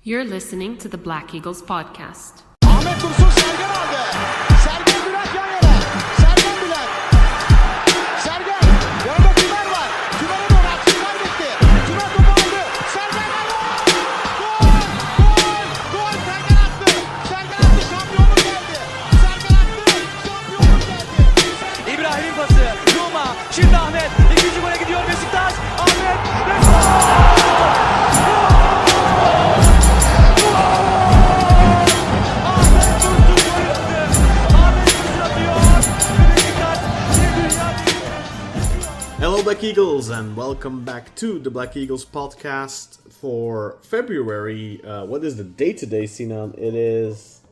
You're listening to the Black Eagles podcast. Ahmet Dursun Sergen aldı. Sergen Bülent yan yana. Sergen Bülent. Sergen. Yanında Tümer var. Tümer'e doğru açtı. Kaybetti. Tümer topu aldı. Sergen aldı. Gol! Gol! Gol! Sergen attı. Sergen attı. Şampiyonluk geldi. Sergen attı. Şampiyonluk geldi. İbrahim'in pası. Roma. Şimdi Ahmet. İkinci gole gidiyor Beşiktaş. Ahmet. Ve gol! Hello, Black Eagles, and welcome back to the Black Eagles podcast for February. What is the date today, Sinan? It is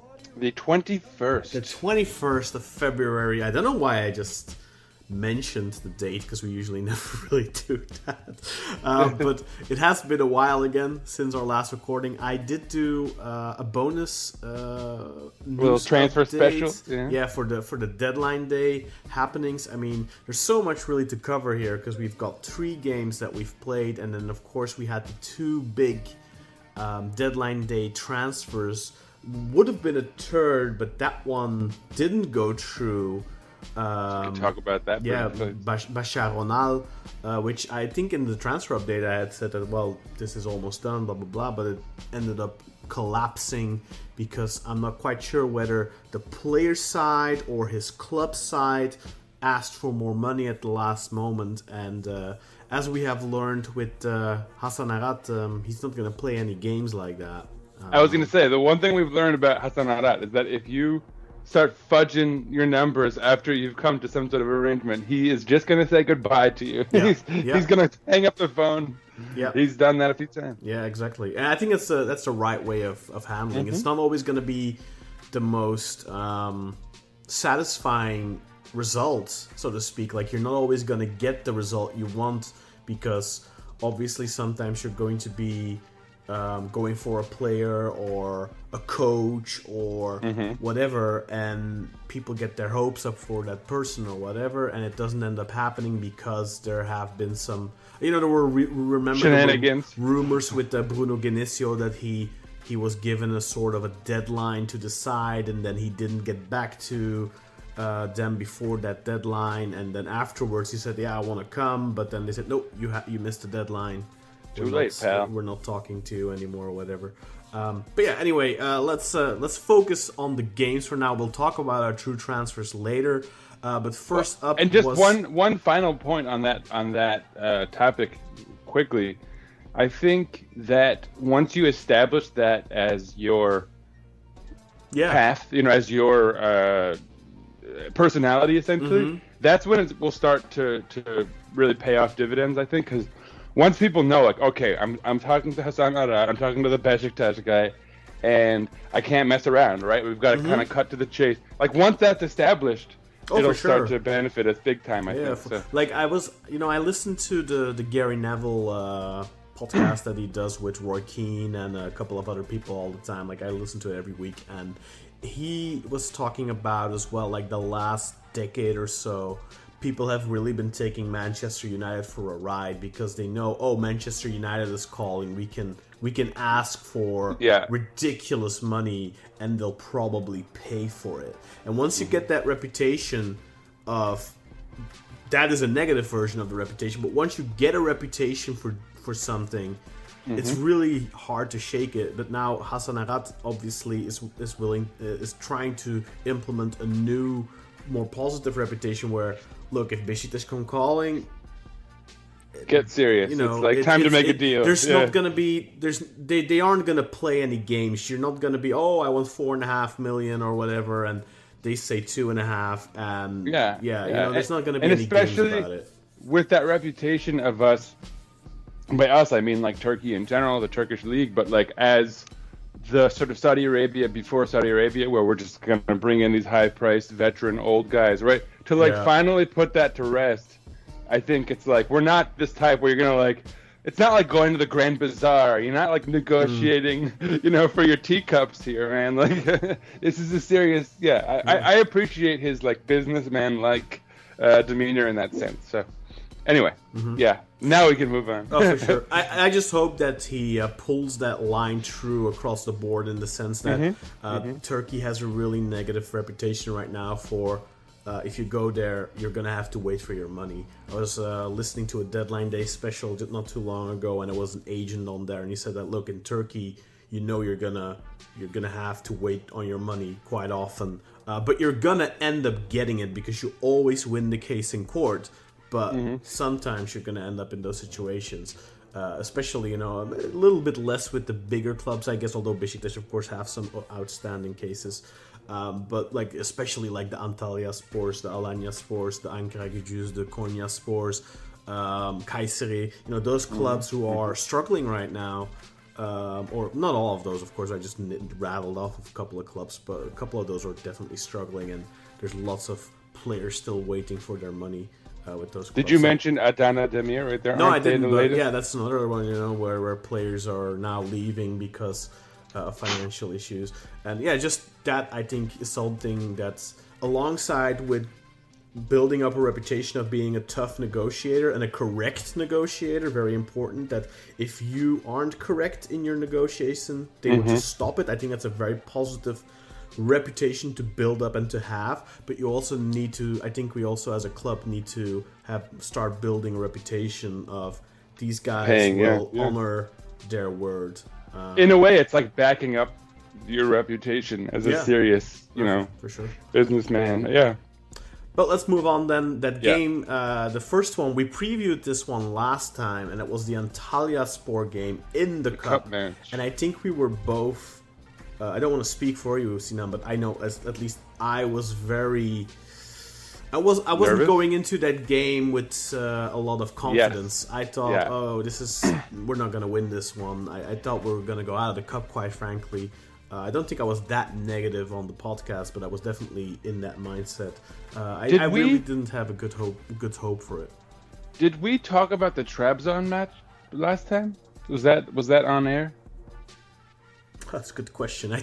the 21st. The 21st of February. I don't know why I just mentioned the date, because we usually never really do that. But it has been a while again since our last recording. I did do a bonus little transfer update. special. Yeah, for the deadline day happenings. I mean, there's so much really to cover here because we've got 3 games that we've played, and then of course we had the 2 big deadline day transfers. Would have been a third, but that one didn't go through. We can talk about that. Yeah, Bashar Ronal, which I think in the transfer update I had said that, well, this is almost done, blah, blah, blah, but it ended up collapsing because I'm not quite sure whether the player side or his club side asked for more money at the last moment. And as we have learned with Hassan Arat, he's not going to play any games like that. I was going to say, the one thing we've learned about Hassan Arat is that if you start fudging your numbers after you've come to some sort of arrangement, he is just going to say goodbye to you. Yeah, he's going to hang up the phone. Yeah. He's done that a few times. Yeah, exactly. And I think that's the right way of handling. It's not always going to be the most satisfying result, so to speak. Like, you're not always going to get the result you want, because obviously sometimes you're going to be going for a player or a coach or whatever, and people get their hopes up for that person or whatever, and it doesn't end up happening because there have been some, there were remember shenanigans, rumors with Bruno Genesio that he was given a sort of a deadline to decide, and then he didn't get back to them before that deadline, and then afterwards he said, yeah, I want to come, but then they said, nope, you missed the deadline. Too late, pal. We're not talking to you anymore or whatever. But yeah, anyway, let's focus on the games for now. We'll talk about our true transfers later. But first up, and just one final point on that topic, quickly. I think that once you establish that as your path, as your personality, essentially, that's when it will start to really pay off dividends. I think, because once people know, like, okay, I'm talking to Hassan Arat, I'm talking to the Beşiktaş guy, and I can't mess around, right? We've got to kind of cut to the chase. Like, once that's established, it'll start to benefit us big time, I think. So. Like, I listened to the Gary Neville podcast that he does with Roy Keane and a couple of other people all the time. Like, I listen to it every week, and he was talking about as well, like, the last decade or so, people have really been taking Manchester United for a ride because they know, Manchester United is calling. We can ask for ridiculous money, and they'll probably pay for it. And once you get that reputation of, that is a negative version of the reputation, but once you get a reputation for something, it's really hard to shake it. But now Hassan Arat obviously is trying to implement a new, more positive reputation where, look, if Beşiktaş come calling, get serious. It's like time to make a deal. There's not going to be, they aren't going to play any games. You're not going to be, I want 4.5 million or whatever, and they say 2.5, and there's not going to be any games about it. With that reputation of us, by us I mean like Turkey in general, the Turkish league, but like as the sort of Saudi Arabia before Saudi Arabia, where we're just going to bring in these high-priced veteran old guys, right? To finally put that to rest, I think it's like, we're not this type where you're going to like, it's not like going to the Grand Bazaar. You're not like negotiating, for your teacups here, man. Like, this is a serious, I appreciate his like businessman-like demeanor in that sense. So, Anyway, yeah. Now we can move on. Oh, for sure. I just hope that he pulls that line through across the board in the sense that Turkey has a really negative reputation right now for if you go there, you're going to have to wait for your money. I was listening to a Deadline Day special just not too long ago, and there was an agent on there, and he said that, look, in Turkey, you know you're gonna have to wait on your money quite often, but you're gonna end up getting it because you always win the case in court. But sometimes you're gonna end up in those situations, especially a little bit less with the bigger clubs, I guess. Although Beşiktaş, of course, have some outstanding cases, but like especially like the Antalyaspors, the Alanyaspors, the Ankara Gücüs, the Konyaspors, Kayseri, those clubs who are struggling right now. Or not all of those, of course. I just rattled off a couple of clubs, but a couple of those are definitely struggling, and there's lots of players still waiting for their money with those clubs. Did you mention Adana Demir right there? No, I didn't. But yeah, that's another one, where players are now leaving because of financial issues, and yeah, just that I think is something that's alongside with building up a reputation of being a tough negotiator and a correct negotiator. Very important that if you aren't correct in your negotiation, they will just stop it. I think that's a very positive reputation to build up and to have. But you also need to, I think we also as a club need to start building a reputation of these guys will honor their word. In a way, it's like backing up your reputation as a serious, for sure, businessman. Yeah. But let's move on then. That game, the first one, we previewed this one last time, and it was the Antalyaspor game in the cup match. And I think we were both, I don't want to speak for you, Sinan, but I know at least I was I wasn't nervous? going into that game with a lot of confidence. Yes. I thought, we're not going to win this one. I thought we were going to go out of the cup, quite frankly. I don't think I was that negative on the podcast, but I was definitely in that mindset. I really didn't have a good hope for it. Did we talk about the Trabzon match last time? Was that on air? That's a good question.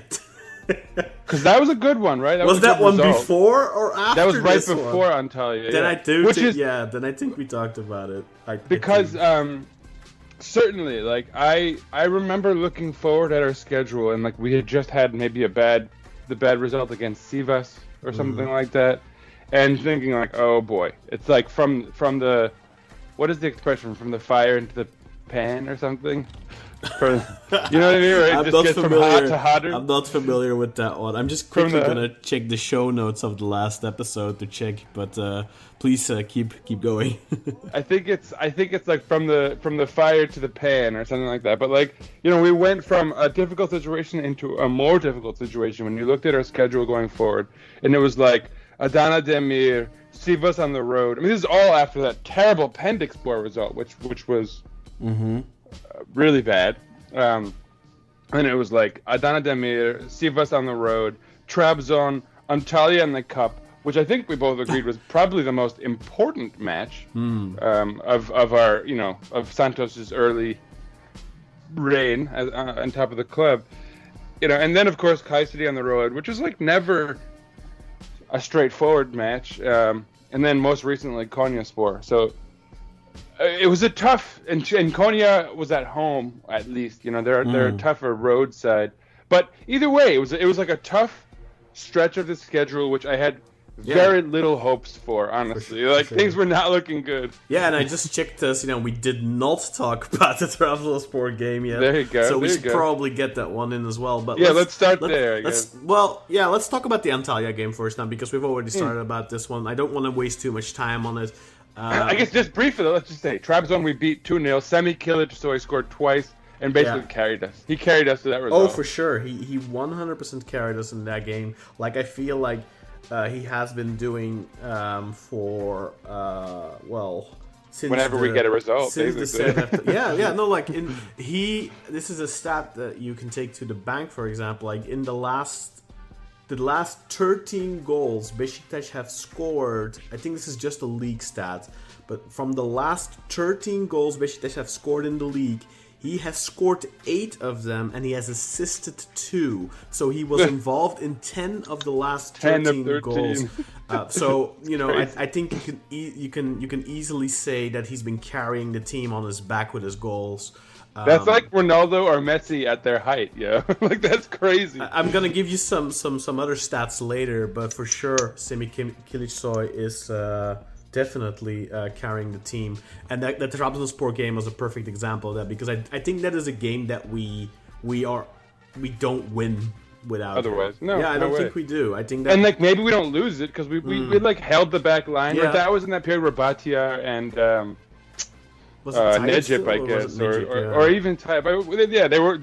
Because that was a good one, right? Was that one before or after? That was right this before one? Antalya. Then I think we talked about it. Certainly, like I remember looking forward at our schedule, and like we had just had maybe the bad result against Sivas or something like that, and thinking like, oh boy, it's like from the, what is the expression, from the fire into the pan or something? You know what I mean? Right? I'm just not gets familiar. From hot to hotter. I'm not familiar with that one. I'm just quickly gonna check the show notes of the last episode to check, but please keep going. I think it's like from the fire to the pan or something like that. But like, we went from a difficult situation into a more difficult situation when you looked at our schedule going forward, and it was like Adana Demir, Sivas on the road. I mean, this is all after that terrible Pendikspor result, which was really bad. And it was like Adana Demir, Sivas on the road, Trabzon, Antalya in the cup, which I think we both agreed was probably the most important match of our, of Santos's early reign on top of the club. And then of course Kayseri on the road, which was like never a straightforward match. And then most recently Konyaspor. So it was a tough, and Konya was at home at least. They're a tougher roadside, but either way, it was like a tough stretch of the schedule, which I had very little hopes for, honestly. Things were not looking good. Yeah, and I just checked us. We did not talk about the Trabzonspor game yet. There you go. So we should probably get that one in as well. But let's start there. Let's talk about the Antalya game first now, because we've already started about this one. I don't want to waste too much time on it. I guess just briefly, let's just say Trabzon we beat 2-0. Semih Kiliçsoy scored twice and basically carried us. He carried us to that result. Oh, for sure. He 100% carried us in that game. Like, I feel like he has been doing since whenever we get a result. Since the this is a stat that you can take to the bank, for example. Like, in the last 13 goals Beşiktaş have scored, I think this is just a league stat, but from the last 13 goals Beşiktaş have scored in the league, He has scored 8 of them, and he has assisted 2. So he was involved in 10 of the last 13 goals. So I think you can easily say that he's been carrying the team on his back with his goals. That's like Ronaldo or Messi at their height, like that's crazy. I'm gonna give you some other stats later, but for sure, Semih Kiliçsoy is definitely carrying the team, and that the Trabzonspor game was a perfect example of that, because I think that is a game that we don't win without otherwise. him. No, I don't think we do. I think that, and like maybe we don't lose it because we like held the back line. Like that was in that period where Batia and Necip, I guess, or even Ty. But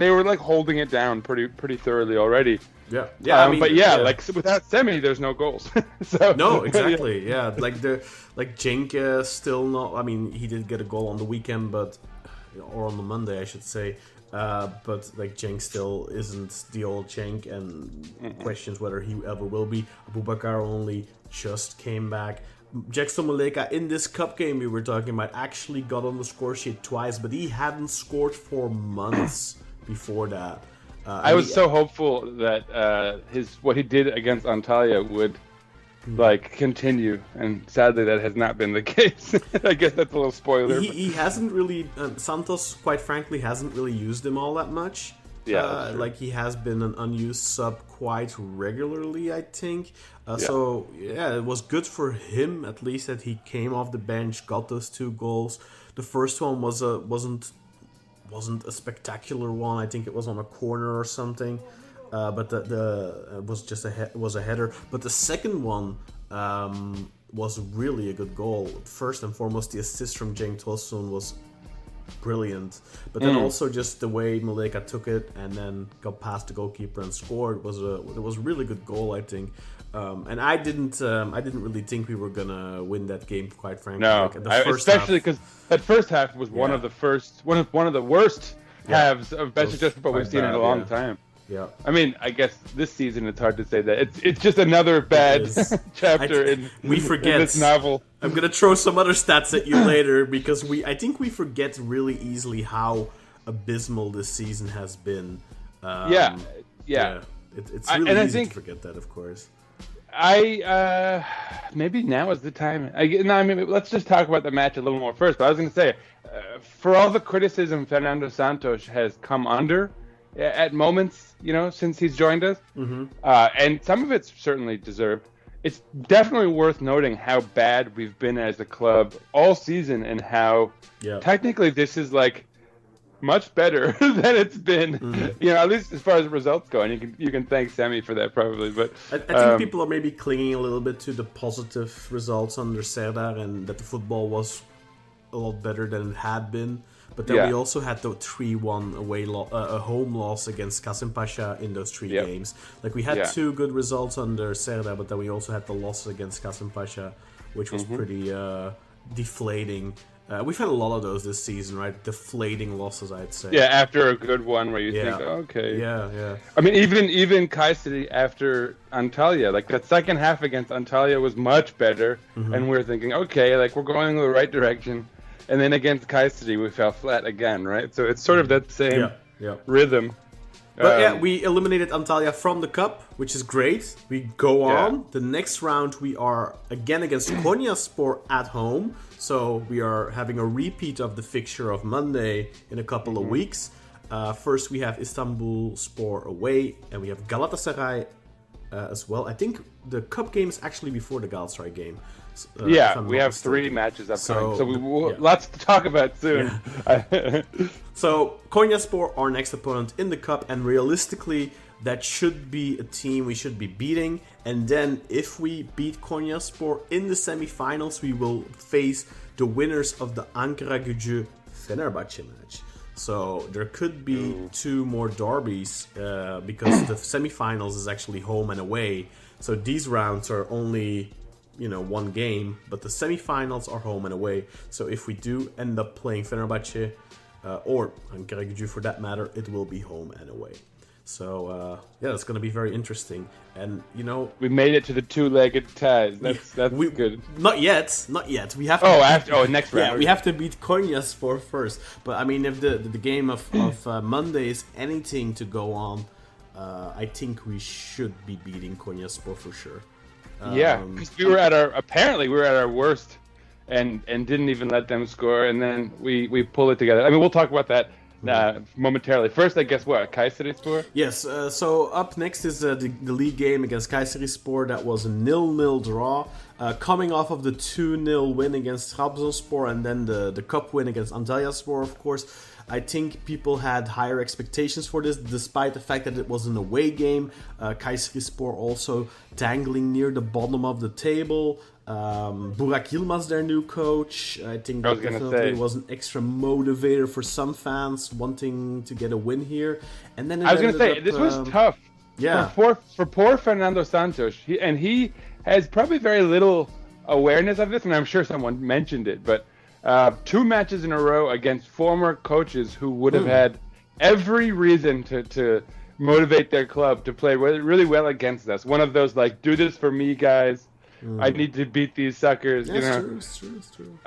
they were like holding it down pretty thoroughly already. Yeah. Like without Semih, there's no goals. So no, exactly. Yeah, like Cenk still not. I mean, he did get a goal on the weekend, or on the Monday, I should say. But like Cenk still isn't the old Cenk, and questions whether he ever will be. Abubakar only just came back. Jackson Muleka in this cup game we were talking about actually got on the score sheet twice, but he hadn't scored for months before that. I was so hopeful that what he did against Antalya would like continue, and sadly that has not been the case. I guess that's a little spoiler. He hasn't really Santos, quite frankly, hasn't really used him all that much. Yeah, like he has been an unused sub quite regularly, I think. So it was good for him at least that he came off the bench, got those 2 goals. The first one wasn't a spectacular one. I think it was on a corner or something, but it was just a header. But the second one was really a good goal. First and foremost, the assist from Cenk Tosun was brilliant, but then also just the way Muleka took it and then got past the goalkeeper and scored it was a really good goal, I think. And I didn't really think we were gonna win that game, quite frankly. No, especially because that first half was one of the worst halves of Beşiktaş football we've seen in a long time. Yeah, I mean, I guess this season it's hard to say that it's just another bad chapter in this novel. I'm gonna throw some other stats at you later because I think we forget really easily how abysmal this season has been. It's really easy to forget that, of course. Maybe now is the time. Let's just talk about the match a little more first. But I was going to say, for all the criticism Fernando Santos has come under at moments, since he's joined us, and some of it's certainly deserved. It's definitely worth noting how bad we've been as a club all season, and how technically this is like much better than it's been, at least as far as results go. And you can thank Semih for that probably. But I think people are maybe clinging a little bit to the positive results under Serdar, and that the football was a lot better than it had been. But then we also had the 3-1 home loss against Kasım Pasha in those 3 games. Like we had 2 good results under Serdar, but then we also had the loss against Kasım Pasha, which was pretty deflating. We've had a lot of those this season, right? Deflating losses, I'd say. Yeah, after a good one where you think, okay. Yeah. I mean, even Kayseri after Antalya, like that second half against Antalya was much better, and we're thinking, okay, like we're going in the right direction. And then against Kayseri, we fell flat again, right? So it's sort of that same rhythm. But we eliminated Antalya from the cup, which is great. We go on. The next round, we are again against Konyaspor at home. So we are having a repeat of the fixture of Monday in a couple of weeks. First, we have Istanbulspor away, and we have Galatasaray as well. I think the cup game is actually before the Galatasaray game. We have 3 matches upcoming, so we will, lots to talk about soon. Yeah. So Konyaspor, our next opponent in the cup, and realistically, that should be a team we should be beating. And then if we beat Konyaspor in the semi-finals, we will face the winners of the Ankara-Gücü Fenerbahçe match. So there could be 2 more derbies because the semi-finals is actually home and away. So these rounds are only 1 game, but the semi-finals are home and away. So if we do end up playing Fenerbahçe or Ankara-Gücü for that matter, it will be home and away. So yeah, it's going to be very interesting. And we made it to the two-legged ties. That's good. Not yet. We have to. Next round. Yeah, we have to beat Konyaspor first. But I mean, if the game of Monday is anything to go on, I think we should be beating Konyaspor for sure. Because we were at our worst, and didn't even let them score, and then we pull it together. I mean, we'll talk about that momentarily. First, I guess Kayserispor? Yes, so up next is the league game against Kayserispor. That was a 0-0 draw. Coming off of the 2-0 win against Trabzonspor and then the cup win against Antalyaspor, of course. I think people had higher expectations for this, despite the fact that it was an away game. Kayserispor also dangling near the bottom of the table. Burak Yilmaz, their new coach, I think that definitely was an extra motivator for some fans wanting to get a win here. And then I was going to say, this was tough. Yeah. For poor Fernando Santos. He has probably very little awareness of this, and I'm sure someone mentioned it, but 2 matches in a row against former coaches who would have had every reason to motivate their club to play really well against us. One of those, like, do this for me, guys. I need to beat these suckers. It's true.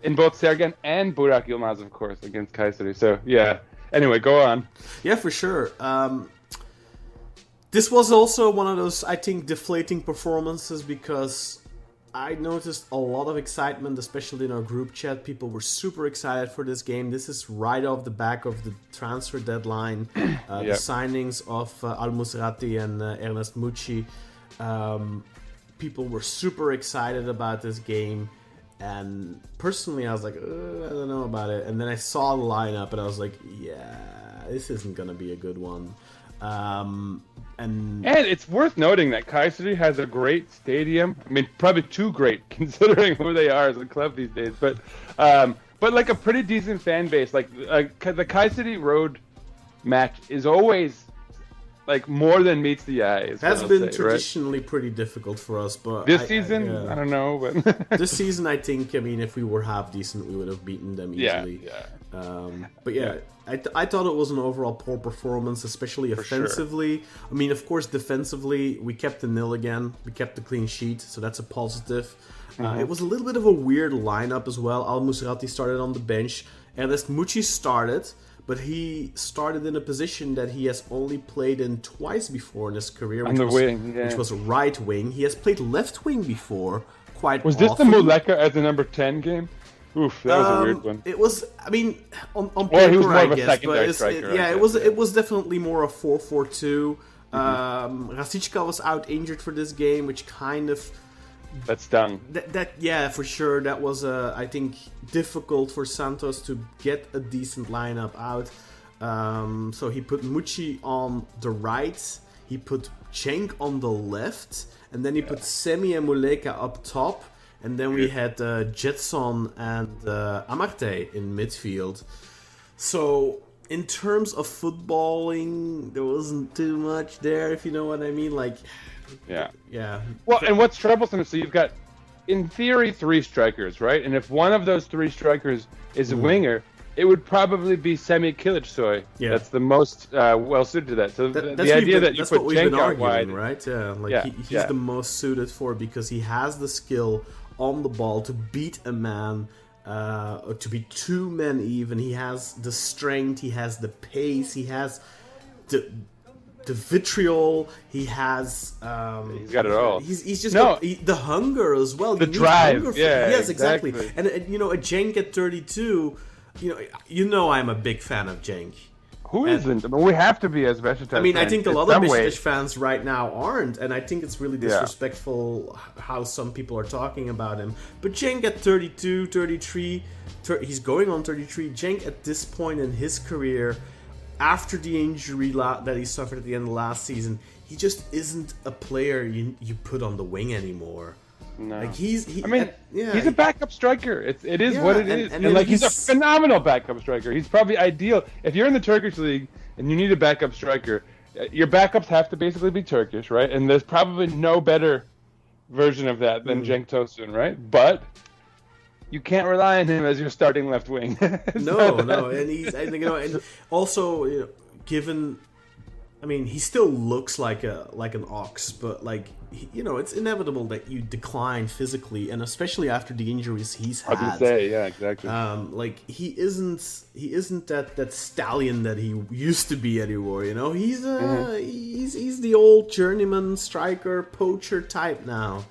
In both Sergen and Burak Yilmaz, of course, against Kayseri. So, yeah. Anyway, go on. Yeah, for sure. This was also one of those, I think, deflating performances because I noticed a lot of excitement, especially in our group chat. People were super excited for this game. This is right off the back of the transfer deadline. The signings of Al-Musrati and Ernest Muçi. People were super excited about this game. And personally, I was like, I don't know about it. And then I saw the lineup and I was like, yeah, this isn't going to be a good one. And it's worth noting that Kayseri has a great stadium. I mean, probably too great considering who they are as a club these days. But like a pretty decent fan base. Like the Kayseri Road match is always like more than meets the eye. Has been traditionally pretty difficult for us, but this season, I don't know. But this season, I think, if we were half decent, we would have beaten them easily. But I thought it was an overall poor performance, especially offensively. Sure. I mean, of course, defensively, we kept the 0 again. We kept the clean sheet, so that's a positive. It was a little bit of a weird lineup as well. Al-Musrati started on the bench. Ernest Muçi started, but he started in a position that he has only played in twice before in his career, which was right wing. He has played left wing before, quite Was often. this the Muleka as the number 10 game? Oof, that was a weird one. It was, I mean, on paper, he was more I of a guess, secondary but striker, it was definitely more a 4-4-2. Rasicka was out injured for this game, which kind of... That stung. Yeah, for sure. That was, I think, difficult for Santos to get a decent lineup out. So he put Muçi on the right, he put Cenk on the left, and then he put Semih and Muleka up top. And then we had Jetson and Amarte in midfield. So, in terms of footballing, there wasn't too much there, if you know what I mean. Yeah. Well, and what's troublesome is, so you've got, in theory, 3 strikers, right? And if one of those 3 strikers is a winger, it would probably be Semih Kiliçsoy. Yeah. That's the most well-suited to that. So the idea that you put Cenk out wide... right? Yeah, he's the most suited for it because he has the skill on the ball to beat a man, or to beat 2 men even. He has the strength, he has the pace, he has the vitriol, he has... he's got it all. He's just got the hunger as well. The drive, yes, exactly. And a Cenk at 32, you know I'm a big fan of Cenk. Who isn't? I mean, we have to be as Beşiktaş fans. I mean, I think a lot of Beşiktaş fans right now aren't, and I think it's really disrespectful how some people are talking about him. But Cenk at 32, 33, he's going on 33. Cenk at this point in his career, after the injury that he suffered at the end of last season, he just isn't a player you put on the wing anymore. No. Like he's a backup striker. It is what it is. And he's a phenomenal backup striker. He's probably ideal. If you're in the Turkish league and you need a backup striker, your backups have to basically be Turkish, right? And there's probably no better version of that than Cenk Tosun, right? But you can't rely on him as your starting left wing. No, and he's, and also, given I mean, he still looks like an ox, but it's inevitable that you decline physically, and especially after the injuries he's had. I was gonna say, yeah, exactly. He isn't that stallion that he used to be anymore. He's he's the old journeyman striker poacher type now,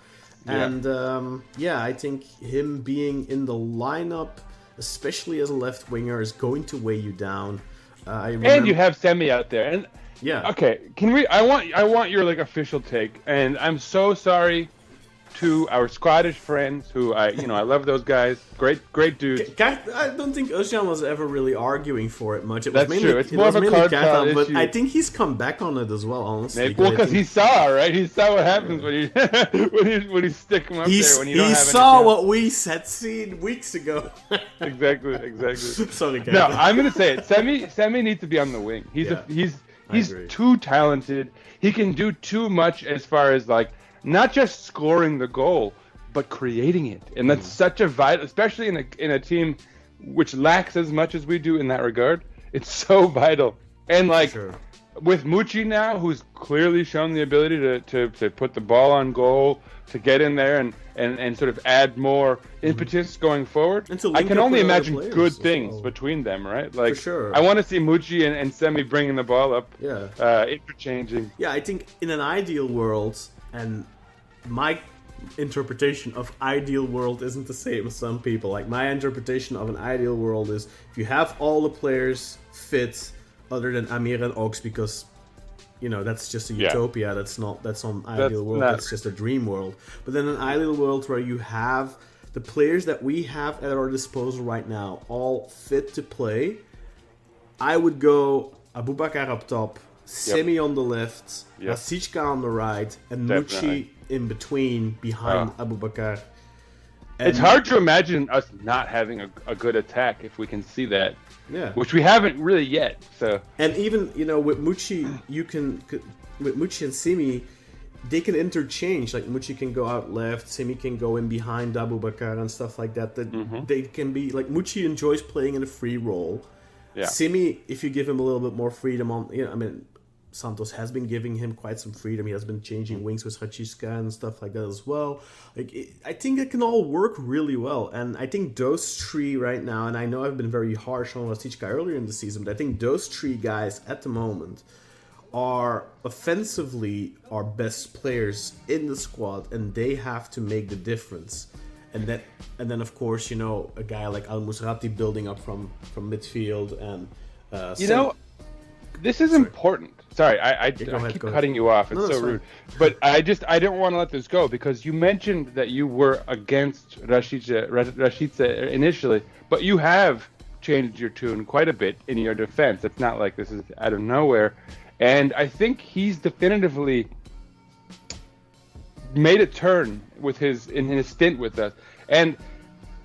and I think him being in the lineup, especially as a left winger, is going to weigh you down. And you have Semih out there, and okay. Can we? I want your official take, and I'm so sorry to our Scottish friends who I love those guys. Great dudes. I don't think Özcan was ever really arguing for it much. That's true. It's more of a card issue. But I think he's come back on it as well. Honestly, because he saw, right? He saw what happens when you stick him up there when you don't have any. He saw what we had seen weeks ago. Exactly. Sorry, guys. No, I'm gonna say it. Semih needs to be on the wing. He's too talented. He can do too much as far as not just scoring the goal, but creating it, and that's such a vital, especially in a team which lacks as much as we do in that regard. It's so vital, and with Muçi now, who's clearly shown the ability to put the ball on goal, to get in there and sort of add more impetus going forward. I can only imagine good things between them, right? For sure. I want to see Muçi and Semih bringing the ball up, interchanging. Yeah, I think in an ideal world, and my interpretation of ideal world isn't the same as some people. My interpretation of an ideal world is if you have all the players fit, other than Amir and Ox, because that's just a utopia. That's not ideal world. That's just a dream world. But then an ideal world where you have the players that we have at our disposal right now all fit to play, I would go Aboubakar up top, Semih on the left, Rashica on the right, and Muçi in between behind Aboubakar. It's hard to imagine us not having a good attack if we can see that. Yeah. Which we haven't really yet. So. And even with Muçi, with Muçi and Semih, they can interchange. Muçi can go out left, Semih can go in behind Aboubakar and stuff like that. They can be Muçi enjoys playing in a free role. Yeah. Semih, if you give him a little bit more freedom Santos has been giving him quite some freedom. He has been changing wings with Rashica and stuff like that as well. I think it can all work really well. And I think those three right now, and I know I've been very harsh on Rashica earlier in the season, but I think those three guys at the moment are offensively our best players in the squad, and they have to make the difference. And then of course, a guy like Al-Musrati building up from midfield and this is important. Sorry, I keep cutting you off. It's so rude. But I didn't want to let this go because you mentioned that you were against Rashica initially, but you have changed your tune quite a bit in your defense. It's not like this is out of nowhere. And I think he's definitively made a turn in his stint with us. And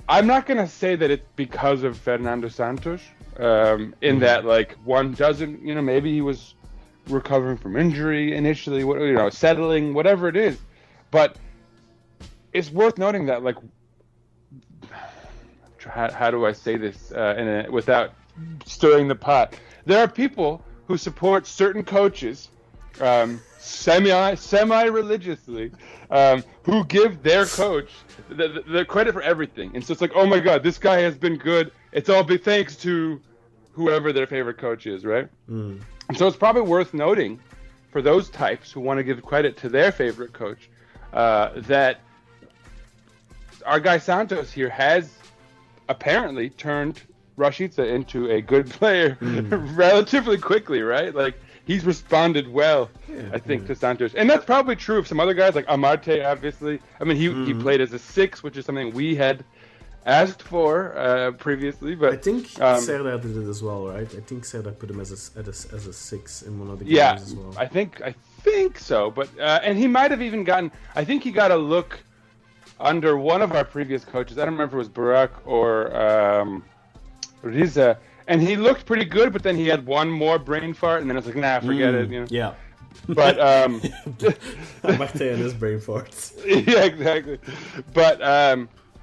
I'm not going to say that it's because of Fernando Santos, in that one doesn't, maybe he was recovering from injury initially, settling, whatever it is. But it's worth noting that, how do I say this without stirring the pot? There are people who support certain coaches semi-religiously, who give their coach the credit for everything. And so it's oh my God, this guy has been good. It's all thanks to whoever their favorite coach is, right? And so it's probably worth noting for those types who want to give credit to their favorite coach, that our guy Santos here has apparently turned Rashica into a good player relatively quickly, right? He's responded well, I think, to Santos. And that's probably true of some other guys, like Amarte, obviously. I mean, he played as a 6, which is something we had asked for previously. But I think Serdar did it as well, right? I think Serdar put him as a 6 in one of the games as well. I think so. But and he might have even gotten... I think he got a look under one of our previous coaches. I don't remember if it was Barak or Riza. And he looked pretty good, but then he had one more brain fart, and then it's nah, forget it. Yeah. But Marte and his brain farts. Yeah, exactly. But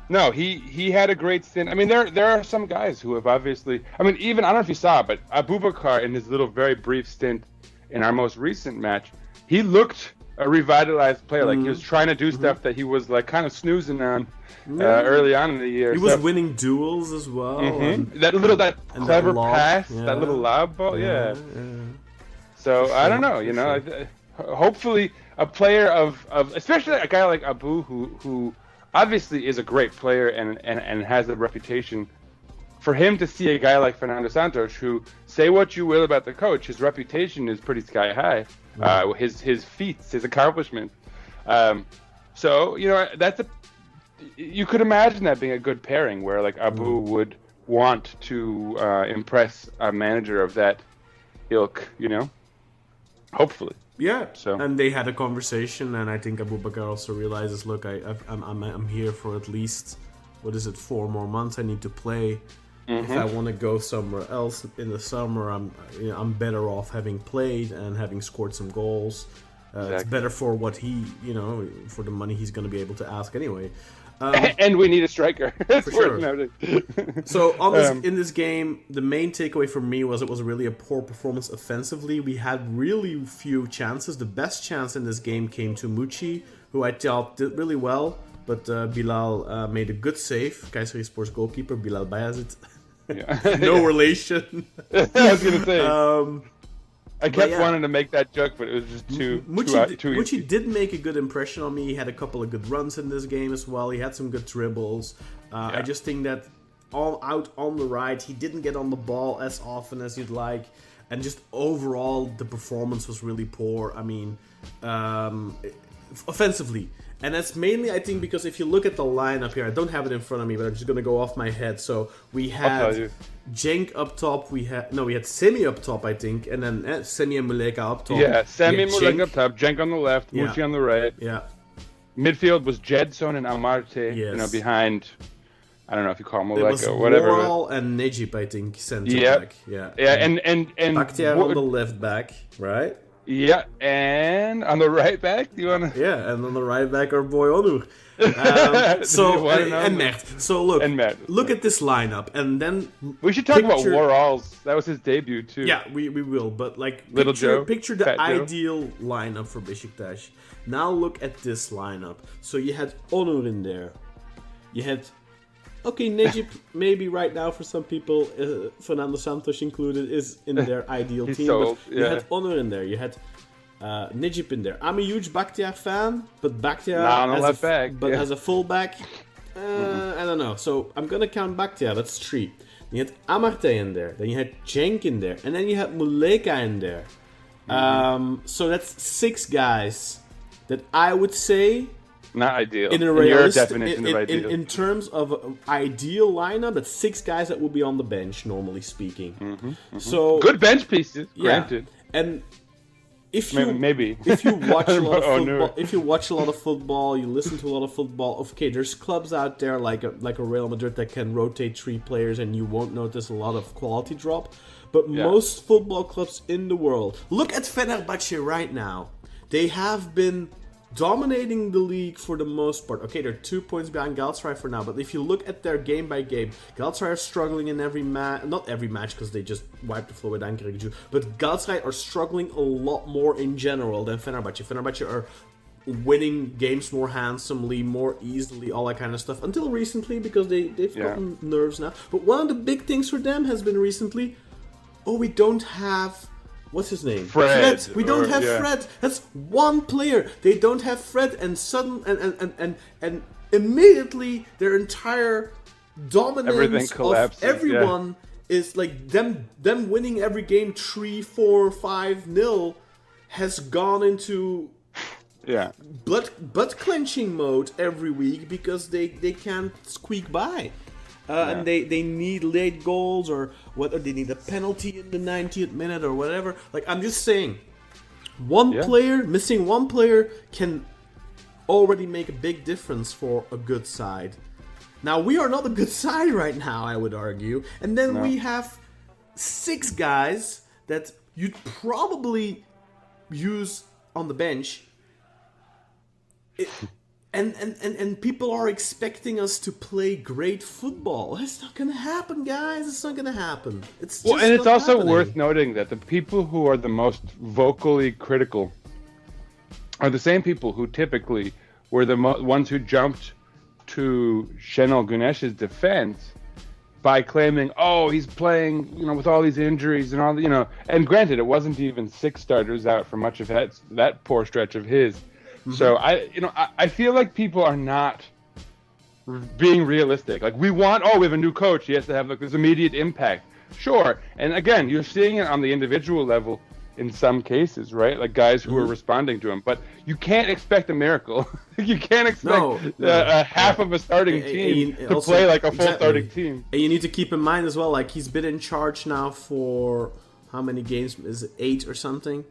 no, he had a great stint. I mean, there are some guys who have obviously. I mean, even I don't know if you saw, but Aboubakar in his little very brief stint in our most recent match, he looked a revitalized player. Like he was trying to do stuff that he was like kind of snoozing on early on in the year. He was winning duels as well. And That clever pass, yeah. that little lob ball. Yeah. So I don't know. Hopefully a player of especially a guy like Abu who obviously is a great player and has a reputation. For him to see a guy like Fernando Santos, who, say what you will about the coach, his reputation is pretty sky high. His feats, his accomplishments. So you could imagine that being a good pairing, where like Abu would want to impress a manager of that ilk. Hopefully. Yeah. So and they had a conversation, and I think Abu Bakar also realizes, look, I'm here for at least 4 more months. I need to play. If I want to go somewhere else in the summer, I'm better off having played and having scored some goals. Exactly. It's better for what he, for the money he's going to be able to ask anyway. And we need a striker. For sure. So in this game, the main takeaway for me was it was really a poor performance offensively. We had really few chances. The best chance in this game came to Muçi, who I thought did really well. But Bilal made a good save. Kayserispor's goalkeeper, Bilal Bayazit. Yeah. No relation. I was going to say. I kept wanting to make that joke, but it was just too Muçi easy. did make a good impression on me. He had a couple of good runs in this game as well. He had some good dribbles. I just think that all out on the right, he didn't get on the ball as often as you'd like. And just overall, the performance was really poor. I mean, offensively. And that's mainly, I think, because if you look at the lineup here, I don't have it in front of me, but I'm just going to go off my head. So we had Cenk up top, we had Semih up top, I think, and then Semih and Muleka up top. Yeah, Semih and Muleka up top, Cenk on the left, Muçi on the right. Yeah. Midfield was Jedson and Almoatesembellah, behind, I don't know if you call Muleka or whatever. Moral and Necip, I think, center back. Yeah. Yeah, and Bakhtiar on the left back, right? Yeah, and on the right back, do you want to? Yeah, and on the right back, our boy Onur. And Mert. So look at this lineup, and then we should talk about Worralls. That was his debut too. Yeah, we will. But like, picture the ideal lineup for Beşiktaş. Now look at this lineup. So you had Onur in there. You had Necip maybe right now for some people, Fernando Santos included, is in their ideal team. Sold, but you had Onur in there. You had Necip in there. I'm a huge Bakhtiar fan, but Bakhtiar as a fullback, I don't know. So I'm gonna count Bakhtiar. That's 3. Then you had Amartey in there. Then you had Cenk in there, and then you had Muleka in there. So that's 6 guys that I would say. Not ideal. In your definition of ideal. In terms of ideal lineup, that's 6 guys that will be on the bench, normally speaking. So good bench pieces, granted. And if you maybe if you watch a lot of football, you listen to a lot of football. Okay, there's clubs out there like a Real Madrid that can rotate 3 players, and you won't notice a lot of quality drop. But most football clubs in the world, look at Fenerbahce right now. They have been dominating the league for the most part. Okay, they're 2 points behind Galatasaray for now, but if you look at their game by game, Galatasaray are struggling in every match. Not every match, because they just wiped the floor with Ankara, but Galatasaray are struggling a lot more in general than Fenerbahce. Fenerbahce are winning games more handsomely, more easily, all that kind of stuff, until recently, because they've gotten nerves now. But one of the big things for them has been recently, we don't have... What's his name? Fred. We don't have Fred. That's one player. They don't have Fred, and and immediately their entire dominance of everyone is like them winning every game 3-4, 5-0 has gone into butt clenching mode every week because they can't squeak by. And they need late goals, or whether they need a penalty in the 90th minute or whatever. Like, I'm just saying, missing one player can already make a big difference for a good side. Now, we are not a good side right now, I would argue. And then we have 6 guys that you'd probably use on the bench. And people are expecting us to play great football. It's not gonna happen, guys. It's not gonna happen. It's just and it's not also happening. worth noting that the people who are the most vocally critical are the same people who typically were the ones who jumped to Şenol Güneş's defense by claiming, "Oh, he's playing, with all these injuries and all the, And granted, it wasn't even 6 starters out for much of that poor stretch of his. Mm-hmm. So I feel like people are not being realistic. Like we have a new coach. He has to have this immediate impact. Sure, and again, you're seeing it on the individual level in some cases, right? Like guys who are responding to him. But you can't expect a miracle. You can't expect half of a starting team to also play like a full starting team. And you need to keep in mind as well, like he's been in charge now for how many games? Is it 8 or something?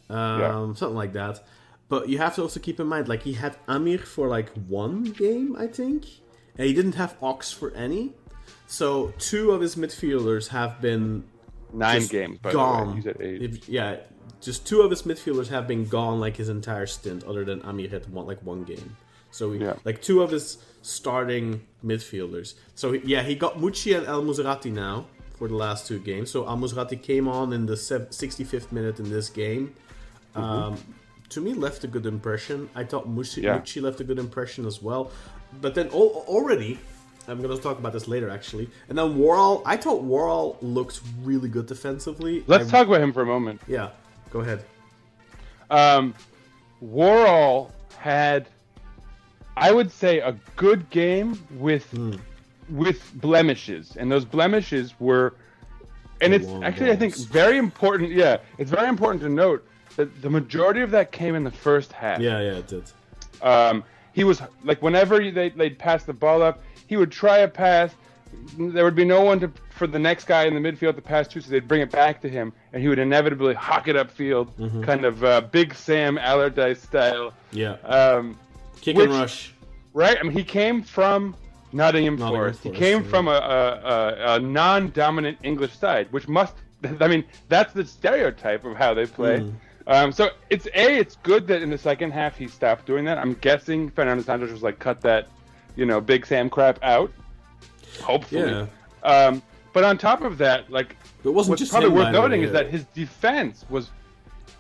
Something like that. But you have to also keep in mind, like he had Amir for like 1 game, I think, and he didn't have Ox for any. So 2 of his midfielders have been 9 games, by gone. the way. He's at 8. Just 2 of his midfielders have been gone like his entire stint, other than Amir had 1 game. So like 2 of his starting midfielders. So he got Muçi and Al-Musrati now for the last 2 games. So Al-Musrati came on in the 65th minute in this game. To me, left a good impression. I thought Muçi left a good impression as well. But then already, I'm going to talk about this later actually. And then I thought Worrall looked really good defensively. Let's talk about him for a moment. Yeah, go ahead. Worrall had, I would say, a good game with blemishes. And those blemishes were, and it's actually, I think, very important. Yeah, it's very important to note that the majority of that came in the first half. Yeah, it did. He was, like, whenever they'd pass the ball up, he would try a pass. There would be no one for the next guy in the midfield to pass to, so they'd bring it back to him, and he would inevitably hawk it upfield, kind of Big Sam Allardyce style. Yeah. Kick and rush. Right? I mean, he came from Nottingham Forest. He came from a non-dominant English side, which that's the stereotype of how they play. So it's good that in the second half he stopped doing that. I'm guessing Fernando Santos was like, cut that, Big Sam crap out. Hopefully. Yeah. But on top of that, like, what's probably worth noting is that his defense was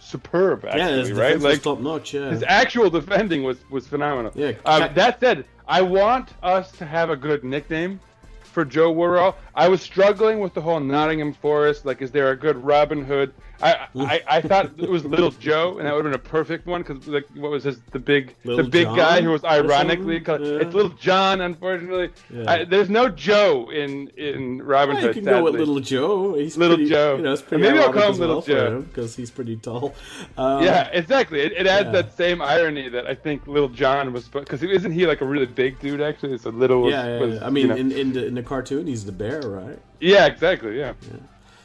superb, actually, right? Like, top notch, yeah. His actual defending was phenomenal. Yeah. That said, I want us to have a good nickname for Joe Worrall. I was struggling with the whole Nottingham Forest. Like, is there a good Robin Hood? I thought it was Little Joe, and that would have been a perfect one because, like, what was the big guy who was ironically called? Yeah. It's Little John, unfortunately. Yeah. There's no Joe in Robin Hood. You can go with Little Joe. He's Little pretty, Joe. It's pretty maybe I'll call him Little Joe because he's pretty tall. Yeah, exactly. It adds that same irony that I think Little John was, because isn't he like a really big dude actually? So Little was. Yeah. I mean, in the cartoon, he's the bear, right? Yeah, exactly. Yeah.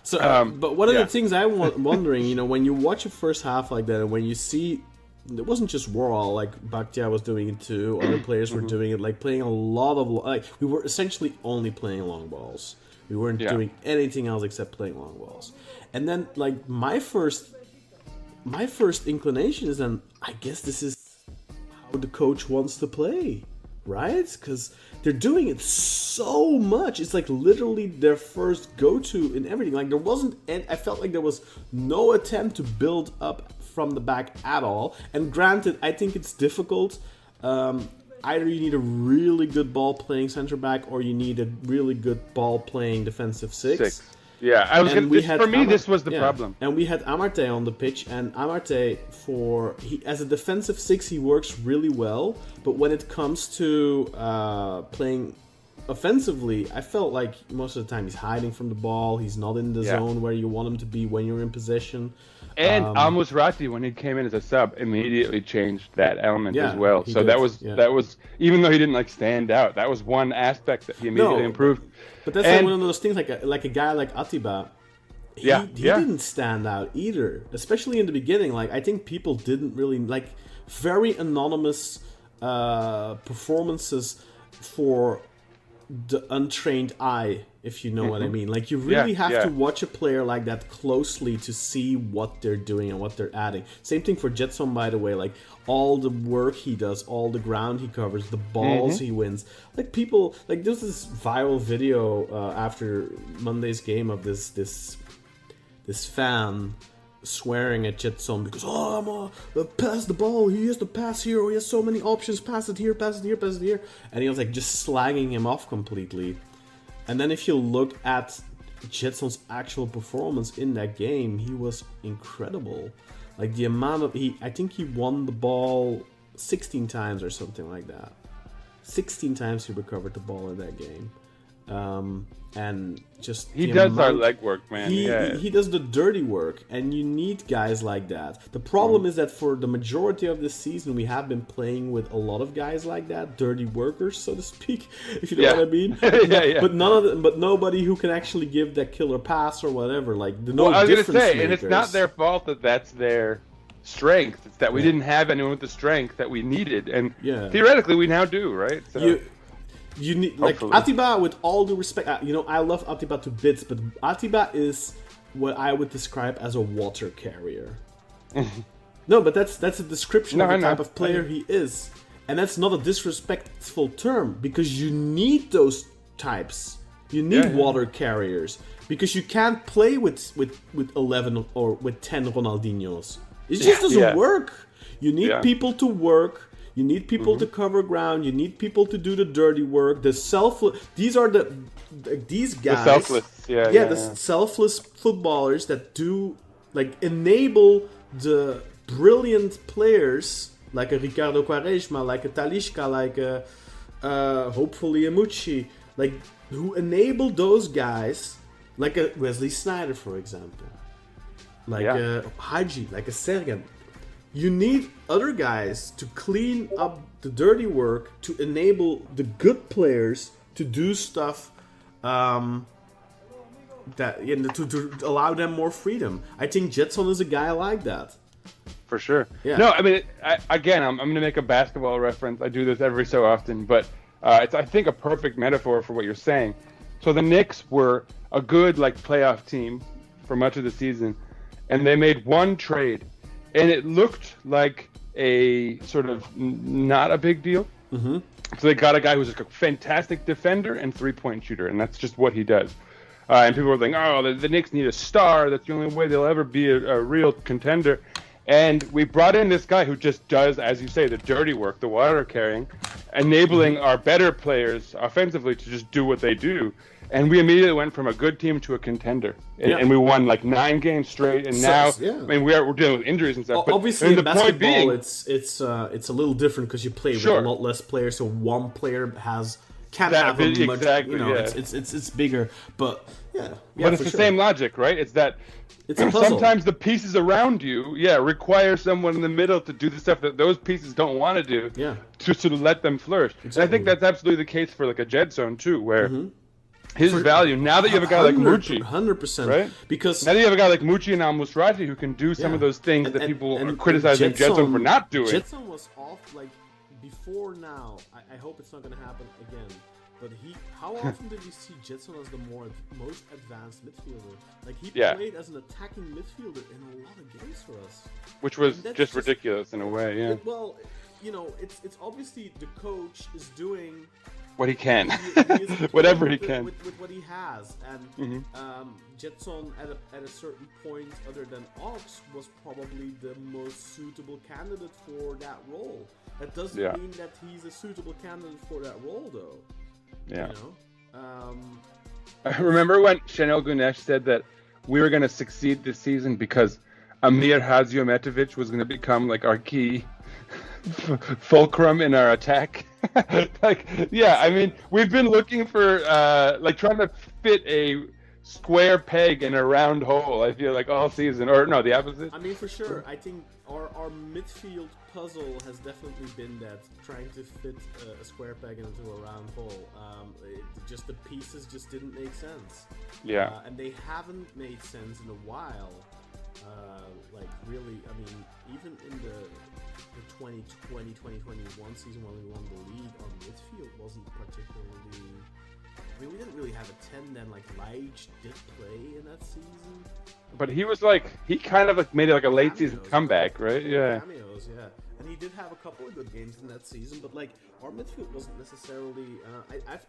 So, but one of the things I'm wondering, when you watch a first half like that, and when you see, it wasn't just Worrall, like Bakhtia was doing it too, other players were doing it, like playing a lot of, like, we were essentially only playing long balls. We weren't doing anything else except playing long balls. And then, like, my first inclination is then, I guess this is how the coach wants to play, right? Because they're doing it so much. It's like literally their first go-to in everything. Like, there wasn't, and I felt like there was no attempt to build up from the back at all. And granted, I think it's difficult. Either you need a really good ball-playing center back, or you need a really good ball-playing defensive six. Yeah, this was the problem. And we had Amartey on the pitch, and Amartey, as a defensive six, he works really well. But when it comes to playing offensively, I felt like most of the time he's hiding from the ball. He's not in the zone where you want him to be when you're in possession. And Al-Musrati, when he came in as a sub, immediately changed that element as well. So that was even though he didn't stand out, that was one aspect that he immediately improved. But that's one of those things, like a guy like Atiba, he didn't stand out either, especially in the beginning. Like, I think people didn't really very anonymous performances for the untrained eye if you know what I mean. Like, you really have to watch a player like that closely to see what they're doing and what they're adding. Same thing for Jetson, by the way. Like, all the work he does, all the ground he covers, the balls he wins. Like, people, like, there's this viral video after Monday's game of this fan swearing at Jetson because, pass the ball, he has to pass here, he has so many options, pass it here, pass it here, pass it here. And he was like just slagging him off completely. And then if you look at Jetson's actual performance in that game, he was incredible. Like, the amount of, I think he won the ball 16 times or something like that. 16 times he recovered the ball in that game. And just he does our legwork, man. He does the dirty work, and you need guys like that. The problem is that for the majority of this season, we have been playing with a lot of guys like that, dirty workers, so to speak, if you know what I mean. But but nobody who can actually give that killer pass or whatever. Like, I was gonna say, and it's not their fault that that's their strength. It's that we didn't have anyone with the strength that we needed, and theoretically we now do, right? So. You need, like, Atiba, with all due respect, I love Atiba to bits, but Atiba is what I would describe as a water carrier. No, but that's a description of the type of player he is. And that's not a disrespectful term, because you need those types. You need water carriers, because you can't play with 11 or with 10 Ronaldinhos. It just doesn't work. You need people to work. You need people to cover ground. You need people to do the dirty work. These are these guys. The selfless, the selfless footballers that do, like, enable the brilliant players like a Ricardo Quaresma, like a Talisca, like a hopefully a Muçi, like, who enable those guys, like a Wesley Sneijder, for example, like a Hadji, like a Sergen. You need other guys to clean up the dirty work, to enable the good players to do stuff to allow them more freedom. I think Jetson is a guy like that. For sure. Yeah. No, I mean, I'm going to make a basketball reference. I do this every so often, but it's, I think, a perfect metaphor for what you're saying. So the Knicks were a good, like, playoff team for much of the season, and they made one trade. And it looked like a sort of not a big deal. So they got a guy who's a fantastic defender and three-point shooter, and that's just what he does. And people were like, the Knicks need a star. That's the only way they'll ever be a real contender. And we brought in this guy who just does, as you say, the dirty work, the water carrying, enabling our better players offensively to just do what they do. And we immediately went from a good team to a contender, and we won like 9 games straight. And now, I mean, we're dealing with injuries and stuff. But obviously, in basketball, it's a little different because you play with a lot less players, so one player can't have much. Exactly, it's bigger, but but it's the same logic, right? It's that it's a puzzle. Sometimes the pieces around you, require someone in the middle to do the stuff that those pieces don't want to do, to sort of let them flourish. Exactly. And I think that's absolutely the case for like a Jetson too, where. His value, now that you have a guy like Muçi, 100%, right? Because now that you have a guy like Muçi and Al-Musrati who can do some of those things that people are criticizing Jetson for not doing. Jetson was off, like, before now. I hope it's not going to happen again. But how often did we see Jetson as the most advanced midfielder? Like, he played as an attacking midfielder in a lot of games for us. Which was just ridiculous in a way, Well, it's obviously the coach is doing what he can, whatever he can with what he has, and Jetson at a certain point, other than Ox, was probably the most suitable candidate for that role. That doesn't mean that he's a suitable candidate for that role, though. I remember when Chanel Gunesh said that we were going to succeed this season because Amir Haziometovich was going to become like our key fulcrum in our attack. I mean, we've been looking for trying to fit a square peg in a round hole, I feel like, all season. Or no, the opposite. I mean, for sure. I think our midfield puzzle has definitely been that, trying to fit a square peg into a round hole. Just the pieces just didn't make sense. And they haven't made sense in a while. Really, I mean, even in the 2020-2021 season when we won the league, our midfield wasn't particularly mean, we didn't really have a 10 then. Like Leitch did play in that season. But he was like, he kind of like made it like a late season Cameos, comeback, right? Yeah. Cameos, yeah. And he did have a couple of good games in that season, but like our midfield wasn't necessarily.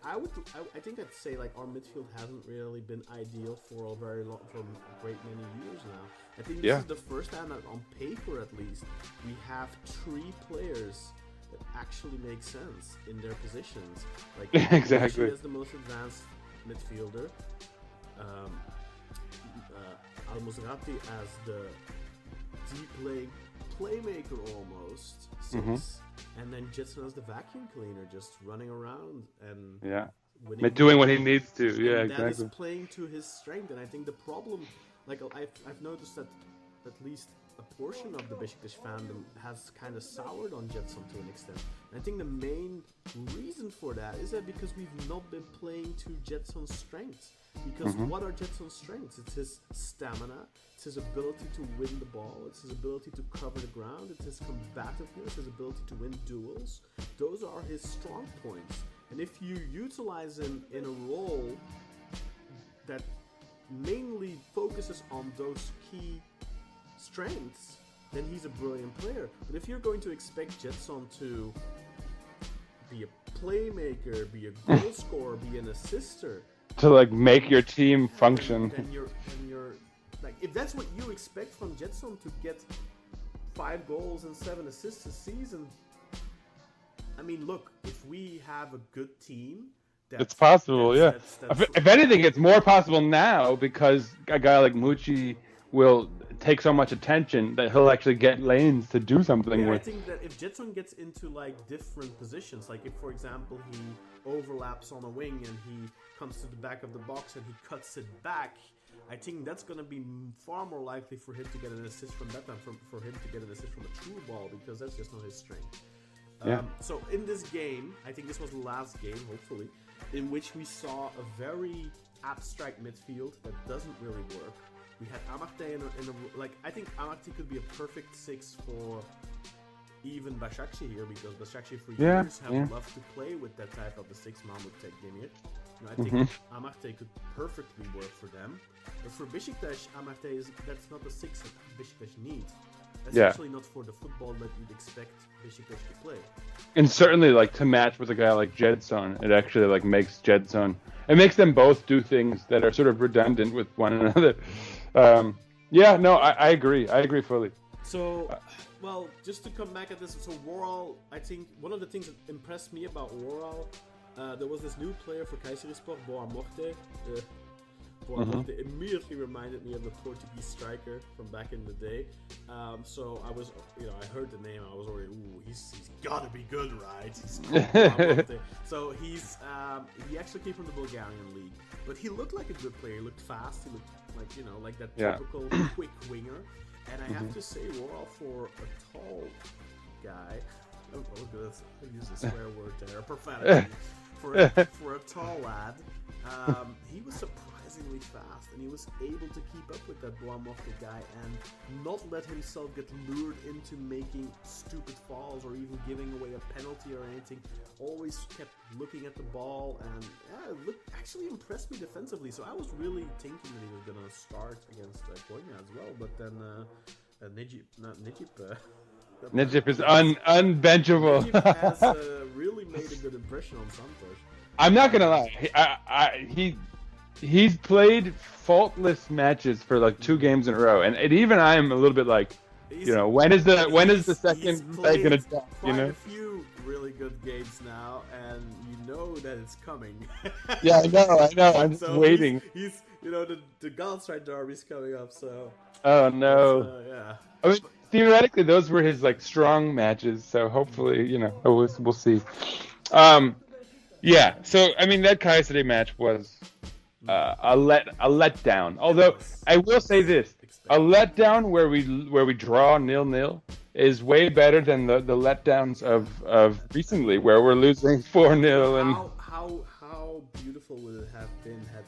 I think I'd say like our midfield hasn't really been ideal for a very long, for a great many years now. I think this is the first time that on paper, at least, we have 3 players that actually make sense in their positions. Like exactly. Muçi as the most advanced midfielder. Al-Musrati as the deep playmaker almost, 6, and then Jetson as the vacuum cleaner, just running around and doing what he needs to. Yeah, and exactly. That is playing to his strength, and I think the problem, like I've noticed that at least a portion of the Beşiktaş fandom has kind of soured on Jetson to an extent. And I think the main reason for that is that because we've not been playing to Jetson's strengths. Because what are Jetson's strengths? It's his stamina, it's his ability to win the ball, it's his ability to cover the ground, it's his combativeness, his ability to win duels. Those are his strong points. And if you utilize him in a role that mainly focuses on those key strengths, then he's a brilliant player. But if you're going to expect Jetson to be a playmaker, be a goal scorer, be an assister, to like make your team function. Then you're like, if that's what you expect from Jetson to get 5 goals and 7 assists a season, I mean, look, if we have a good team, it's possible. If anything, it's more possible now because a guy like Muçi will take so much attention that he'll actually get lanes to do something with. I think that if Jetson gets into like different positions, like if for example he overlaps on a wing and he comes to the back of the box and he cuts it back, I think that's going to be far more likely for him to get an assist from that than for him to get an assist from a true ball, because that's just not his strength. So in this game, I think this was the last game, hopefully, in which we saw a very abstract midfield that doesn't really work. We had Amartey in a like, I think Amartey could be a perfect 6 for even Başakşehir here, because Başakşehir for years have loved to play with that type of the 6-man with Tek Demir. I think Amartey could perfectly work for them. But for Beşiktaş, Amartey that's not the 6 that Beşiktaş needs. Especially not for the football that you'd expect Beşiktaş to play. And certainly, like, to match with a guy like Jedson, it actually like makes Jedson. It makes them both do things that are sort of redundant with one another. I agree. I agree fully. So, well, just to come back at this, so Woral, I think one of the things that impressed me about Woral, there was this new player for Kayserispor, Boa Morte. Boa Morte immediately reminded me of the Portuguese striker from back in the day. So I was, I heard the name, I was already, he's gotta be good, right? He's called Boa Morte. So he actually came from the Bulgarian league, but he looked like a good player. He looked fast. He looked like that typical quick winger. And I have to say, Woral, for a tall guy, I was going to use a swear word there, profanity. For a tall lad, he was surprisingly fast, and he was able to keep up with that Boa Morte guy and not let himself get lured into making stupid falls or even giving away a penalty or anything. Always kept looking at the ball, and it actually impressed me defensively. So I was really thinking that he was going to start against Konya as well, but then Necip is unbenchable. Necip has really made a good impression on Santos. I'm not gonna lie. He's played faultless matches for like 2 games in a row, and even I'm a little bit like, when is the second leg gonna drop? A few really good games now, and you know that it's coming. Yeah, I know. I'm just waiting. He's the Galatasaray derby's coming up, so. Oh no. Yeah. I mean, theoretically, those were his like strong matches, so hopefully, we'll see. So I mean, that Kayseri match was a letdown. Although I will say this, a letdown where we draw 0-0 is way better than the letdowns of recently, where we're losing 4-0 and. How beautiful would it have been had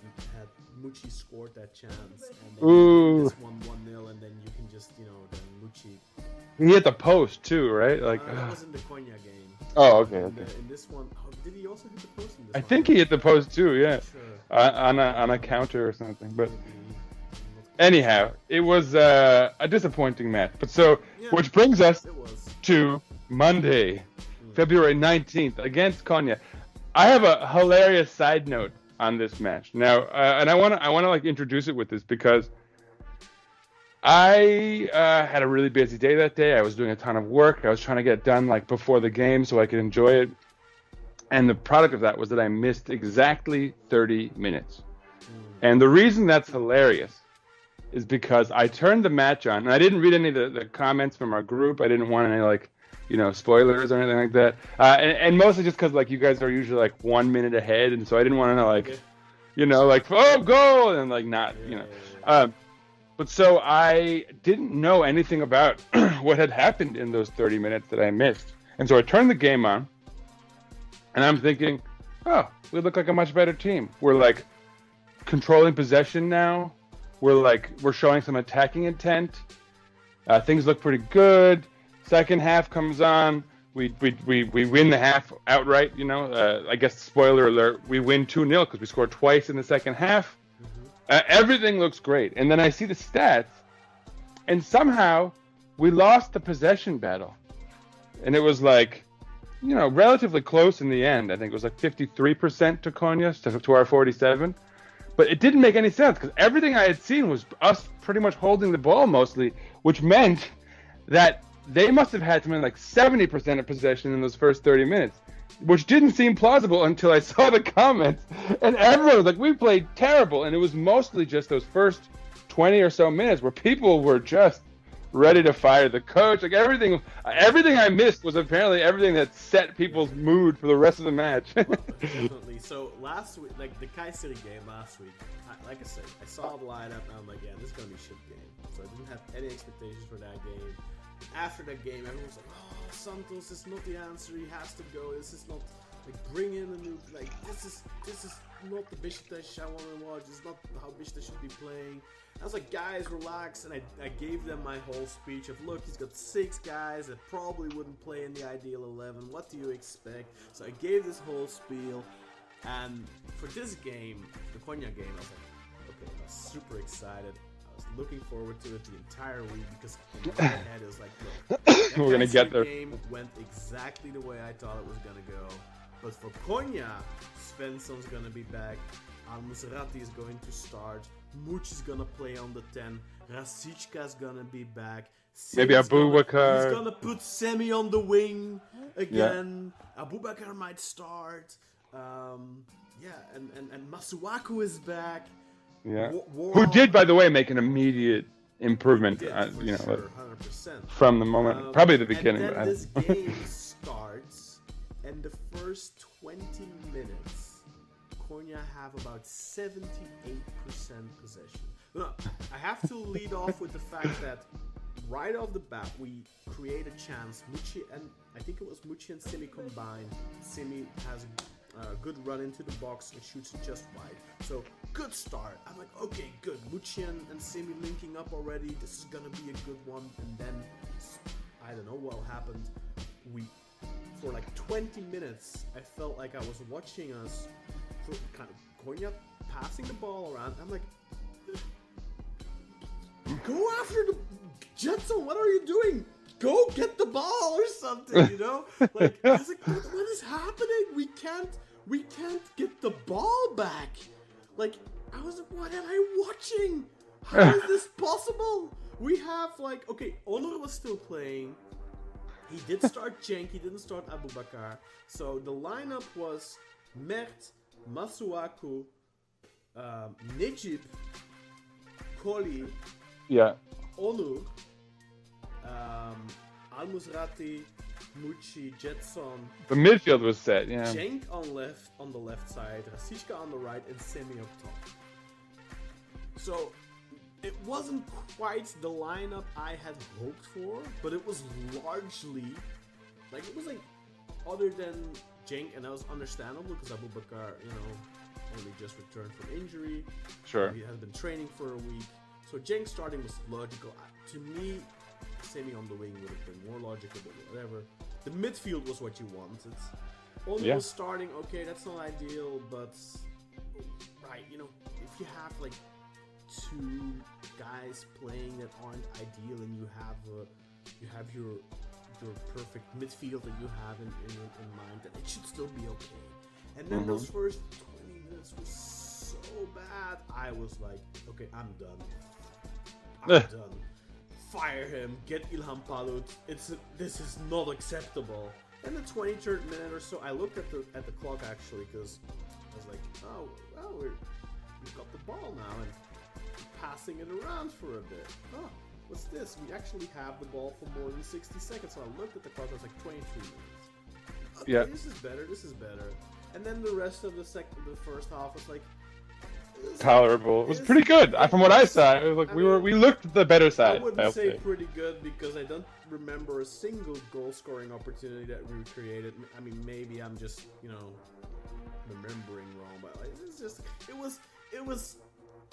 Muçi scored that chance and then just won 1-0, and then you can just then Muçi He hit the post too, right? Like that was in the Konya game. Oh, okay. In this one, did he also hit the post in this I one? think he hit the post too. Yeah, Sure. on a counter or something. But anyhow, it was a disappointing match. But which brings us to Monday, February 19th against Konya. I have a hilarious side note on this match now, and I want to like introduce it with this because I had a really busy day that day. I was doing a ton of work. I was trying to get it done like before the game so I could enjoy it. And the product of that was that I missed exactly 30 minutes. And the reason that's hilarious is because I turned the match on, and I didn't read any of the comments from our group. I didn't want any like, spoilers or anything like that. And mostly just because like you guys are usually like 1 minute ahead, and so I didn't want to like, oh goal and like not, But so I didn't know anything about what had happened in those 30 minutes that I missed. And so I turned the game on, and I'm thinking, oh, we look like a much better team. We're like controlling possession now. We're showing some attacking intent. Things look pretty good. Second half comes on. We win the half outright, I guess spoiler alert, we win 2-0 because we scored twice in the second half. Everything looks great. And then I see the stats, and somehow we lost the possession battle. And it was like, relatively close in the end. I think it was like 53% to Konya to our 47. But it didn't make any sense because everything I had seen was us pretty much holding the ball mostly, which meant that they must have had something like 70% of possession in those first 30 minutes. Which didn't seem plausible until I saw the comments, and everyone was like, "We played terrible," and it was mostly just those first 20 or so minutes where people were just ready to fire the coach. Like everything I missed was apparently everything that set people's mood for the rest of the match. Definitely. So last week, like the Kayseri game last week, like I said, I saw the lineup and I'm like, yeah, this is gonna be a shit game. So I didn't have any expectations for that game. After that game, everyone was like, "Oh, Santos is not the answer. He has to go. This is not like bring in a new like this is not the Beşiktaş I want to watch. It's not how Beşiktaş should be playing." I was like, "Guys, relax." And I gave them my whole speech of, "Look, he's got 6 guys that probably wouldn't play in the ideal 11. What do you expect?" So I gave this whole spiel, and for this game, the Konya game, I was like, "Okay, I was super excited." Looking forward to it the entire week because in my head it was like, look, we're gonna get there. The game went exactly the way I thought it was gonna go. But for Konya, Svensson's gonna be back. Al-Musrati is going to start. Muçi is gonna play on the 10. Rasicka's gonna be back. Maybe Abubakar. He's gonna put Semih on the wing again. Yeah. Abubakar might start. And Masuaku is back. Yeah. Who did, by the way, make an immediate improvement, 100%. From the moment, probably the beginning. And then this game starts, and the first 20 minutes, Konya have about 78% possession. No, I have to lead off with the fact that right off the bat, we create a chance. Muçi and I think it was Muçi and Semih combined. Semih has a good run into the box and shoots it just wide. So good start. I'm like, okay, good. Muçi and Semih linking up already. This is gonna be a good one. And then I don't know what happened. For like 20 minutes, I felt like I was watching us kind of Konya passing the ball around. I'm like, go after the Jetson. What are you doing? Go get the ball or something, Like, I was like, what is happening? We can't get the ball back. Like, I was like, what am I watching? How is this possible? We have like, okay, Onur was still playing. He did start Cenk, he didn't start Abubakar. So the lineup was Mert, Masuaku, Necip, Koli, Onur, Al-Musrati, Muçi, Jetson. The midfield was set, yeah. Cenk on the left side, Rasicka on the right, and Semih up top. So it wasn't quite the lineup I had hoped for, but it was largely other than Cenk, and that was understandable because Abubakar, only just returned from injury. Sure. He has been training for a week. So Cenk starting was logical. To me, Semih on the wing would have been more logical, but whatever. The midfield was what you wanted. Onu Yeah. was starting, okay, that's not ideal, but right, you know, if you have like two guys playing that aren't ideal, and you have your perfect midfield that you have in mind, then it should still be okay. And then those first 20 minutes was so bad. I was like, okay, I'm done. I'm done. Fire him. Get Ilhan Palut. This is not acceptable. And the 23rd minute or so, I looked at the clock actually, because I was like, oh, well, we've got the ball now and passing it around for a bit. Oh, what's this? We actually have the ball for more than 60 seconds. So I looked at the clock. I was like, 23 minutes. Okay, Yeah. This is better. And then the rest of the first half was like Tolerable. It was pretty good. From what I saw, it was like we looked the better side. I wouldn't I'll say pretty good, because I don't remember a single goal-scoring opportunity that we created. I mean, maybe I'm just, remembering wrong, but like, it was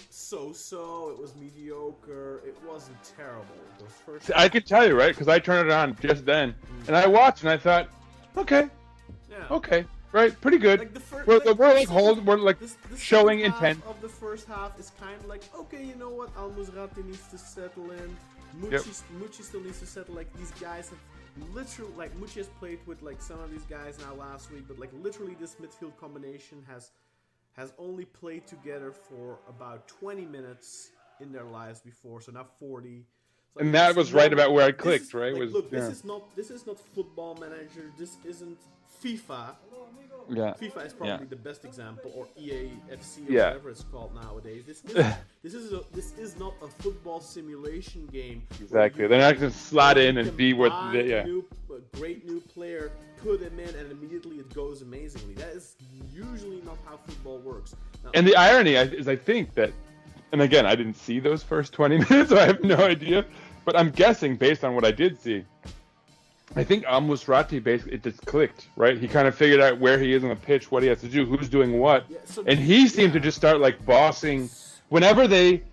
so-so. It was mediocre. It wasn't terrible. Those first. I could tell you, right? Because I turned it on just then, and I watched, and I thought, okay, right, pretty good. Like the first, we're like the showing second half intent. of the first half is kind of like, okay, you know what? Al-Musrati needs to settle in. Yep. Muçi still needs to settle. Like, these guys have literally, like, Muçi has played with like some of these guys now last week, but like literally this midfield combination has only played together for about 20 minutes in their lives before, so not 40. So, And that was right about where I clicked, right? Like, Was look, this is not Football Manager. This isn't FIFA. Yeah. FIFA is probably the best example, or EA FC, or Yeah. whatever it's called nowadays. This is not a football simulation game. Exactly. They're not going to slot in and be what. A great new player, put him in, and immediately it goes amazingly. That is usually not how football works. Now, And the irony is, I think that, and again, I didn't see those first 20 minutes, so I have no idea. But I'm guessing, based on what I did see, I think Al-Musrati basically, it just clicked, right? He kind of figured out where he is on the pitch, what he has to do, who's doing what. Yeah, so and he seemed to just start, like, bossing. Whenever they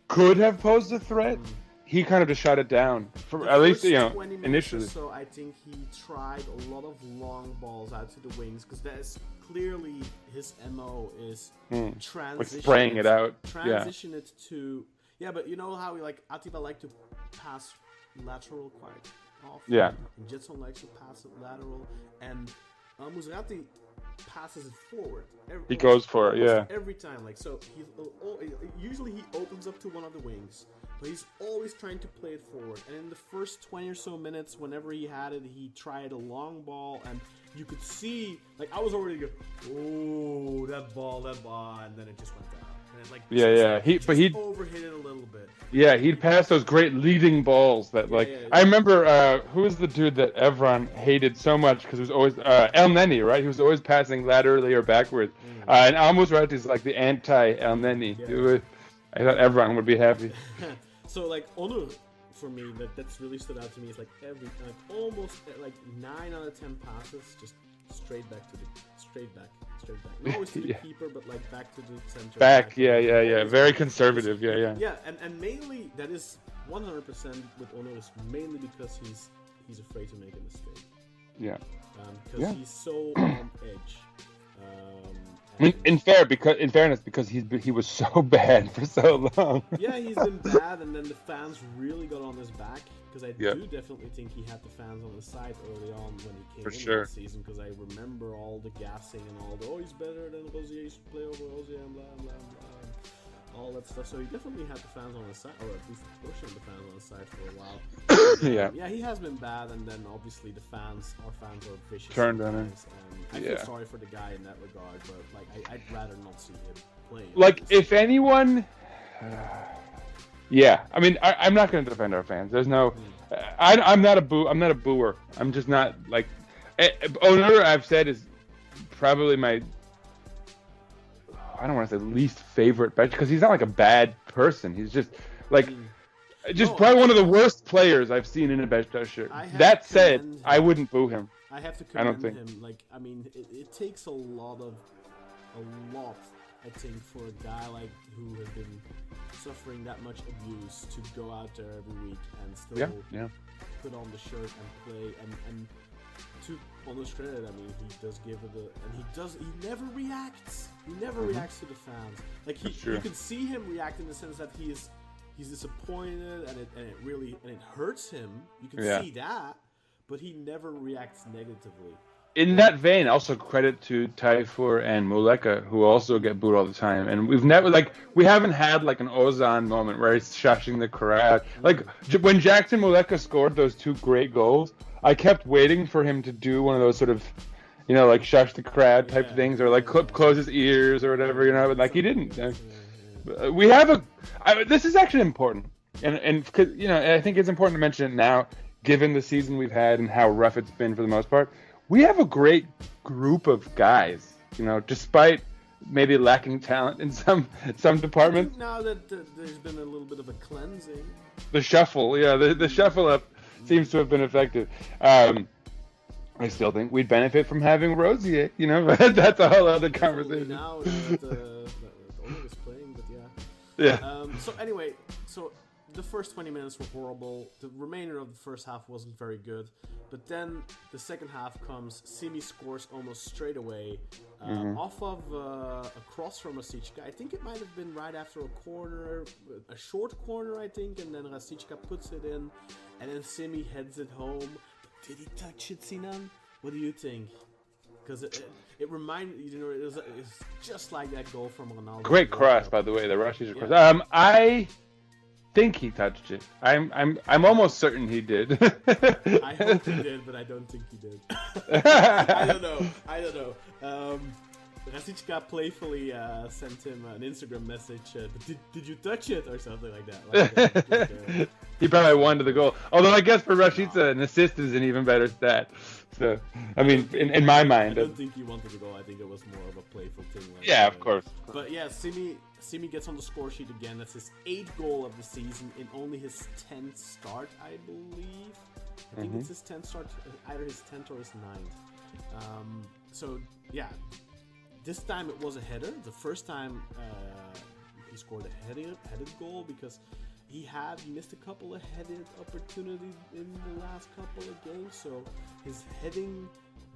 could have posed a threat, he kind of just shut it down. For at least, 20 minutes initially. or so, I think he tried a lot of long balls out to the wings, because that is clearly his MO is transition. Like spraying it out. Transition it to... Yeah, but you know how Atiba like to pass lateral quite often? Yeah. And Jetson likes to pass it lateral, and Musrati passes it forward. He goes for it, almost yeah. every time. Like, so usually he opens up to one of the wings, but he's always trying to play it forward. And in the first 20 or so minutes, whenever he had it, he tried a long ball, and you could see, like, I was already going, oh, that ball, and then it just went out. And it, like, He overhit it a little bit. Yeah, he'd pass those great leading balls that, I remember, who was the dude that Evron hated so much because it was always, El Neni, right? He was always passing laterally or backwards. And Al-Musrati is like the anti-El Neni. Yeah. I thought Evron would be happy. So, like, Onur, for me, that's really stood out to me. It's like almost 9 out of 10 passes, just straight back. Not always to the keeper, but like back to the center. Back, yeah. Very conservative, yeah. Yeah, and mainly that is 100% with Onur is mainly because he's afraid to make a mistake. Yeah. Because he's so on edge. I mean, in fairness, because he was so bad for so long. Yeah, he's been bad, and then the fans really got on his back, because I do definitely think he had the fans on his side early on when he came in last season, because I remember all the gassing and all the, he's better than Rosier, he should play over Rosier, and blah, blah, blah, all that stuff. So he definitely had the fans on his side, or at least a portion of the fans on his side for a while. Yeah, he has been bad, and then obviously our fans are vicious. Turned on him. I feel sorry for the guy in that regard, but like I'd rather not see him play. Like, if anyone, I mean, I'm not going to defend our fans. There's no, I'm not a booer. I'm just not like. Onur, I've said, is probably my, I don't want to say least favorite, because he's not like a bad person. He's just like. Probably one of the worst players I've seen in a Beşiktaş shirt. That said, I wouldn't boo him. I have to commend him. Like, I mean, it takes a lot I think, for a guy like who has been suffering that much abuse to go out there every week and still put on the shirt and play. And to honest credit, I mean, he does give it he never reacts. He never reacts to the fans. Like you can see him react in the sense that he's disappointed and it hurts him. You can see that, but he never reacts negatively. In that vein, also credit to Tayfur and Muleka, who also get booed all the time. And we haven't had like an Ozan moment where he's shushing the crowd. Like when Jackson Muleka scored those 2 great goals, I kept waiting for him to do one of those sort of, like shush the crowd type things, or like close his ears or whatever, but like he didn't. We have this is actually important, and cause, I think it's important to mention it now, given the season we've had and how rough it's been for the most part. We have a great group of guys, despite maybe lacking talent in some departments. Now that there's been a little bit of a cleansing. The shuffle, the shuffle up seems to have been effective. I still think we'd benefit from having Rosier, but that's a whole other conversation. Now that Oleg is playing, but yeah. So anyway, the first 20 minutes were horrible. The remainder of the first half wasn't very good. But then the second half comes. Simi scores almost straight away off of a cross from Rasicka. I think it might have been right after a short corner, I think. And then Rasicka puts it in. And then Simi heads it home. But did he touch it, Sinan? What do you think? Because it reminded it's just like that goal from Ronaldo. Great cross, by the way, the Russian cross. I think he touched it. I'm almost certain he did. I hope he did, but I don't think he did. I don't know. Rasicka playfully sent him an Instagram message. Did you touch it or something like that? He probably wanted the goal. Although I guess for Rashica, an assist is an even better stat. So I mean, in my mind, I don't think he wanted the goal. I think it was more of a playful thing. Of course. But yeah, Simi gets on the score sheet again. That's his 8th goal of the season in only his 10th start, I believe. I think it's his 10th start, either his 10th or his 9th. So yeah, this time it was a header. The first time he scored a headed goal because he missed a couple of headed opportunities in the last couple of games. So his heading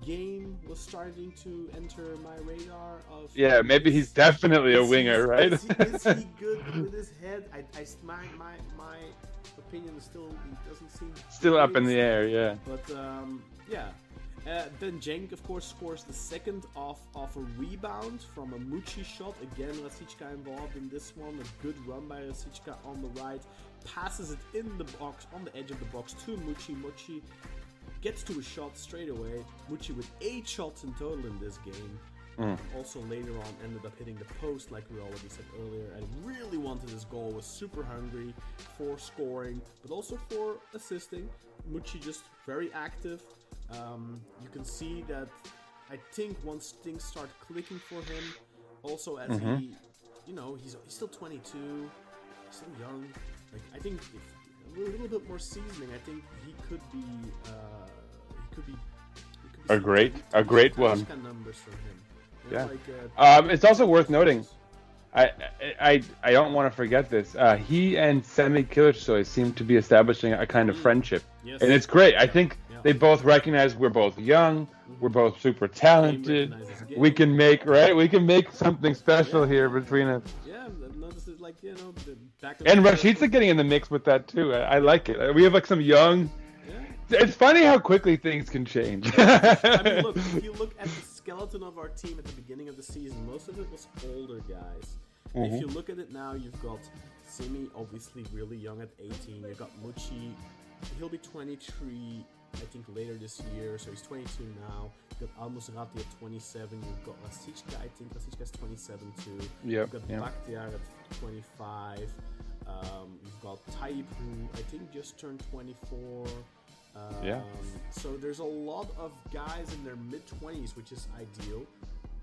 game was starting to enter my radar. Maybe he's definitely a winger, right? Is he good with his head? My opinion is still, he doesn't seem still up in the air. Yeah. But then Cenk, of course, scores the second off a rebound from a Muçi shot. Again, Rasicka involved in this one. A good run by Rasicka on the right. Passes it in the box, on the edge of the box to Muçi. Muçi gets to a shot straight away. Muçi with 8 shots in total in this game. Also later on ended up hitting the post, like we already said earlier, and really wanted his goal. Was super hungry for scoring, but also for assisting. Muçi just very active. You can see that I think once things start clicking for him, also as he, he's still 22, still young. Like I think if a little bit more seasoning, I think he could be a great one. Numbers from him. It's also worth noting. I don't want to forget this. He and Semih Kiliçsoy seem to be establishing a kind of friendship, and it's great. I think they both recognize we're both young, we're both super talented. We can make something special here between us. Yeah, notice it and Rashica getting in the mix with that too. I like it. We have like some young. It's funny how quickly things can change. I mean, look, if you look at the skeleton of our team at the beginning of the season, most of it was older guys. If you look at it now, you've got Simi, obviously really young at 18. You've got Muçi, he'll be 23, I think, later this year, so he's 22 now. You've got Al-Musrati at 27. You've got Rasicka, I think Rasicka's 27 too. You've got Bakhtiar at 25. You've got Tayyip, who I think just turned 24. So there's a lot of guys in their mid-20s, which is ideal.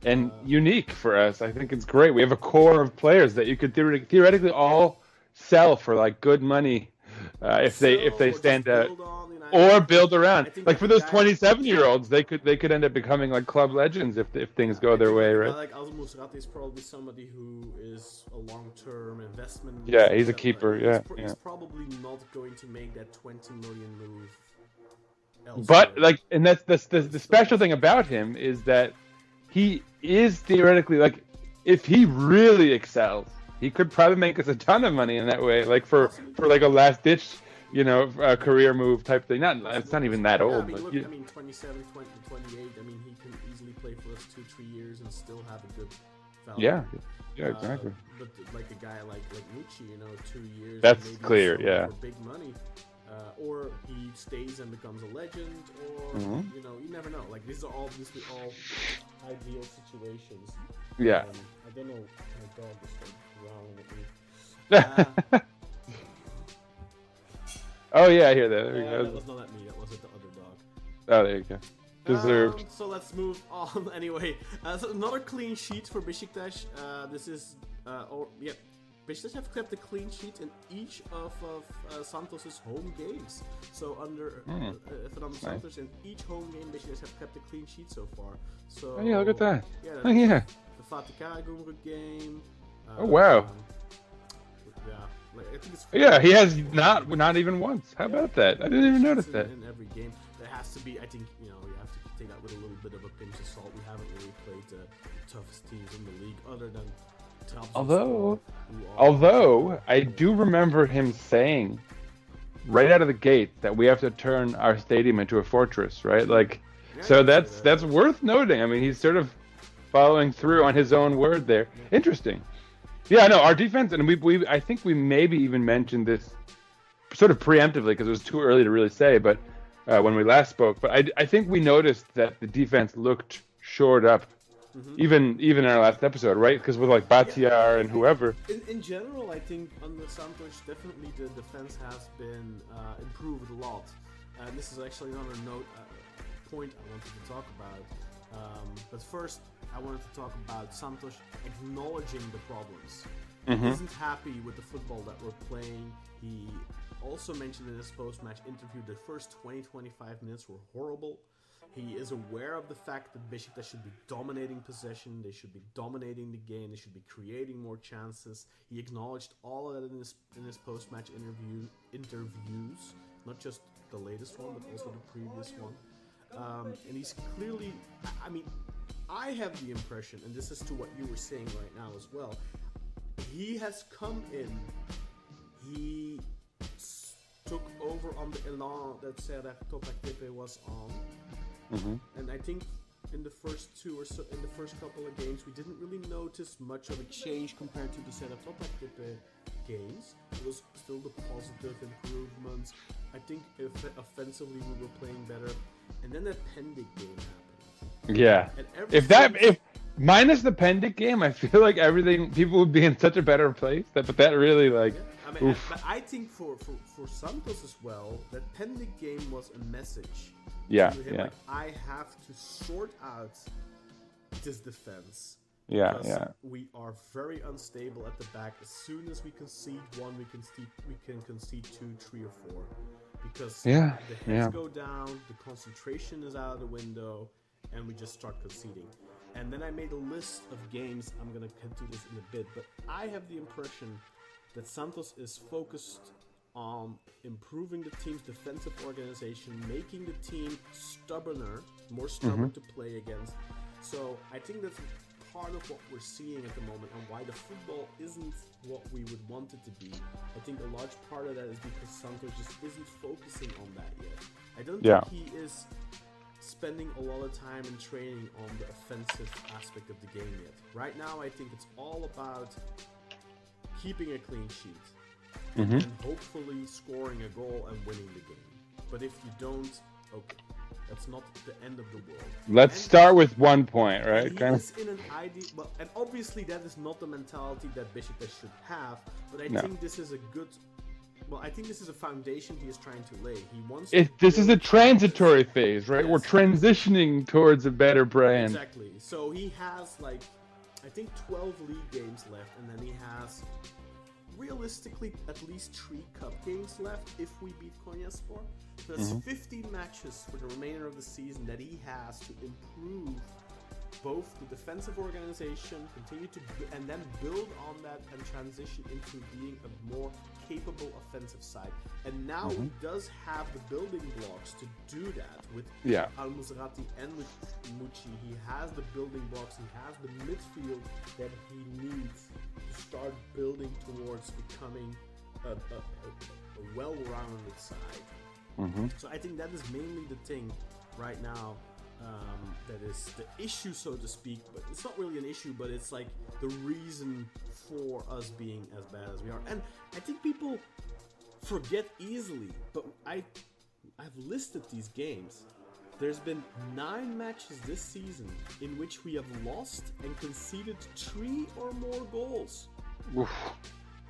And unique for us. I think it's great. We have a core of players that you could theoretically all sell for like good money if they stand out. or build around. Like for those guy, 27-year-olds, they could end up becoming like club legends if things go their way, right? Like Al-Musrati is probably somebody who is a long-term investment. Yeah, he's a keeper. He's probably not going to make that 20 million move elsewhere. But like, and that's the special thing about him is that he is theoretically like, if he really excels, he could probably make us a ton of money in that way, like for like a last-ditch, career move type thing. It's not even that old. I mean, but look, 27, 20, 28. I mean, he can easily play for us 2-3 years and still have a good value. Yeah, exactly. But like a guy like Muçi, 2 years. That's maybe clear. Yeah. For big money, or he stays and becomes a legend, or you never know. Like these are all ideal situations. Yeah. I don't know. My dog is growling at me. Oh yeah, I hear that. There you go. That was not at me. That was at the other dog. Oh, there you go. Deserved. So let's move on. Anyway, so another clean sheet for Beşiktaş. This is, Beşiktaş have kept a clean sheet in each of Santos's home games. So under Fernando Santos, in each home game, Beşiktaş have kept a clean sheet so far. So Oh yeah, look at that. Yeah. The Fatih Gumruk game. Oh wow. Like, I think it's He has not even once. How about that? I didn't even notice that. In every game, there has to be. I think you have to take that with a little bit of a pinch of salt. We haven't really played the toughest teams in the league, other than Trabzonspor. Although I do remember him saying right out of the gate that we have to turn our stadium into a fortress, right? Like, so that's worth noting. I mean, he's sort of following through on his own word there. Interesting. Yeah, no, our defense, and I think we maybe even mentioned this sort of preemptively because it was too early to really say, but when we last spoke. But I think we noticed that the defense looked shored up, even in our last episode, right? Because with like Batiar and whoever. In general, I think under Santos, definitely the defense has been improved a lot. And this is actually another point I wanted to talk about. But first, I wanted to talk about Santos acknowledging the problems. He isn't happy with the football that we're playing. He also mentioned in his post-match interview the first 20-25 minutes were horrible. He is aware of the fact that Beşiktaş should be dominating possession, they should be dominating the game, they should be creating more chances. He acknowledged all of that in his post-match interviews, not just the latest one, but also the previous one. And he's clearly, I mean, I have the impression, and this is to what you were saying right now as well, he has come in, he took over on the elan that Serap Topaktepe was on, and I think in the first couple of games, we didn't really notice much of a change compared to the Serap Topaktepe games. It was still the positive improvements. I think offensively we were playing better, and then that Pendik game happened. Yeah. If minus the Pendik game, I feel like people would be in such a better place. But that really like. Yeah. I mean, but I think for Santos as well, that Pendik game was a message. Yeah. To him, Yeah. Like, I have to sort out this defense. Yeah. Because Yeah. we are very unstable at the back. As soon as we concede one, we can concede 2, 3, or 4. Because the heads go down, the concentration is out of the window, and we just start conceding. And then I made a list of games. I'm going to get to this in a bit, but I have the impression that Santos is focused on improving the team's defensive organization, making the team more stubborn to play against. So I think that's part of what we're seeing at the moment, and why the football isn't what we would want it to be. I think a large part of that is because Santos just isn't focusing on that yet. I don't think he is spending a lot of time in training on the offensive aspect of the game yet. Right now, I think it's all about keeping a clean sheet and hopefully scoring a goal and winning the game. But if you don't, okay, that's not the end of the world. Let's start with 1 point, right? He is in an idea, and obviously that is not the mentality that Beşiktaş should have. But I think this is a good. Well, I think this is a foundation he is trying to lay. He wants. This is a transitory phase, right? Yes. We're transitioning towards a better brand. Exactly. So he has I think 12 league games left, and then he has realistically at least 3 cup games left if we beat Konyaspor. So that's 15 matches for the remainder of the season that he has to improve both the defensive organization, continue to and then build on that and transition into being a more capable offensive side. And now he does have the building blocks to do that with Al-Musrati and with Muçi. He has the building blocks, he has the midfield that he needs to start building towards becoming a well-rounded side. So I think that is mainly the thing right now. That is the issue, so to speak, but it's not really an issue, but it's like the reason for us being as bad as we are. And I think people forget easily, but I've listed these games. There's been 9 matches this season in which we have lost and conceded 3 or more goals. Oof.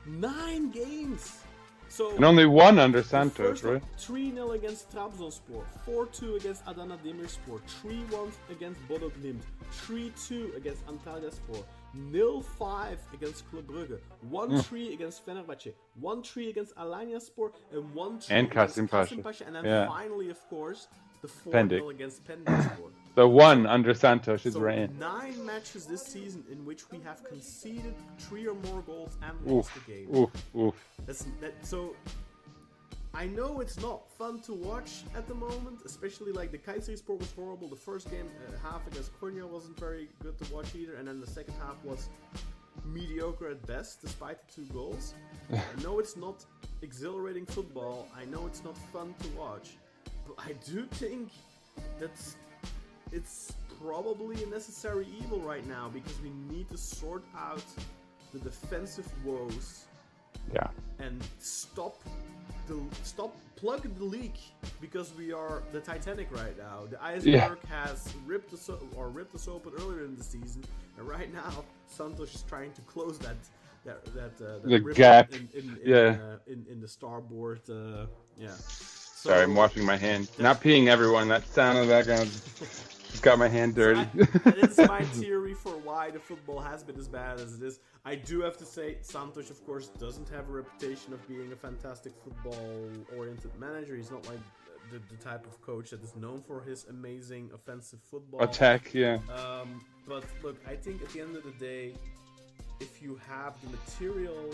9 games! So, and only one under Santos, right? 3-0 against Trabzonspor, 4-2 against Adana Demirspor, 3-1 against Bodo Glimt, 3-2 against Antalyaspor, 0-5 against Club Brugge, 1-3 against Fenerbahce, 1-3 against Alanyaspor, and 1-3 against Kasımpaşa, and then finally, of course, the 4-0 against Pendikspor. The one under Santos is right. 9 matches this season in which we have conceded 3 or more goals and lost the game. So I know it's not fun to watch at the moment, especially like the Kayserispor was horrible. The first game, half against Konya, wasn't very good to watch either, and then the second half was mediocre at best, despite the 2 goals. I know it's not exhilarating football. I know it's not fun to watch, but I do think it's probably a necessary evil right now because we need to sort out the defensive woes. And plug the leak because we are the Titanic right now. The iceberg has ripped us open earlier in the season, and right now Santos is trying to close that rip gap in the starboard. Sorry, I'm washing my hand. Not peeing, everyone. That sound in the background just got my hand dirty. It's my theory for why the football has been as bad as it is. I do have to say, Santos, of course, doesn't have a reputation of being a fantastic football-oriented manager. He's not like the type of coach that is known for his amazing offensive football. Attack, But look, I think at the end of the day, if you have the material,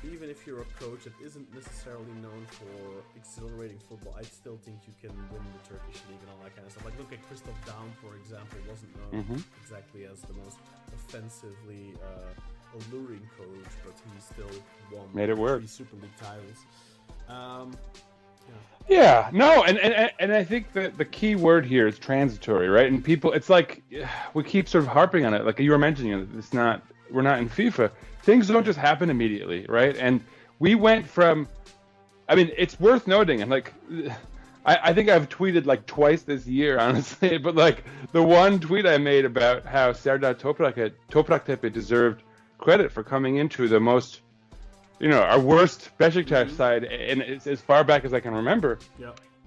even if you're a coach that isn't necessarily known for exhilarating football, I still think you can win the Turkish league and all that kind of stuff. Like, look at Christoph Daum, for example, wasn't known exactly as the most offensively alluring coach, but he still won 3 Super League titles. And I think that the key word here is transitory, right? And people, it's like we keep sort of harping on it, like you were mentioning. We're not in FIFA. Things don't just happen immediately, right? And we went from, I mean, it's worth noting, and like, I think I've tweeted like twice this year, honestly, but like the one tweet I made about how Serdar Topraktepe deserved credit for coming into the most, our worst Beşiktaş side, and it's as far back as I can remember.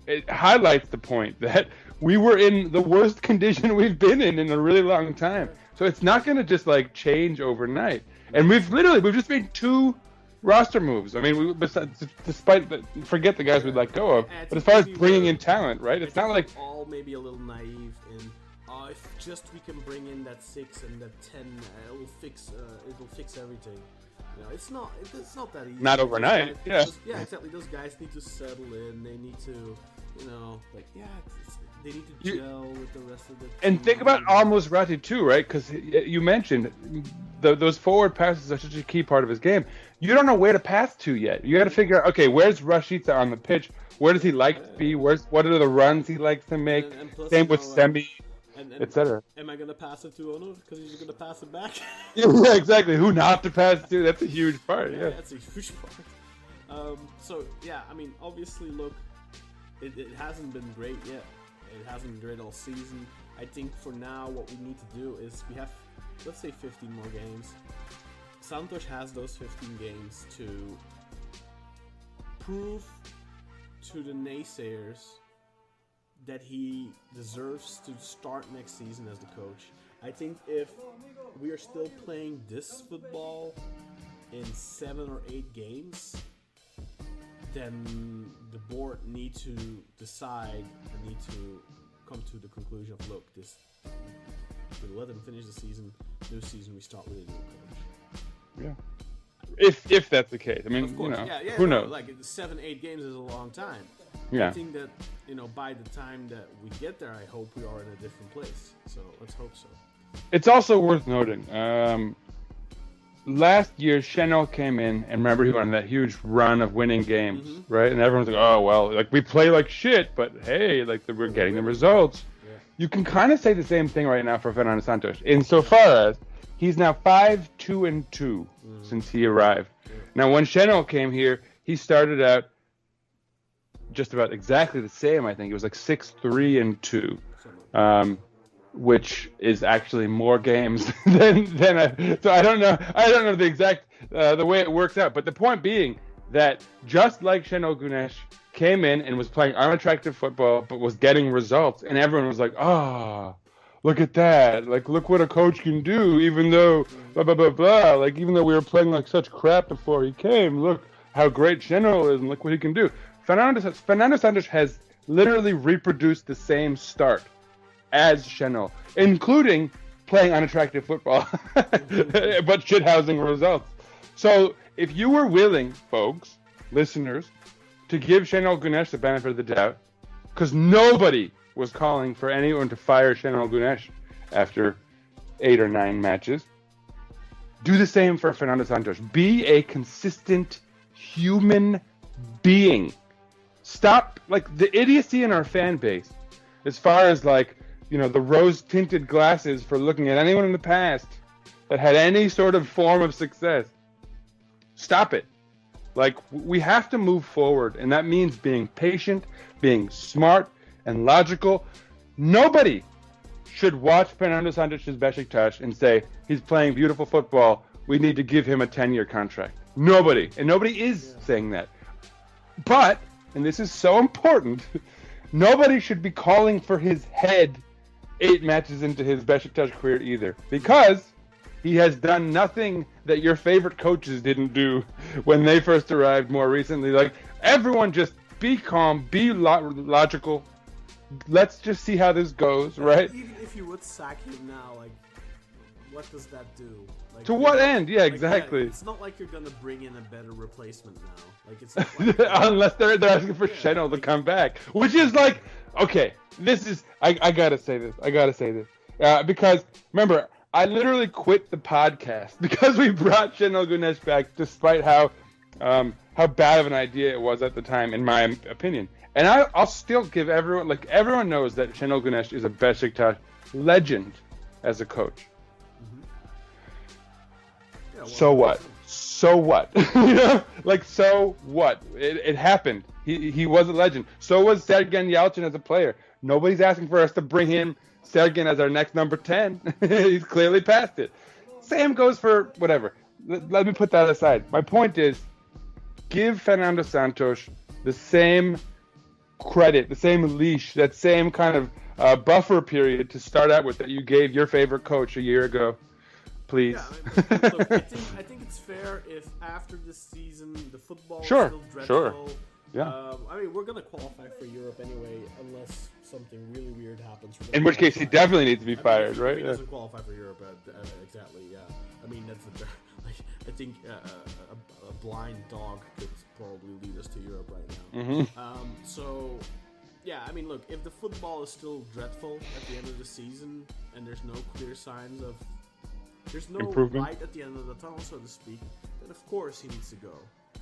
It highlights the point that we were in the worst condition we've been in a really long time. So it's not going to just like change overnight. And we've just made 2 roster moves. I mean, forget the guys we'd let go of. But as far as bringing in talent, right? It's not like all maybe a little naive in if just we can bring in that 6 and that 10, it'll fix everything. It's not that easy. Not overnight. Exactly. Those guys need to settle in. They need to, they need to gel with the rest of the team. And think about Al-Musrati too, right? Because you mentioned those forward passes are such a key part of his game. You don't know where to pass to yet. You got to figure out, okay, where's Rashica on the pitch? Where does he like to be? What are the runs he likes to make? Same with Semih, etc. Am I going to pass it to Onur? Because he's going to pass it back? Yeah, exactly. Who not to pass to? That's a huge part. Yeah, that's a huge part. Obviously, look, it hasn't been great yet. It hasn't been great all season. I think for now, what we need to do is we have, let's say, 15 more games. Santos has those 15 games to prove to the naysayers that he deserves to start next season as the coach. I think if we are still playing this football in 7 or 8 games, then the board need to decide and need to come to the conclusion of, look, this we'll let them finish the season. New season, we start with a new coach. Yeah. If that's the case, I mean, Of course, who knows? Like 7-8 games is a long time. Yeah. I think that by the time that we get there, I hope we are in a different place. So let's hope so. It's also worth noting. Last year, Chanel came in, and remember he went on that huge run of winning games, right? And everyone's like, "Oh well, like we play like shit, but hey, like we're getting the results." Yeah. You can kind of say the same thing right now for Fernando Santos, insofar as he's now 5-2-2 since he arrived. Yeah. Now, when Chanel came here, he started out just about exactly the same. I think it was like 6-3-2. Which is actually more games than so I don't know the exact the way it works out, but the point being that just like Şenol Güneş came in and was playing unattractive football but was getting results, and everyone was like, look at that, like look what a coach can do, even though blah blah blah blah, like even though we were playing like such crap before he came, look how great Şenol is and look what he can do. Fernando Santos has literally reproduced the same start as Şenol, including playing unattractive football, but shithousing results. So if you were willing, folks, listeners, to give Şenol Güneş the benefit of the doubt, because nobody was calling for anyone to fire Şenol Güneş after 8 or 9 matches, do the same for Fernando Santos. Be a consistent human being. Stop, like, the idiocy in our fan base, as far as, like, the rose-tinted glasses for looking at anyone in the past that had any sort of form of success. Stop it. Like, we have to move forward, and that means being patient, being smart, and logical. Nobody should watch Fernando Santos' Beşiktaş and say, he's playing beautiful football, we need to give him a 10-year contract. Nobody. And nobody is saying that. But, and this is so important, nobody should be calling for his head 8 matches into his Beşiktaş career either, because he has done nothing that your favorite coaches didn't do when they first arrived more recently. Like, everyone just be calm, be logical. Let's just see how this goes, right? Even if you would sack him now, like, what does that do? Like, to what end? Yeah, exactly. Yeah, it's not like you're gonna bring in a better replacement now. Like, it's not like unless they're asking for Şenol to come back, which is like, okay, this is I gotta say this. Because remember, I literally quit the podcast because we brought Şenol Güneş back, despite how bad of an idea it was at the time, in my opinion. And I'll still give everyone, like, everyone knows that Şenol Güneş is a Beşiktaş legend as a coach. Yeah, well, so what? So what? Like, so what? It happened. He was a legend. So was Sergen Yalçın as a player. Nobody's asking for us to bring in Sergen as our next number 10. He's clearly past it. Same goes for whatever. Let me put that aside. My point is, give Fernando Santos the same credit, the same leash, that same kind of buffer period to start out with that you gave your favorite coach a year ago. Please. Yeah, look, I think it's fair if after this season the football is still dreadful. Sure. Yeah. I mean, we're gonna qualify for Europe anyway, unless something really weird happens. In which case, he definitely needs to be fired, right? He doesn't qualify for Europe, exactly. Yeah. I mean, that's like, I think a blind dog could probably lead us to Europe right now. Mm-hmm. So, yeah. I mean, look, if the football is still dreadful at the end of the season and there's no clear signs of, there's no improvement, light at the end of the tunnel, so to speak, then of course he needs to go.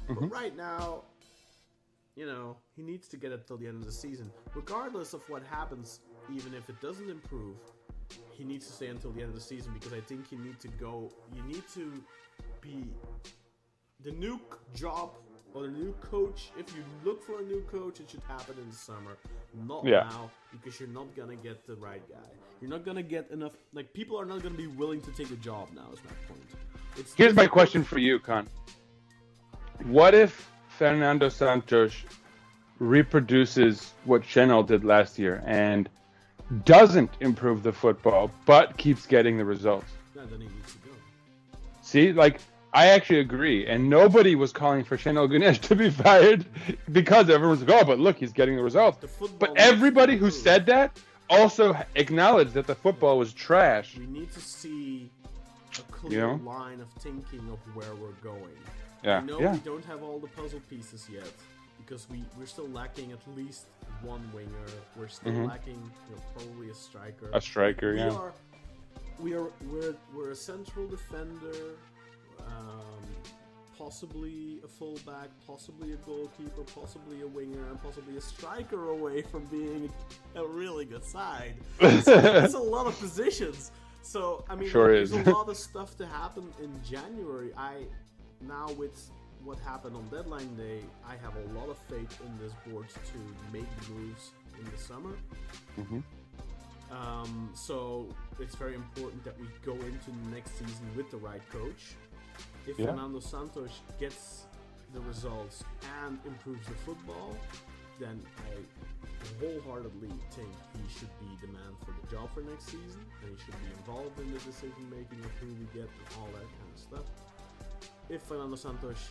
But right now, he needs to get it till the end of the season. Regardless of what happens, even if it doesn't improve, he needs to stay until the end of the season, because I think you need to be the new job or the new coach. If you look for a new coach, it should happen in the summer, not now, because you're not gonna get the right guy. You're not gonna get enough. Like, people are not gonna be willing to take a job now. Is my point. Here's my question for you, Kaan. What if Fernando Santos reproduces what Şenol did last year and doesn't improve the football, but keeps getting the results? Yeah, then he needs to go. See, like, I actually agree, and nobody was calling for Şenol Güneş to be fired because everyone's like, oh, but look, he's getting the results. But everybody who said that also acknowledged that the football was trash. We need to see a clear line of thinking of where we're going. Yeah. I know we don't have all the puzzle pieces yet because we're still lacking at least one winger. We're still lacking probably a striker. A striker, We're a central defender. Possibly a fullback, possibly a goalkeeper, possibly a winger, and possibly a striker away from being a really good side. That's a lot of positions. So, I mean, there's a lot of stuff to happen in January. Now with what happened on deadline day, I have a lot of faith in this board to make the moves in the summer. So it's very important that we go into next season with the right coach. If Fernando Santos gets the results and improves the football, then I wholeheartedly think he should be the man for the job for next season, and he should be involved in the decision making of who we get and all that kind of stuff. If Fernando Santos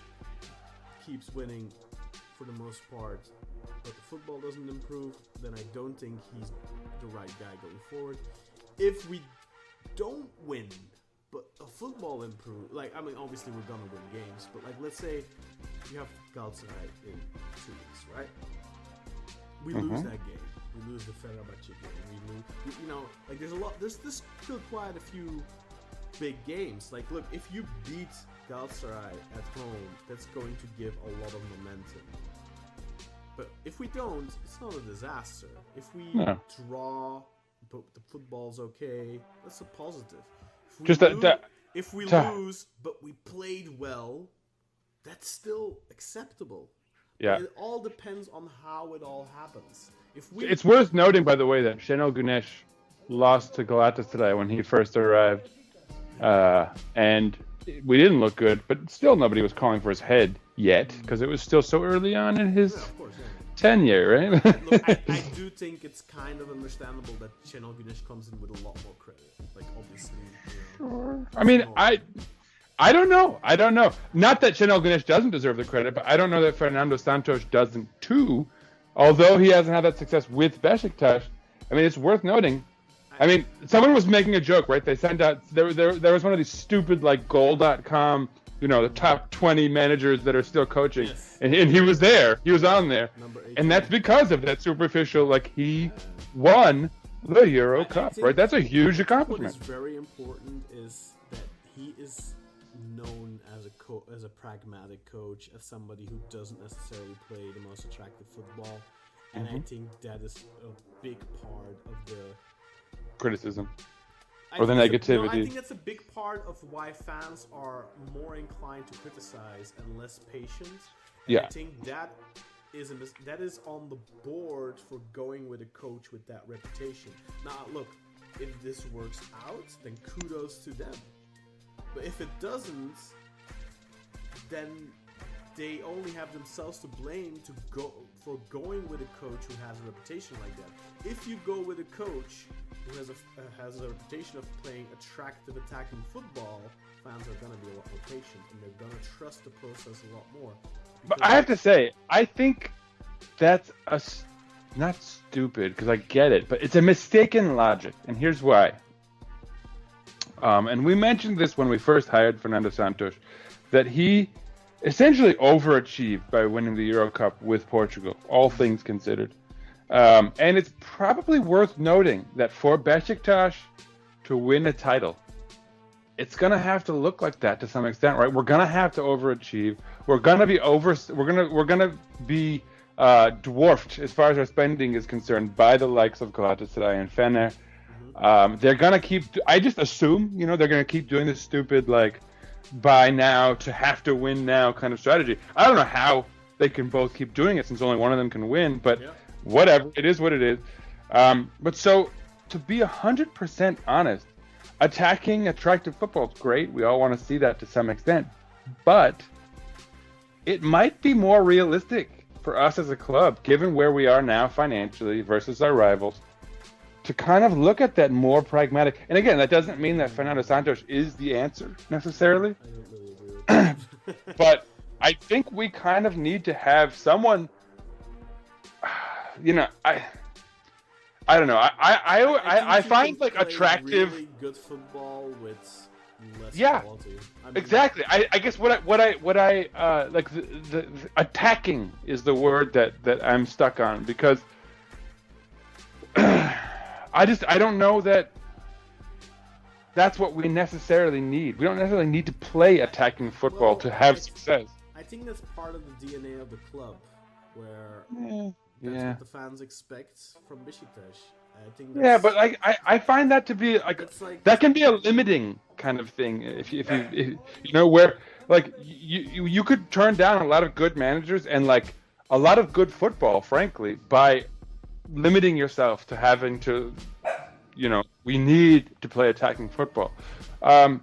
keeps winning for the most part, but the football doesn't improve, then I don't think he's the right guy going forward. If we don't win, but a football improve, obviously we're gonna win games, but let's say you have Galatasaray in 2 weeks, right? We lose that game. We lose the Fenerbahce game. We lose, there's a lot. There's still quite a few big games. Look, if you beat Galatasaray at home, that's going to give a lot of momentum. But if we don't, it's not a disaster. If we draw, but the football's okay, that's a positive. If we lose, but we played well, that's still acceptable. Yeah. It all depends on how it all happens. It's worth noting, by the way, that Şenol Güneş lost to Galatasaray when he first arrived, and we didn't look good, but still nobody was calling for his head yet, because it was still so early on in his tenure, right? Look, I do think it's kind of understandable that Şenol Güneş comes in with a lot more credit. Obviously. Sure. I mean, I don't know. Not that Şenol Güneş doesn't deserve the credit, but I don't know that Fernando Santos doesn't too. Although he hasn't had that success with Beşiktaş, I mean, it's worth noting. I mean, someone was making a joke, right? They sent out there was one of these stupid goal.com, the top 20 managers that are still coaching, and he was there. He was on there, and that's because of that superficial. He won the Euro Cup, right? That's a huge accomplishment. What is very important is that he is known as a pragmatic coach, as somebody who doesn't necessarily play the most attractive football, and I think that is a big part of the criticism or the negativity. I think that's a big part of why fans are more inclined to criticize and less patient. And I think that is on the board for going with a coach with that reputation. Now, look, if this works out, then kudos to them. But if it doesn't, then they only have themselves to blame for going with a coach who has a reputation like that. If you go with a coach who has a reputation of playing attractive attacking football, fans are going to be a lot more patient and they're going to trust the process a lot more. But I have to say, I think that's not stupid, because I get it, but it's a mistaken logic, and here's why. And we mentioned this when we first hired Fernando Santos, that he essentially overachieved by winning the Euro Cup with Portugal, all things considered. And it's probably worth noting that for Beşiktaş to win a title, it's gonna have to look like that to some extent, right? We're gonna have to overachieve. We're gonna be dwarfed as far as our spending is concerned by the likes of Galatasaray and Fener. They're gonna keep. I just assume, they're gonna keep doing this stupid buy now to have to win now kind of strategy. I don't know how they can both keep doing it since only one of them can win, but whatever. It is what it is. But so, to be 100% honest, attacking attractive football is great. We all want to see that to some extent. But it might be more realistic for us as a club, given where we are now financially versus our rivals, to kind of look at that more pragmatic. And again, that doesn't mean that Fernando Santos is the answer necessarily. But I think we kind of need to have someone. I don't know. I find like attractive. Really good football with less quality. Exactly. I guess what I like the attacking is the word that I'm stuck on, because I don't know that that's what we necessarily need. We don't necessarily need to play attacking football to have success. I think that's part of the DNA of the club, where that's what the fans expect from Beşiktaş. I think that's, but I find that to be like that can be a limiting kind of thing. If you where like you could turn down a lot of good managers and like a lot of good football, frankly, by limiting yourself to having to, we need to play attacking football. I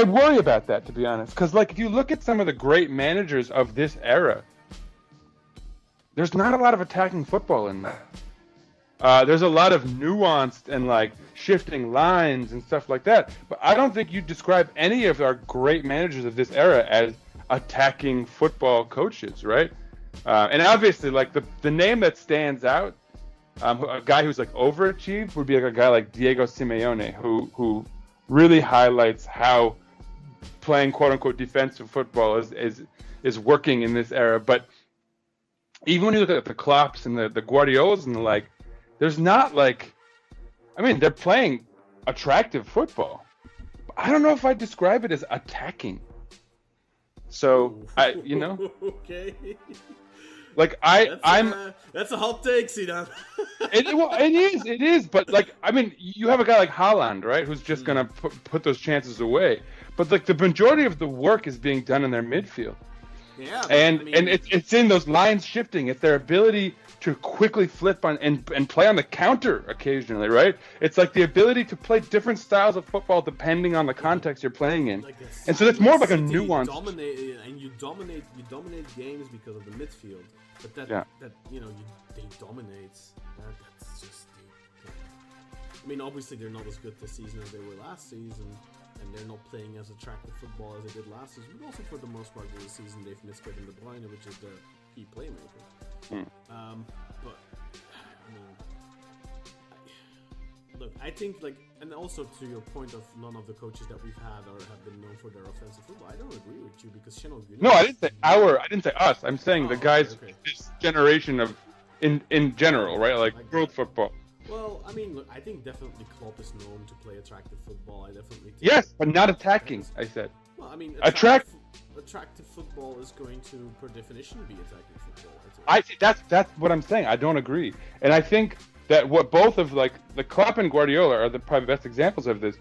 worry about that, to be honest, because like if you look at some of the great managers of this era, there's not a lot of attacking football in there. There's a lot of nuanced and like shifting lines and stuff like that. But I don't think you describe any of our great managers of this era as attacking football coaches, right? And obviously, like the name that stands out, a guy who's like overachieved would be like a guy like Diego Simeone, who really highlights how playing quote unquote defensive football is working in this era. But even when you look at the Klopps and the Guardiolas and the like, there's not like, they're playing attractive football. But I don't know if I'd describe it as attacking. So okay. Like that's a hot take, Sinan. It is. But like, you have a guy like Haaland, right, who's just gonna put those chances away. But like the majority of the work is being done in their midfield. Yeah, and it's in those lines shifting. It's their ability to quickly flip on and play on the counter occasionally, right? It's like the ability to play different styles of football depending on the context you're playing in. Like and so it's more of like a nuance. You dominate games because of the midfield, but they dominate. That's just. Obviously they're not as good this season as they were last season. And they're not playing as attractive football as they did last season. But also, for the most part of the season, they've missed Kevin De Bruyne, which is their key playmaker. Look, I think, like, and also to your point of none of the coaches that we've had or have been known for their offensive football, I don't agree with you, because Şenol Güneş... No, I didn't say us. I'm saying the guys this generation of, in general, right? Like world football. Well, look, I think definitely Klopp is known to play attractive football. I definitely think. Yes, but not attacking, I said. Well, attractive football is going to, per definition, be attacking football. I see, that's what I'm saying. I don't agree. And I think that what both of, like, the Klopp and Guardiola are the probably best examples of this.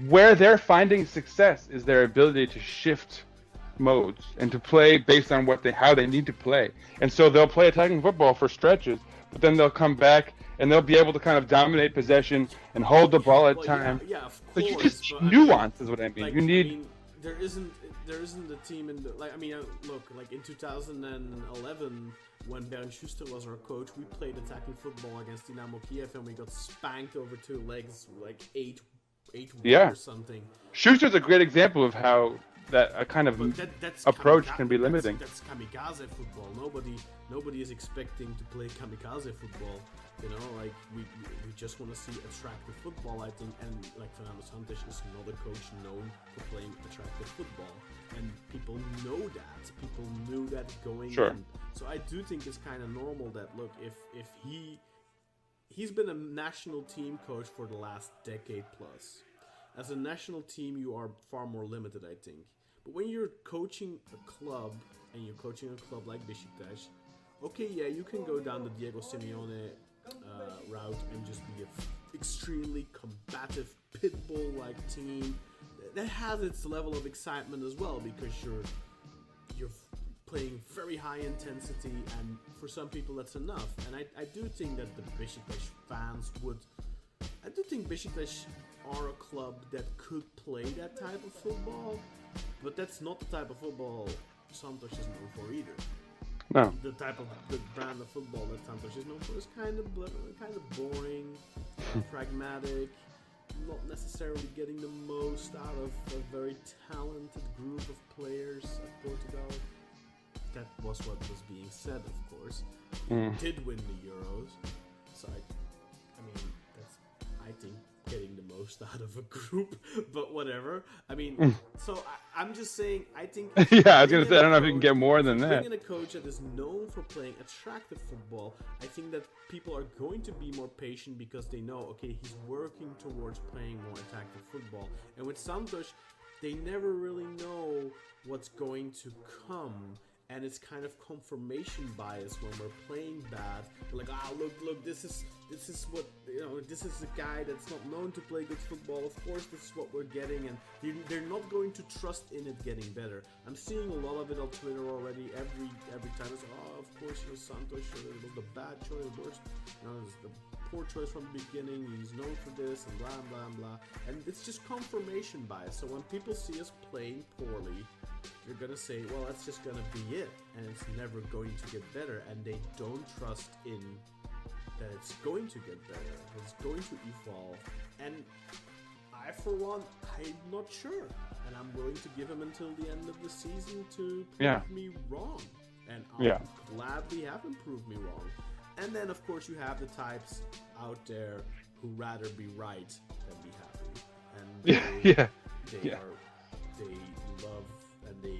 Where they're finding success is their ability to shift modes and to play based on how they need to play. And so they'll play attacking football for stretches, but then they'll come back and they'll be able to kind of dominate possession and hold the ball at time. Yeah, of So course. you just need nuance, is what I mean. Like, you need. There isn't a team in the look, like in 2011 when Bernd Schuster was our coach, we played attacking football against Dynamo Kiev and we got spanked over two legs like 8-1 or something. Schuster's a great example of how that kind of approach can be limiting. That's kamikaze football. Nobody is expecting to play kamikaze football. Like we just want to see attractive football, I think, and like Fernando Santos is not a coach known for playing attractive football, and people know that. People knew that going in. So I do think it's kind of normal that, look, if he's been a national team coach for the last decade plus. As a national team, you are far more limited, I think. But when you're coaching a club, and you're coaching a club like Beşiktaş, okay, yeah, you can go down the Diego Simeone route and just be an extremely combative pitbull-like team that has its level of excitement as well, because you're playing very high intensity, and for some people that's enough. And I do think that the Beşiktaş fans would. I do think Beşiktaş are a club that could play that type of football, but that's not the type of football Santos is known for either. No. The brand of football that Santos is known for is kind of boring, pragmatic. not necessarily getting the most out of a very talented group of players at Portugal. That was what was being said, of course. He did win the Euros, so I mean, that's, I think, getting the most out of a group, but whatever. I mean, so I'm just saying, I think... Yeah, I was going to say, I don't know if you can get more than that. Bringing a coach that is known for playing attractive football, I think that people are going to be more patient because they know, okay, he's working towards playing more attractive football. And with Santos, they never really know what's going to come. And it's kind of confirmation bias when we're playing bad. We're like, look, this is what, this is the guy that's not known to play good football. Of course, this is what we're getting, and they're not going to trust in it getting better. I'm seeing a lot of it on Twitter already. Every time it's, of course, Santos, it was the bad choice, the worst, it's the poor choice from the beginning. He's known for this, and blah blah blah. And it's just confirmation bias. So when people see us playing poorly, you're gonna say, well, that's just gonna be it, and it's never going to get better, and they don't trust in that it's going to get better, it's going to evolve, and I, for one, I'm not sure, and I'm willing to give him until the end of the season to prove me wrong, and I'll gladly have him prove me wrong. And then, of course, you have the types out there who rather be right than be happy, and they love. And they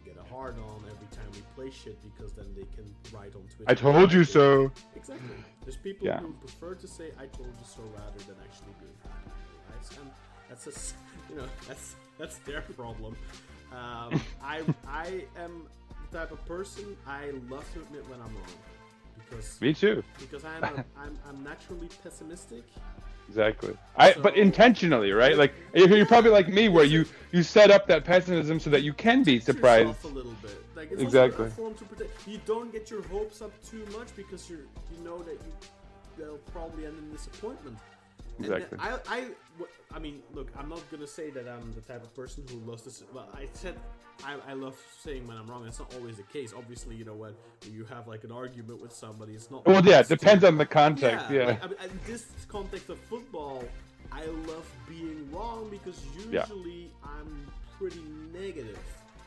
get a hard on every time we play shit because then they can write on Twitter. I told you so. Exactly. There's people who prefer to say "I told you so" rather than actually being happy. Right? And that's just, that's their problem. I am the type of person I love to admit when I'm wrong. Because me too. Because I'm naturally pessimistic. Exactly. But intentionally, right? Like you're probably like me, where you set up that pessimism so that you can be surprised. A little bit. Like it's exactly. Also a form to protect. You don't get your hopes up too much because you know that they'll probably end in disappointment. Exactly. And I mean, look, I'm not gonna say that I'm the type of person who loves this. Well, I said I love saying when I'm wrong. It's not always the case. Obviously, when you have like an argument with somebody, it's not. Well, yeah, it depends on the context. Yeah. Like, in this context of football, I love being wrong because usually I'm pretty negative.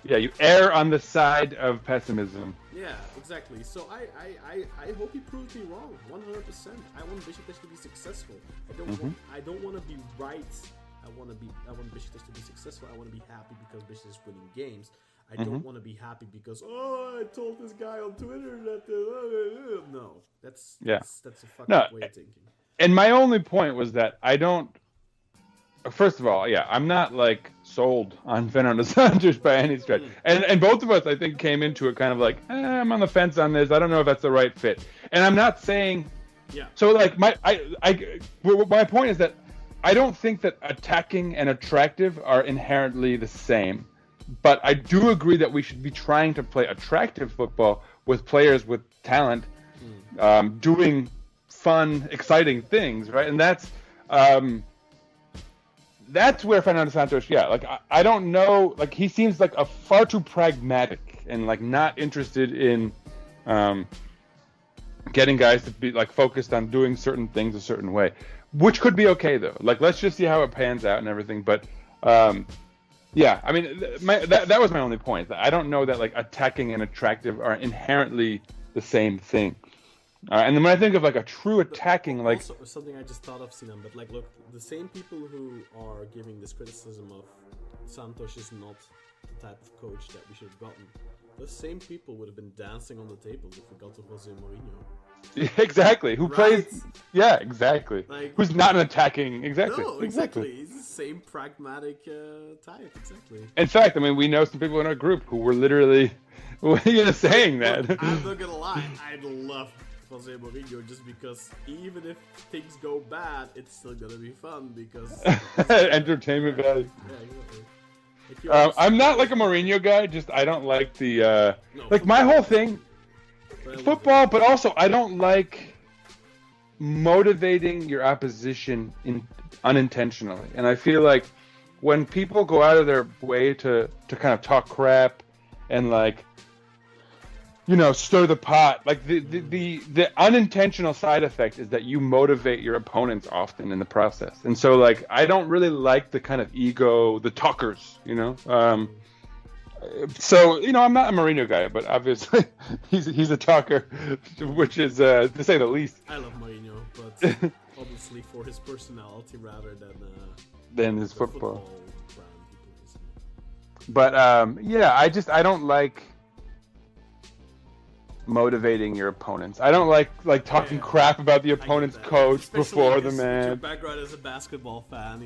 Yeah, you err on the side of pessimism. Yeah, exactly. So I hope he proves me wrong, 100%. I want Beşiktaş to be successful. I don't want to be right. I want Beşiktaş to be successful. I want to be happy because Beşiktaş is winning games. I don't want to be happy because I told this guy on Twitter that no, that's a fucking way of thinking. And my only point was that I don't. First of all, I'm not like sold on Fernando Santos by any stretch, and both of us, I think, came into it kind of like I'm on the fence on this. I don't know if that's the right fit, and I'm not saying. Yeah. So like my point is that I don't think that attacking and attractive are inherently the same, but I do agree that we should be trying to play attractive football with players with talent, doing fun, exciting things, right? And that's where Fernando Santos, I don't know, like he seems like a far too pragmatic and like not interested in getting guys to be like focused on doing certain things a certain way, which could be okay though. Like let's just see how it pans out and everything. But I mean, that was my only point. I don't know that like attacking and attractive are inherently the same thing. And then when I think of like a true attacking, like also, something I just thought of, Sinan, but like look, the same people who are giving this criticism of Santos is not the type of coach that we should have gotten. Those same people would have been dancing on the tables if we got to Jose Mourinho. Yeah, exactly. Who plays? Yeah, exactly. Like, who's not an attacking? Exactly. No, exactly. He's the same pragmatic type. Exactly. In fact, I mean, we know some people in our group who were literally saying that. Look, I'm not gonna lie. I'd love Jose Mourinho just because even if things go bad, it's still gonna be fun because entertainment value. Yeah, exactly. I'm not like a Mourinho guy. Just I don't like the my whole thing, football. But also I don't like motivating your opposition unintentionally. And I feel like when people go out of their way to kind of talk crap and like stir the pot. Like the unintentional side effect is that you motivate your opponents often in the process. And so like I don't really like the kind of ego, the talkers, So I'm not a Mourinho guy, but obviously he's a talker, which is to say the least. I love Mourinho, but obviously for his personality rather than his football brand he plays. But I don't like motivating your opponents. I don't like talking crap about the opponent's coach before the match. Your background as a basketball fan,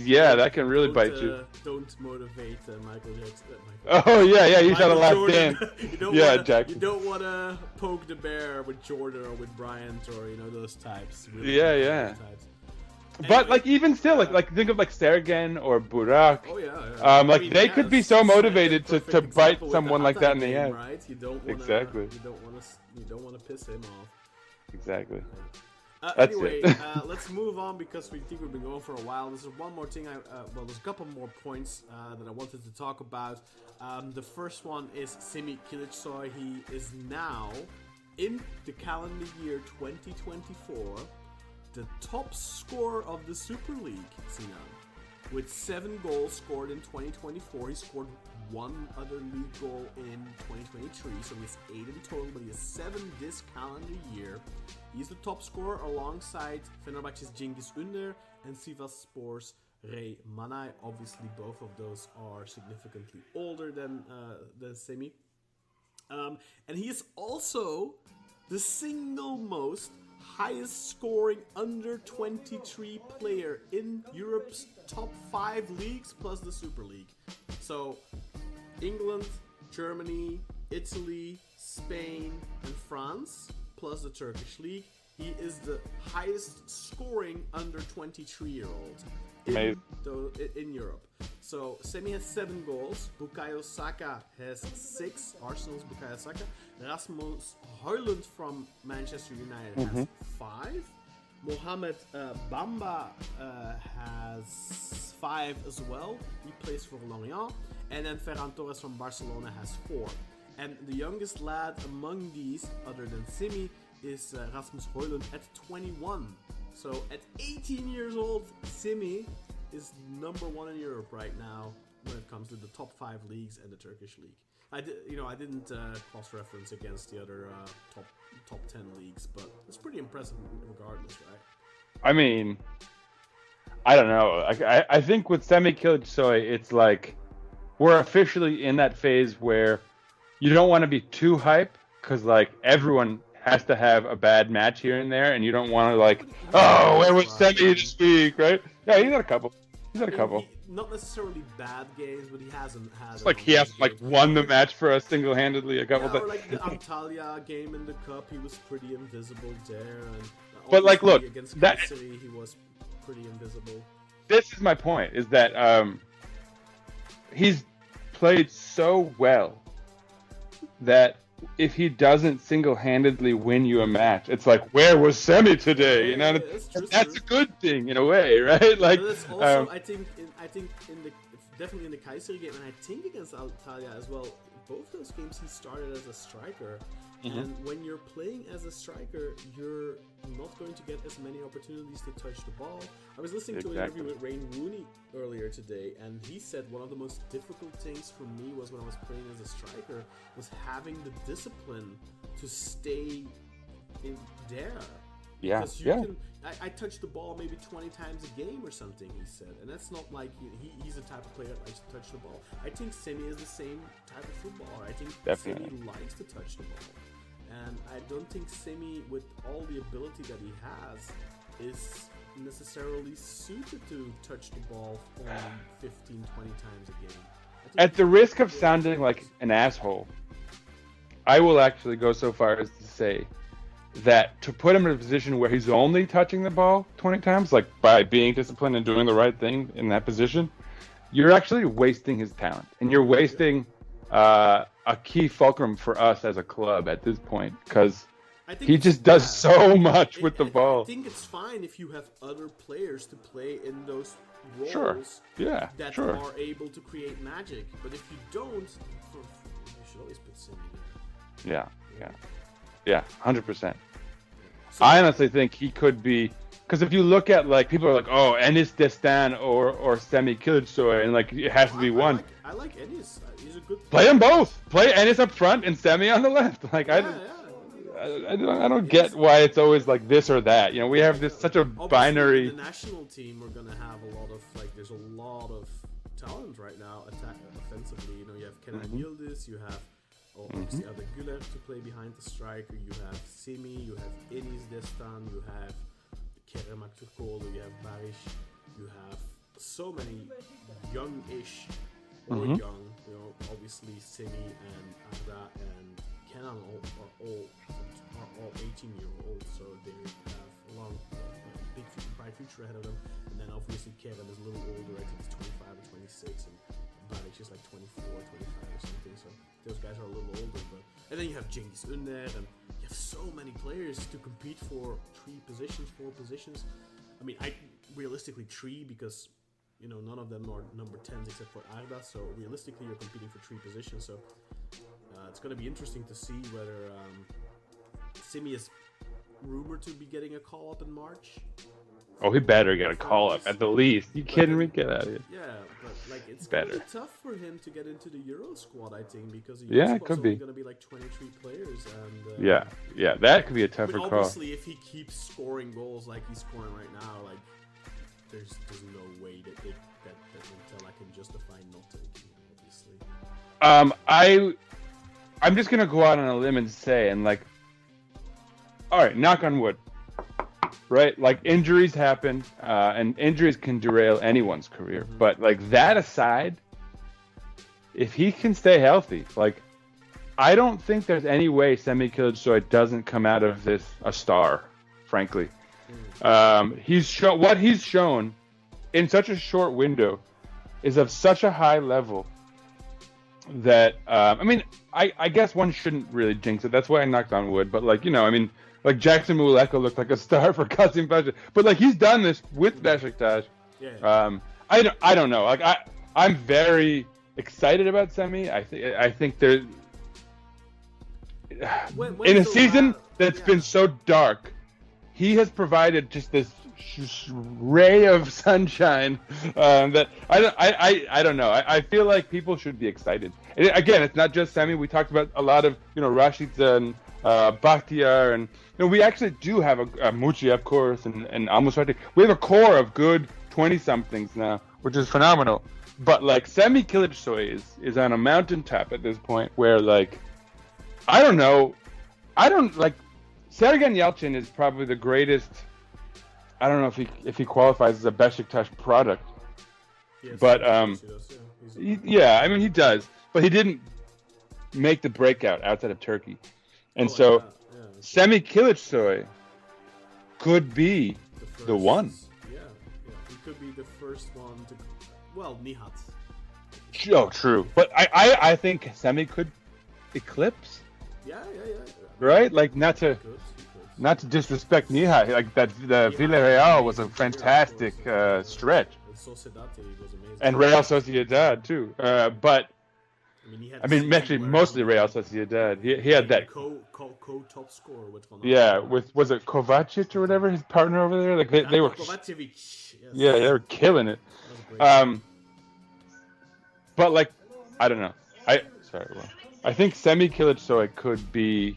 that can really bite you. Don't motivate Michael Jackson. Oh yeah, you shot a last dance. Jack. You don't want to poke the bear with Jordan or with Bryant or those types. Really types. But like even still, like think of like Sergen or Burak. Oh yeah. They could be so motivated to bite someone like that in the ass. Right? You don't wanna, exactly. You don't want to piss him off. Exactly. Anyway, let's move on because we think we've been going for a while. There's one more thing. There's a couple more points that I wanted to talk about. The first one is Semih Kiliçsoy. He is now in the calendar year 2024. The top scorer of the Super League, Sinan, with 7 goals scored in 2024. He scored 1 other league goal in 2023, so he has 8 in total, but he has 7 this calendar year. He's the top scorer alongside Fenerbahçe's Cengiz Ünder and Sivasspor's Ray Manay. Obviously, both of those are significantly older than Semih. And he is also the single most highest scoring under 23 player in Europe's top 5 leagues plus the Super League. So England, Germany, Italy, Spain, and France plus the Turkish league. He is the highest scoring under 23-year-old in Europe. So Semih has 7 goals. Bukayo Saka has 6. Arsenal's Bukayo Saka. Rasmus Højlund from Manchester United has 5. Mohamed Bamba has 5 as well. He plays for Lorient. And then Ferran Torres from Barcelona has 4. And the youngest lad among these, other than Semih, is Rasmus Højlund at 21. So at 18 years old, Semih is number 1 in Europe right now when it comes to the top 5 leagues and the Turkish league. I didn't cross-reference against the other top 10 leagues, but it's pretty impressive regardless, right? I mean, I don't know. I think with Semih Kiliçsoy, it's like we're officially in that phase where you don't want to be too hype because like everyone has to have a bad match here and there, and you don't want to like, where was Semih this week, right? Yeah, he's had a couple. Not necessarily bad games, but he hasn't had. It's like he has like won the match for us single-handedly a couple times. Or like the Antalya game in the cup, he was pretty invisible there. And but like, look, against Kayseri, he was pretty invisible. This is my point: is that he's played so well that if he doesn't single-handedly win you a match, it's like, where was Semih today? That's a good thing in a way, right? Like, but that's also, I think definitely in the Kayseri game, and I think against Antalya as well. Both those games he started as a striker, and when you're playing as a striker, you're not going to get as many opportunities to touch the ball. I was listening to an interview with Wayne Rooney earlier today, and he said one of the most difficult things for me was when I was playing as a striker was having the discipline to stay in there. Yeah, because you can. I touch the ball maybe 20 times a game or something, he said. And that's not like he's the type of player that likes to touch the ball. I think Semih is the same type of footballer. I think Semih likes to touch the ball. And I don't think Semih, with all the ability that he has, is necessarily suited to touch the ball only 15, 20 times a game. At the risk of sounding like an asshole, I will actually go so far as to say that to put him in a position where he's only touching the ball 20 times, like by being disciplined and doing the right thing in that position, you're actually wasting his talent. And you're wasting a key fulcrum for us as a club at this point, because he just does so much with the ball. I think it's fine if you have other players to play in those roles that are able to create magic. But if you don't, you should always put Semih there. Yeah, 100%. I honestly think he could be, because if you look at like people are like, oh, Ernest or Semih Kiliçsoy, and like it has to be one. I like Ernest. He's a good player. Play them both. Play Ernest up front and Semih on the left. Like I don't get why it's always like this or that. You know, we have this such a Obviously, binary. in the national team, we're gonna have a lot of there's a lot of talent right now offensively. You know, you have Kenan Yildiz, you have obviously Arda Güler to play behind the striker. You have Semih, you have Enis Destan, you have Kerem Aktürkoğlu, you have Barış, you have so many young-ish or young. You know, obviously Semih and Arda and Kenan are all 18-year-olds, so they have a long, big, bright future ahead of them. And then obviously Kerem is a little older. I think he's 25 or 26, and Barış is like 24, 25 or something. So those guys are a little older. And then you have Cengiz Ünder, and you have so many players to compete for 4 positions. I mean, realistically 3 because you know none of them are number 10s except for Arda. So realistically, you're competing for 3 positions. So it's going to be interesting to see whether Semih is rumored to be getting a call up in March. Oh, he better get a call up at the least. You kidding me? Get out of here. Yeah, but like it's better. Gonna be tough for him to get into the Euro squad, I think, because the Euro Euro it squad's could be. only going to be like 23 players, and yeah, that could be a tougher call. Obviously, if he keeps scoring goals like he's scoring right now, like there's no way that Intel can justify not taking him. Obviously. I'm just gonna go out on a limb and say, and like, all right, knock on wood. Right, like injuries happen, and injuries can derail anyone's career. But like that aside, if he can stay healthy, like I don't think there's any way Semih Kiliçsoy doesn't come out of this a star. Frankly, he's shown in such a short window is of such a high level that I mean, I guess one shouldn't really jinx it. That's why I knocked on wood. But like I mean. Like Jackson Muleka looked like a star for Kasim Pasha, but like he's done this with Beşiktaş. Yeah. I don't know. Like I'm very excited about Semih. I think there's in a season that's been so dark, he has provided just this ray of sunshine that I don't know. I feel like people should be excited. And again, it's not just Semih. We talked about a lot of Rashid and Bakhtiar, and we actually do have a Muçi, of course, and Al-Musrati. We have a core of good 20-somethings now, which is phenomenal. But like Semih Kiliçsoy is on a mountaintop at this point, where like I don't like Sergen Yalçın is probably the greatest. I don't know if he qualifies as a Beşiktaş product, yes, but yeah, I mean he does, but he didn't make the breakout outside of Turkey. And Semih Kiliçsoy could be the one. Yeah, he could be the first one to. Well, Nihat. Oh, true. But I think Semih could eclipse. Yeah. Right? Like not to disrespect Nihat. Like the Villarreal was a fantastic stretch. And Sociedad was amazing. And Real Sociedad too. But. I mean, actually, mostly Real Sociedad. He had that co-top scorer with Ronaldo. Yeah, was it Kovacic or whatever, his partner over there? Like they were. Kovacevic. Yes. Yeah, they were killing it. But like, I don't know. I think Semih Kiliçsoy could be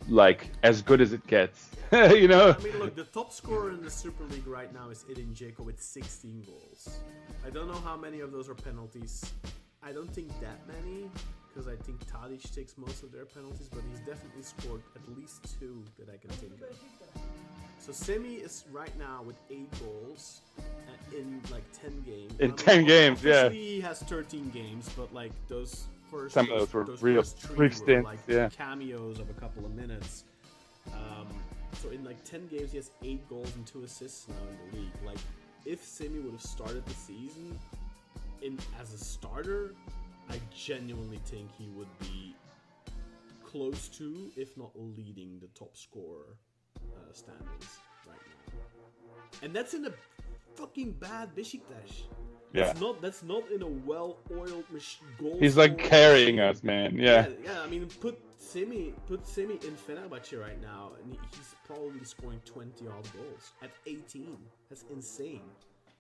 like as good as it gets. You know. I mean, look, the top scorer in the Super League right now is Edin Dzeko with 16 goals. I don't know how many of those are penalties. I don't think that many, because I think Tadic takes most of their penalties, but he's definitely scored at least 2 that I can think of. So Semih is right now with 8 goals in like 10 games. In 10 games, yeah. He has 13 games, but like those first, some of those were real freak stints, like yeah. Cameos of a couple of minutes. So in like 10 games, he has 8 goals and 2 assists now in the league. Like, if Semih would have started the season as a starter, I genuinely think he would be close to, if not leading, the top scorer standings right now. And that's in a fucking bad Beşiktaş. That's not in a well-oiled goal. He's like carrying us, man. Yeah. I mean, put Semih in Fenerbahce right now, and he's probably scoring 20 odd goals at 18. That's insane.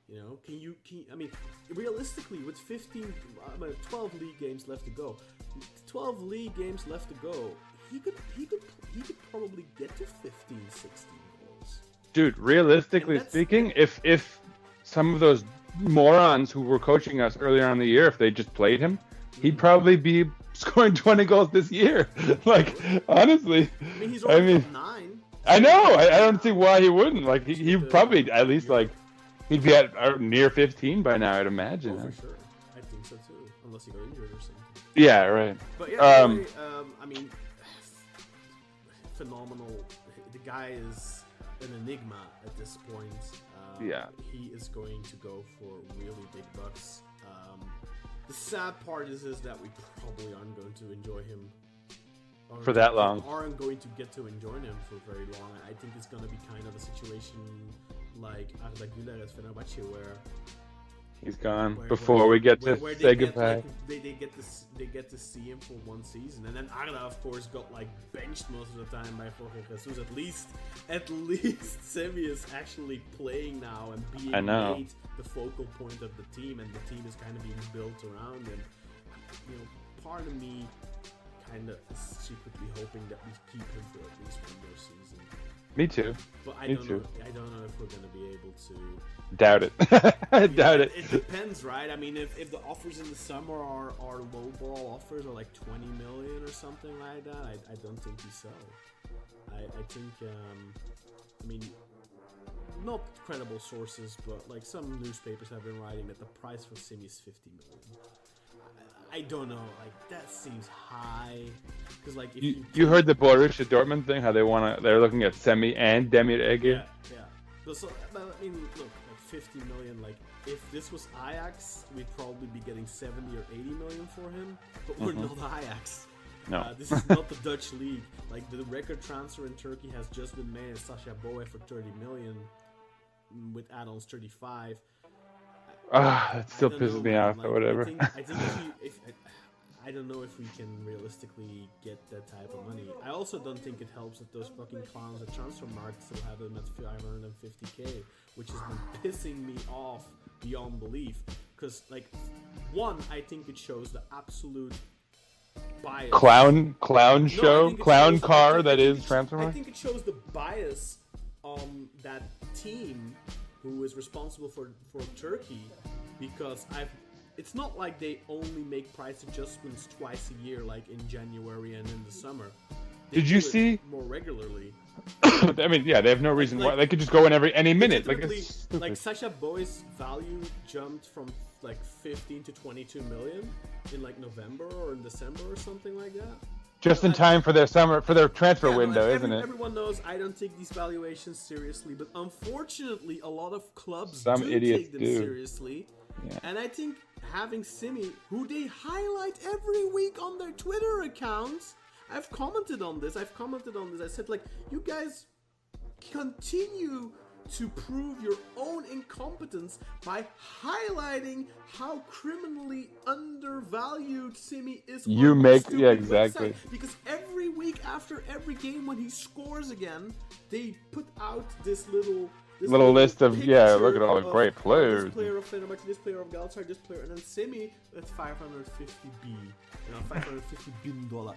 You know, I mean, realistically, with 12 league games left to go, he could probably get to 15, 16 goals. Dude, realistically speaking, if some of those morons who were coaching us earlier on in the year, if they just played him, he'd probably be scoring 20 goals this year. Like, honestly. I mean, he's already top 9. I know. I don't see why he wouldn't. Like, he probably at least, like, he'd be at near 15 by now, I'd imagine. Oh, for sure. I think so, too. Unless he got injured or something. Yeah, right. But yeah, anyway, I mean, phenomenal. The guy is an enigma at this point. He is going to go for really big bucks. The sad part is that we probably aren't going to enjoy him for that long. Aren't going to get to enjoy him for very long. I think it's going to be kind of a situation like Arda Güler at Fenerbahce, where he's gone before we get to say goodbye. They get to see him for one season, and then Arda, of course, got like benched most of the time by Jorge Jesus. At least Semih is actually playing now and being made the focal point of the team, and the team is kind of being built around him. You know, part of me kind of is secretly hoping that we keep him for at least one more season. Me too. But I don't know if we're going to be able to. Doubt it. I doubt it. It depends, right? I mean, if the offers in the summer are low-ball offers, or like 20 million or something like that, I don't think we sell. I think, I mean, not credible sources, but like some newspapers have been writing that the price for Semih is 50 million. I don't know, like that seems high. Because like if you heard the Borussia Dortmund thing, how they're looking at Semih and Demir Ege. Yeah. But I mean, look, like 50 million. Like if this was Ajax, we'd probably be getting 70 or 80 million for him. But we're not Ajax. No, this is not the Dutch league. Like the record transfer in Turkey has just been made. Sasha Boye for 30 million, with add-ons 35. That still pisses me off, like, or whatever. I think I don't know if we can realistically get that type of money. I also don't think it helps that those fucking clowns at Transfermarkt still have them at 550k, which has been pissing me off beyond belief. Because, like, one, I think it shows the absolute bias. Clown car that is Transfermarkt? I think it shows the bias on that team who is responsible for Turkey, because it's not like they only make price adjustments twice a year, like in January and in the summer. Did you see more regularly? I mean, yeah, they have no reason why they could just go in any minute. Like Sasha Boye's value jumped from like 15 to 22 million in like November or in December or something like that. Just in time for their transfer window, isn't it? Everyone knows I don't take these valuations seriously, but unfortunately, a lot of clubs idiots take them seriously. Yeah. And I think having Semih, who they highlight every week on their Twitter accounts, I've commented on this. I said, like, you guys continue to prove your own incompetence by highlighting how criminally undervalued Semih is. Exactly. Website. Because every week after every game when he scores again, they put out this little list of look at all the great players. This player of Fenerbahce, this player of Galatasaray, this player, and then Semih at 550 bin dollar.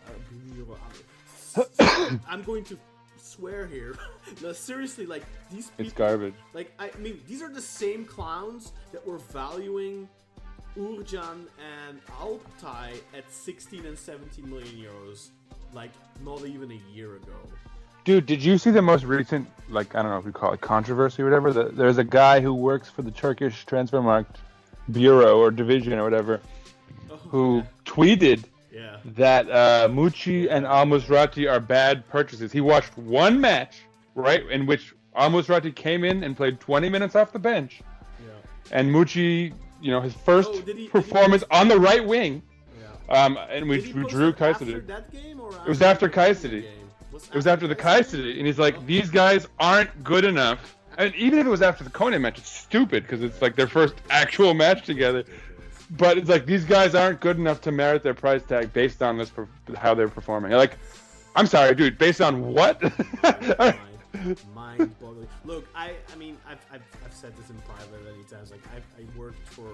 I'm going to swear here. No, seriously, like these people, it's garbage. Like, I mean, these are the same clowns that were valuing Uğurcan and Altay at 16 and 17 million euros, like not even a year ago. Dude, did you see the most recent, like, I don't know if you call it controversy or whatever? There's a guy who works for the Turkish Transfermarkt Bureau or Division or whatever, who tweeted that Muçi and Al-Musrati are bad purchases. He watched one match, right, in which Al-Musrati came in and played 20 minutes off the bench. Yeah. And Muçi, his first performance on the right wing, and we drew Kayseri. It was after Kayseri. It was after the Kayseri, and he's like, these guys aren't good enough And even if it was after the Konya match, it's stupid because it's like their first actual match together. But it's like these guys aren't good enough to merit their price tag based on this how they're performing. Like, I'm sorry, dude. Based on what? Mind-boggling. Look, I mean, I've said this in private many times. Like, I worked for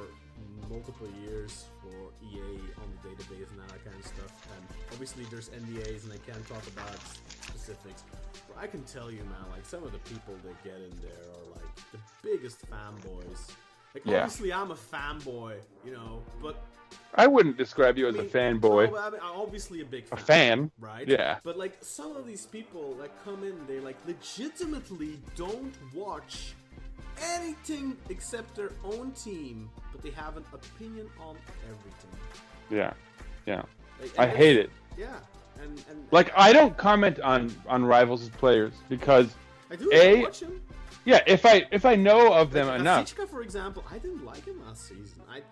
multiple years for EA on the database and all that kind of stuff. And obviously, there's NDAs, and I can't talk about specifics. But I can tell you, man, like some of the people that get in there are like the biggest fanboys. Like, obviously, I'm a fanboy, you know, but I wouldn't describe you as a fanboy. No, I mean, I'm obviously a big fan. A fan, right? Yeah. But like some of these people that come in, they like legitimately don't watch anything except their own team, but they have an opinion on everything. Yeah. Like, I hate it. Yeah, and like I don't comment on rivals' players because I do watch them. Yeah, if I know of them enough. Rasička, for example, I didn't like him last season. I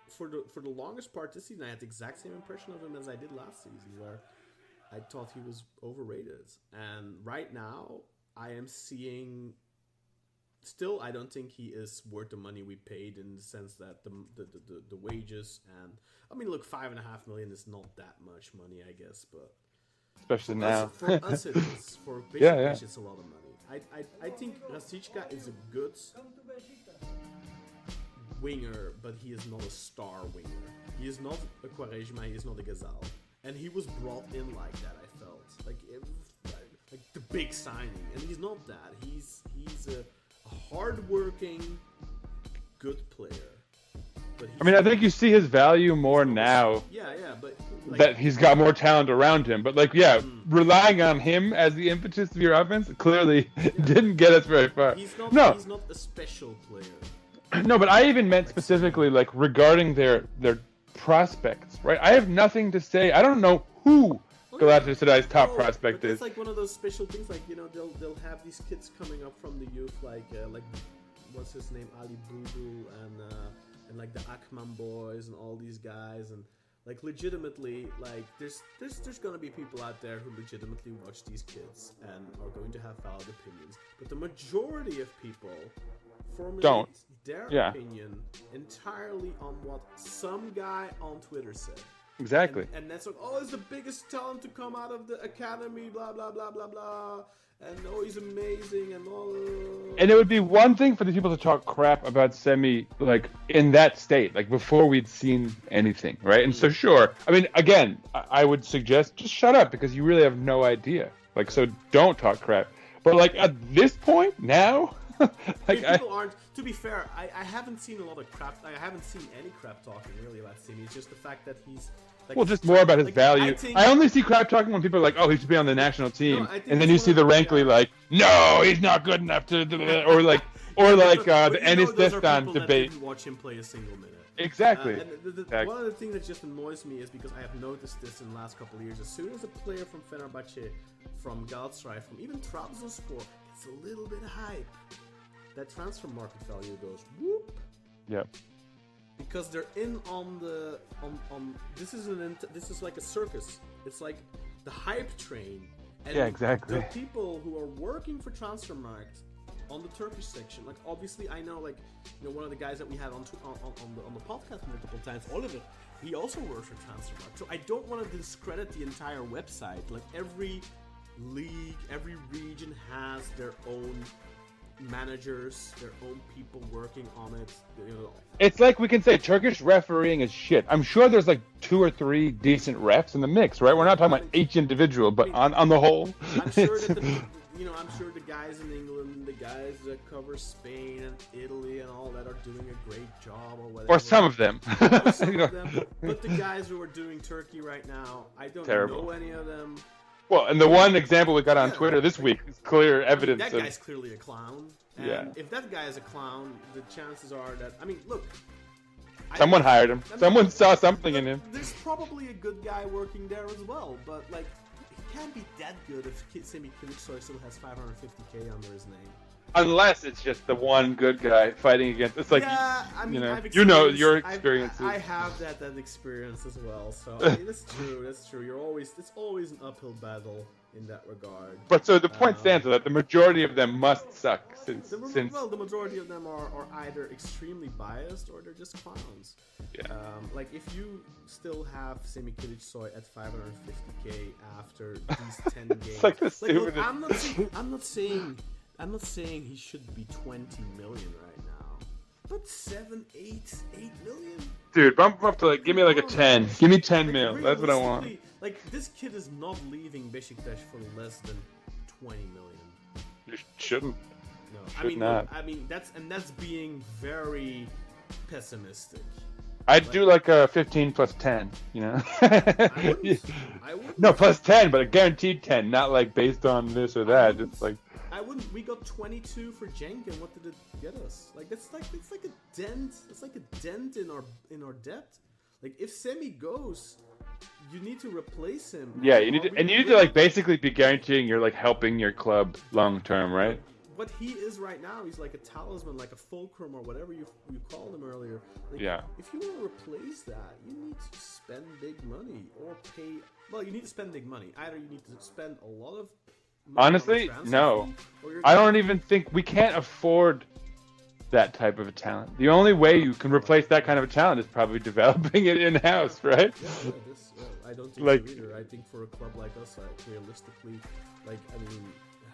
for the longest part this season, I had the exact same impression of him as I did last season, where I thought he was overrated. And right now, I am seeing. Still, I don't think he is worth the money we paid in the sense that the wages and I mean, look, $5.5 million is not that much money, I guess, but especially now. For us, it is. For Beşiktaş, it's a lot of money. I think Rasička is a good winger, but he is not a star winger. He is not a Quaresma, he is not a Gazal. And he was brought in like that, I felt. Like the big signing. And he's not that. He's a hard-working, good player. But I mean, I think you see his value more now. Yeah, but like, that he's got more talent around him. But like, relying on him as the impetus of your offense clearly didn't get us very far. He's not a special player. No, but I even meant specifically like regarding their prospects, right? I have nothing to say. I don't know who Galatasaray's top prospect is. It's like one of those special things, like, you know, they'll have these kids coming up from the youth, like what's his name, Ali Boudou, and like the Akman boys and all these guys, and like legitimately, like there's gonna be people out there who legitimately watch these kids and are going to have valid opinions, but the majority of people formulate their opinion entirely on what some guy on Twitter said. Exactly. And that's like, it's the biggest talent to come out of the academy, blah, blah, blah, blah, blah. And, he's amazing and all. And it would be one thing for the people to talk crap about Semih, like, in that state, like, before we'd seen anything, right? And so, sure. I mean, again, I would suggest just shut up because you really have no idea. Like, so don't talk crap. But, like, at this point, now... like, people aren't. To be fair, I haven't seen a lot of crap. I haven't seen any crap talking really about Semih. It's just the fact that he's. Like, well, just more about his value. I only see crap talking when people are like, "Oh, he should be on the national team," and then you see the Rankly like, "No, he's not good enough to," or like the Ernest debate. Didn't watch him play a single minute. Exactly. One of the things that just annoys me is because I have noticed this in the last couple of years. As soon as a player from Fenerbahce, from Galatasaray, from even Trabzonspor gets a little bit of hype, that transfer market value goes whoop. Yep. Because they're in on the this is like a circus. It's like the hype train. And exactly. the people who are working for Transfermarkt on the Turkish section, like obviously I know, like, you know, one of the guys that we had on the podcast multiple times, Oliver, he also works for Transfermarkt. So I don't want to discredit the entire website. Like every league, every region has their own managers, their own people working on it. You know. It's like we can say Turkish refereeing is shit. I'm sure there's like 2 or 3 decent refs in the mix, right? We're not talking about each individual, but on the whole. I'm sure that I'm sure the guys in England, the guys that cover Spain and Italy and all that are doing a great job, or whatever. Or some of them. But the guys who are doing Turkey right now, I don't know any of them. Well, and the one example we got on Twitter this week is clear evidence. That guy's clearly a clown. And if that guy is a clown, the chances are that... I mean, look... Someone hired him. Someone saw something in him. There's probably a good guy working there as well, but, like, he can't be that good if Semih Kiliçsoy still has 550k under his name. Unless it's just the one good guy fighting against... It's like, you know your experiences. I have that experience as well, so I mean, that's true. It's always an uphill battle in that regard. But so the point stands that the majority of them must suck. since Well, the majority of them are either extremely biased or they're just clowns. Yeah. Like if you still have Semih Kiliçsoy at 550k after these 10 games, It's like the look, stupidest. I'm not saying he should be 20 million right now, but 8 million. Dude, bump him up to give me like a 10. Give me 10 mil. That's what I want. Realistically, like this kid is not leaving Beşiktaş for less than 20 million. You shouldn't. No, Should not. I mean that's being very pessimistic. I'd do like a 15 plus 10, you know? I wouldn't. No, plus 10, but a guaranteed 10, not like based on this or that. It's like I wouldn't. We got 22 for Jenkin. What did it get us? Like it's like a dent. It's like a dent in our depth. Like if Semih goes, you need to replace him. yeah, you need to like basically be guaranteeing you're like helping your club long term, right? What he is right now, he's like a talisman, like a fulcrum or whatever you called him earlier. Like, Yeah. If you want to replace that, you need to spend big money or pay. Well, you need to spend big money. Either you need to spend a lot of money Honestly, on a transfer no. fee, or you're I don't even think we can't afford that type of a talent. The only way you can replace that kind of a talent is probably developing it in house, right? I don't think Like- so either. I think for a club like us, realistically,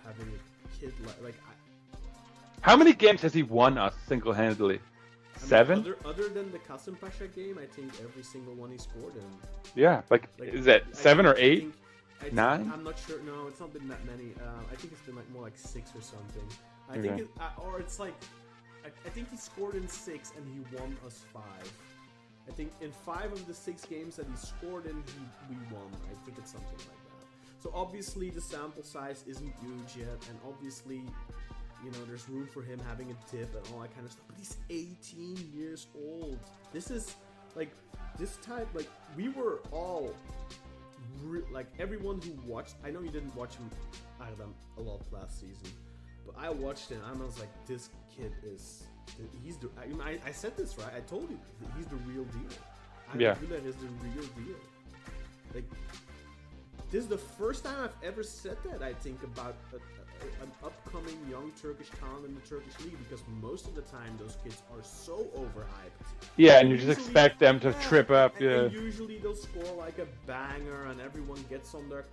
having a kid How many games has he won us single-handedly? 7? Other than the Kasımpaşa game, I think every single one he scored in. Yeah, is that 7 or 8? 9? I'm not sure. No, it's not been that many. I think it's been more like 6 or something. I Okay. think it's like I think he scored in 6 and he won us 5. I think in 5 of the 6 games that he scored in, we won. I think it's something like that. So obviously the sample size isn't huge yet, and obviously, there's room for him having a dip and all that kind of stuff. But he's 18 years old. This is we were all everyone who watched. I know you didn't watch him, Erdem, a lot last season, but I watched him and I was like, this kid is. I said this right. I told you he's the real deal. Güler is the real deal. Like, this is the first time I've ever said that. I think about an upcoming young Turkish talent in the Turkish league, because most of the time those kids are so overhyped. Yeah, and you just expect them to trip up. And usually they'll score like a banger, and everyone gets on their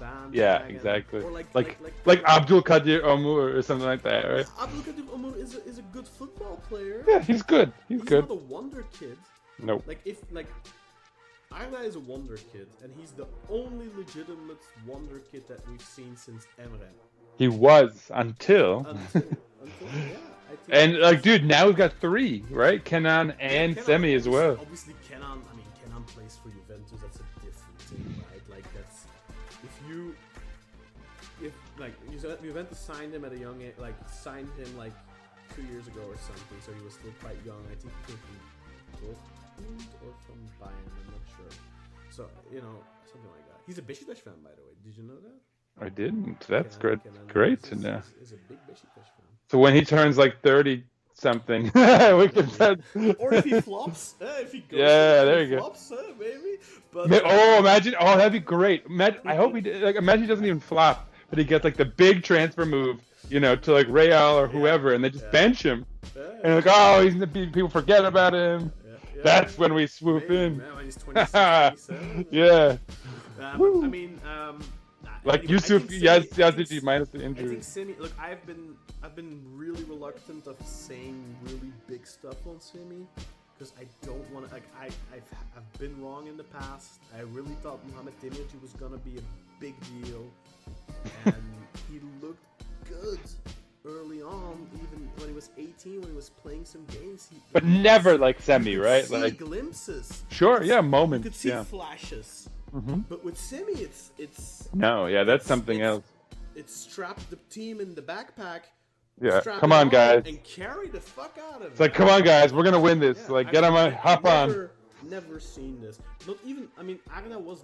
band. Yeah, exactly. Or like Abdul Kadir Omur or something like that, right? Abdul Kadir Omur is a good football player. Yeah, he's good. He's good. Not a wonder kid. Nope. Arda is a wonder kid, and he's the only legitimate wonder kid that we've seen since Emre. He was until yeah. I think and dude, now we've got 3, right? Kenan and Semih as well. Obviously, Kenan plays for Juventus. That's a different thing, right? Like if Juventus signed him at a young age, signed him 2 years ago or something, so he was still quite young. I think he came from Dortmund or from Bayern. I'm not sure. So something like that. He's a Beşiktaş fan, by the way. Did you know that? I didn't. That's Kenan great to know. Is a big Beşiktaş fan. So when he turns 30 something, we can. Or if he flops, if he goes. Yeah, there you go. Flops, maybe. But Imagine! Oh, that'd be great. I hope he did. Imagine he doesn't even flop, but he gets the big transfer move, to Real or whoever, and they just bench him. And people forget about him. Yeah, That's when we swoop maybe, in. When he's 26, 27. Yeah. I mean, Yusuf Yazidi minus the I injury. think Semih. Look, I've been really reluctant of saying really big stuff on Semih, because I don't want to. I've been wrong in the past. I really thought Muhammed Demirci was gonna be a big deal, and he looked good early on, even when he was 18, when he was playing some games. But never like Semih, right? See glimpses. Sure, yeah, You moments. could see Yeah. flashes. Mm-hmm. But with Semih, it's No, yeah, that's something else. It's strap the team in the backpack. Yeah, strap come it on, guys. and carry the fuck out of it. It's like, come on, guys, we're gonna win this. Yeah, Get on, hop on. Never seen this. Not even. I mean, Arda was.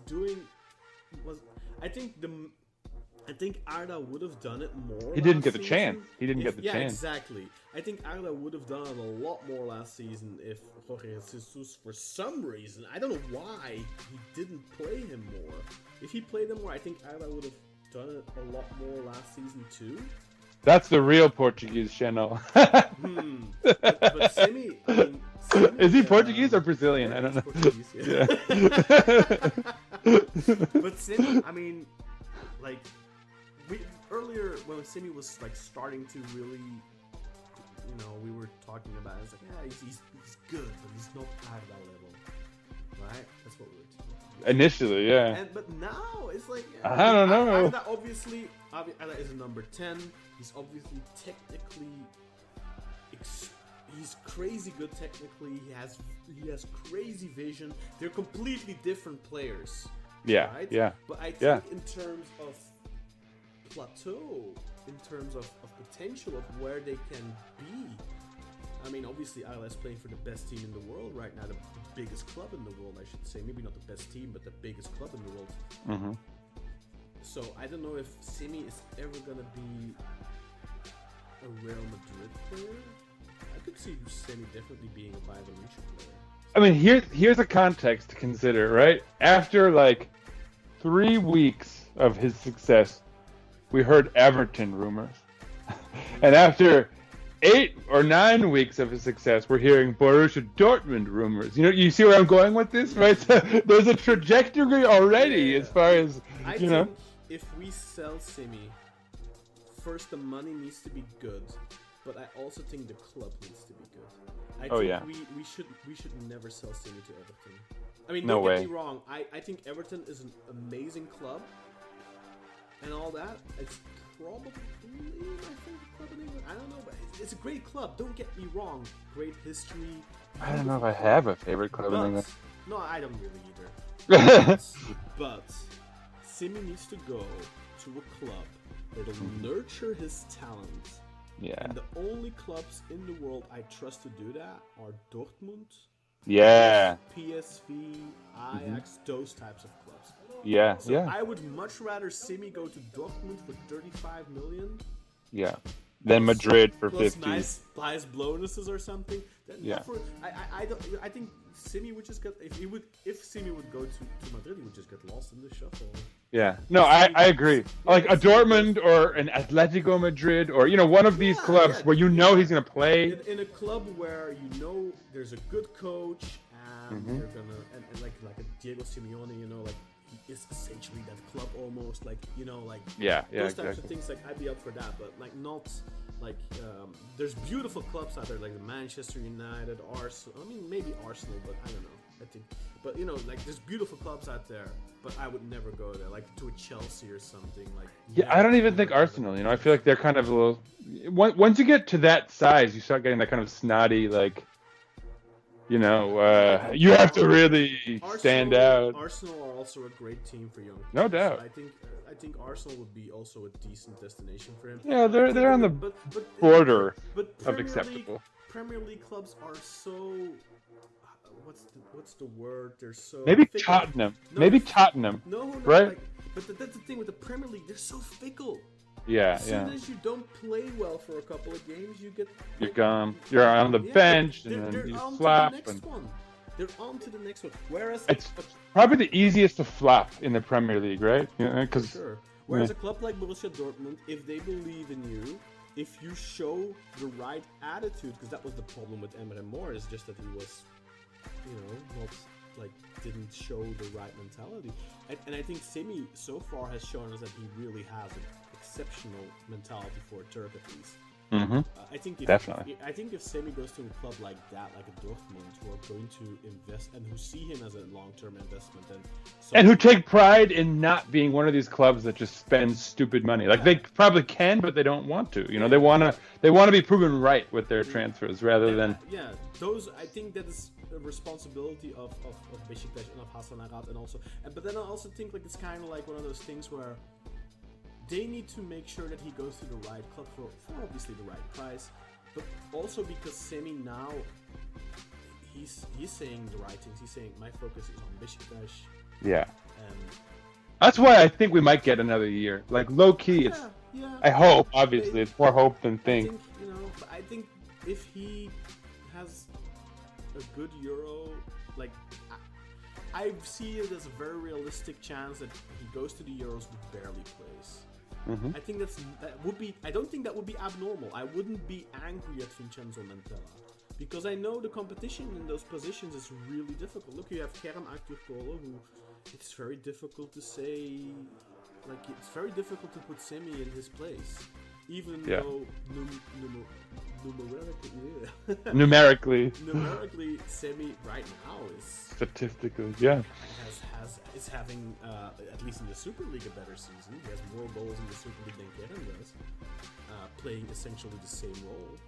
I think Arda would have done it more. He didn't get the last chance. season He didn't get the yeah, chance. exactly. I think Arda would have done it a lot more last season if Jorge Jesus, for some reason, I don't know why, he didn't play him more. If he played him more, I think Arda would have done it a lot more last season too. That's the real Portuguese channel. But Semih, I mean, Semih, Is he Portuguese or Brazilian? yeah, I don't he's know. Portuguese, yeah. But Semih, I mean, like earlier when Semih was like starting to really, we were talking about it. It's like, yeah, he's good, but he's not at that level, right? That's what we were talking about. Initially, yeah. But now it's like, I don't know. Ada obviously, Ada is a number 10. He's obviously technically, he's crazy good technically. He has crazy vision. They're completely different players. Yeah, right? yeah. But I think in terms of plateau, in terms of potential of where they can be. I mean, obviously, Al is playing for the best team in the world right now, the biggest club in the world, I should say. Maybe not the best team, but the biggest club in the world. Mm-hmm. So I don't know if Semih is ever gonna be a Real Madrid player. I could see Semih definitely being a Bayern Munich player. I mean, here's a context to consider, right? After like 3 weeks of his success, we heard Everton rumors. And after 8 or 9 weeks of his success, we're hearing Borussia Dortmund rumors. You see where I'm going with this, right? So there's a trajectory already as far as, I think if we sell Semih, first the money needs to be good, but I also think the club needs to be good. I think we should never sell Semih to Everton. I mean, don't get me wrong. I think Everton is an amazing club and all that. It's probably my favorite club in England. I don't know, but it's a great club. Don't get me wrong. Great history. I don't know if I have a favorite club in England. No, I don't really either. But Semih needs to go to a club that'll nurture his talent. Yeah. And the only clubs in the world I trust to do that are Dortmund, Yeah. PSV, Ajax, those types of clubs. Yeah. So Yeah. I would much rather Semih go to Dortmund for 35 million. Yeah. Then Madrid for plus 50. nice bonuses or something. Yeah. I think Semih would just get if Semih would go to Madrid, he would just get lost in the shuffle. Yeah. No, I agree. Like a Dortmund or an Atletico Madrid or one of these clubs where he's gonna play. In a club where there's a good coach and they're gonna and like a Diego Simeone, like he is essentially that club almost, like those types of things. Like I'd be up for that, but like not like there's beautiful clubs out there like Manchester United, Arsenal. I mean maybe Arsenal, but I don't know. I think, but like there's beautiful clubs out there, but I would never go there, like to a Chelsea or something. Like I don't even think Arsenal. I feel like they're kind of a little. Once you get to that size, you start getting that kind of snotty, like. You have to really stand out. Arsenal are also a great team for young players. No doubt. I think Arsenal would be also a decent destination for him. Yeah, they're on the border of acceptable. Premier League clubs are so. What's the word? They're so. Maybe fickle. Tottenham. No, Maybe Tottenham. No, right? But that's the thing with the Premier League. They're so fickle. Yeah, as soon as you don't play well for a couple of games, you're gone. You're on the bench, and then you flop. They're on to the next one. Whereas it's probably the easiest to flop in the Premier League, right? Sure. Whereas a club like Borussia Dortmund, if they believe in you, if you show the right attitude, because that was the problem with Emre Mor, is just that he was, not didn't show the right mentality. And I think Semih so far has shown us that he really has an exceptional mentality for a Turk at least. Mm-hmm. I think if Semih goes to a club like that, like a Dortmund, who are going to invest and who see him as a long-term investment, and who take pride in not being one of these clubs that just spends stupid money. Like they probably can, but they don't want to. They want to be proven right with their transfers rather than. Yeah, those. I think that is a responsibility of Beşiktaş and of Hasan Arat, and also. But then I also think it's kind of like one of those things where. They need to make sure that he goes to the right club for obviously the right price, but also because Semih now he's saying the right things. He's saying my focus is on Beşiktaş. Yeah. That's why I think we might get another year. Like low key, I hope. Obviously, it's more hope than think. But I think if he has a good Euro, I see it as a very realistic chance that he goes to the Euros but barely plays. I think that would be. I don't think that would be abnormal. I wouldn't be angry at Vincenzo Montella because I know the competition in those positions is really difficult. Look, you have Kerem Aktürkoğlu, who it's very difficult to say. Like it's very difficult to put Semi in his place, even though numerically, Semi right now is statistically, is having at least in the Super League a better season. He has more goals in the Super League than Kerem does, playing essentially the same role.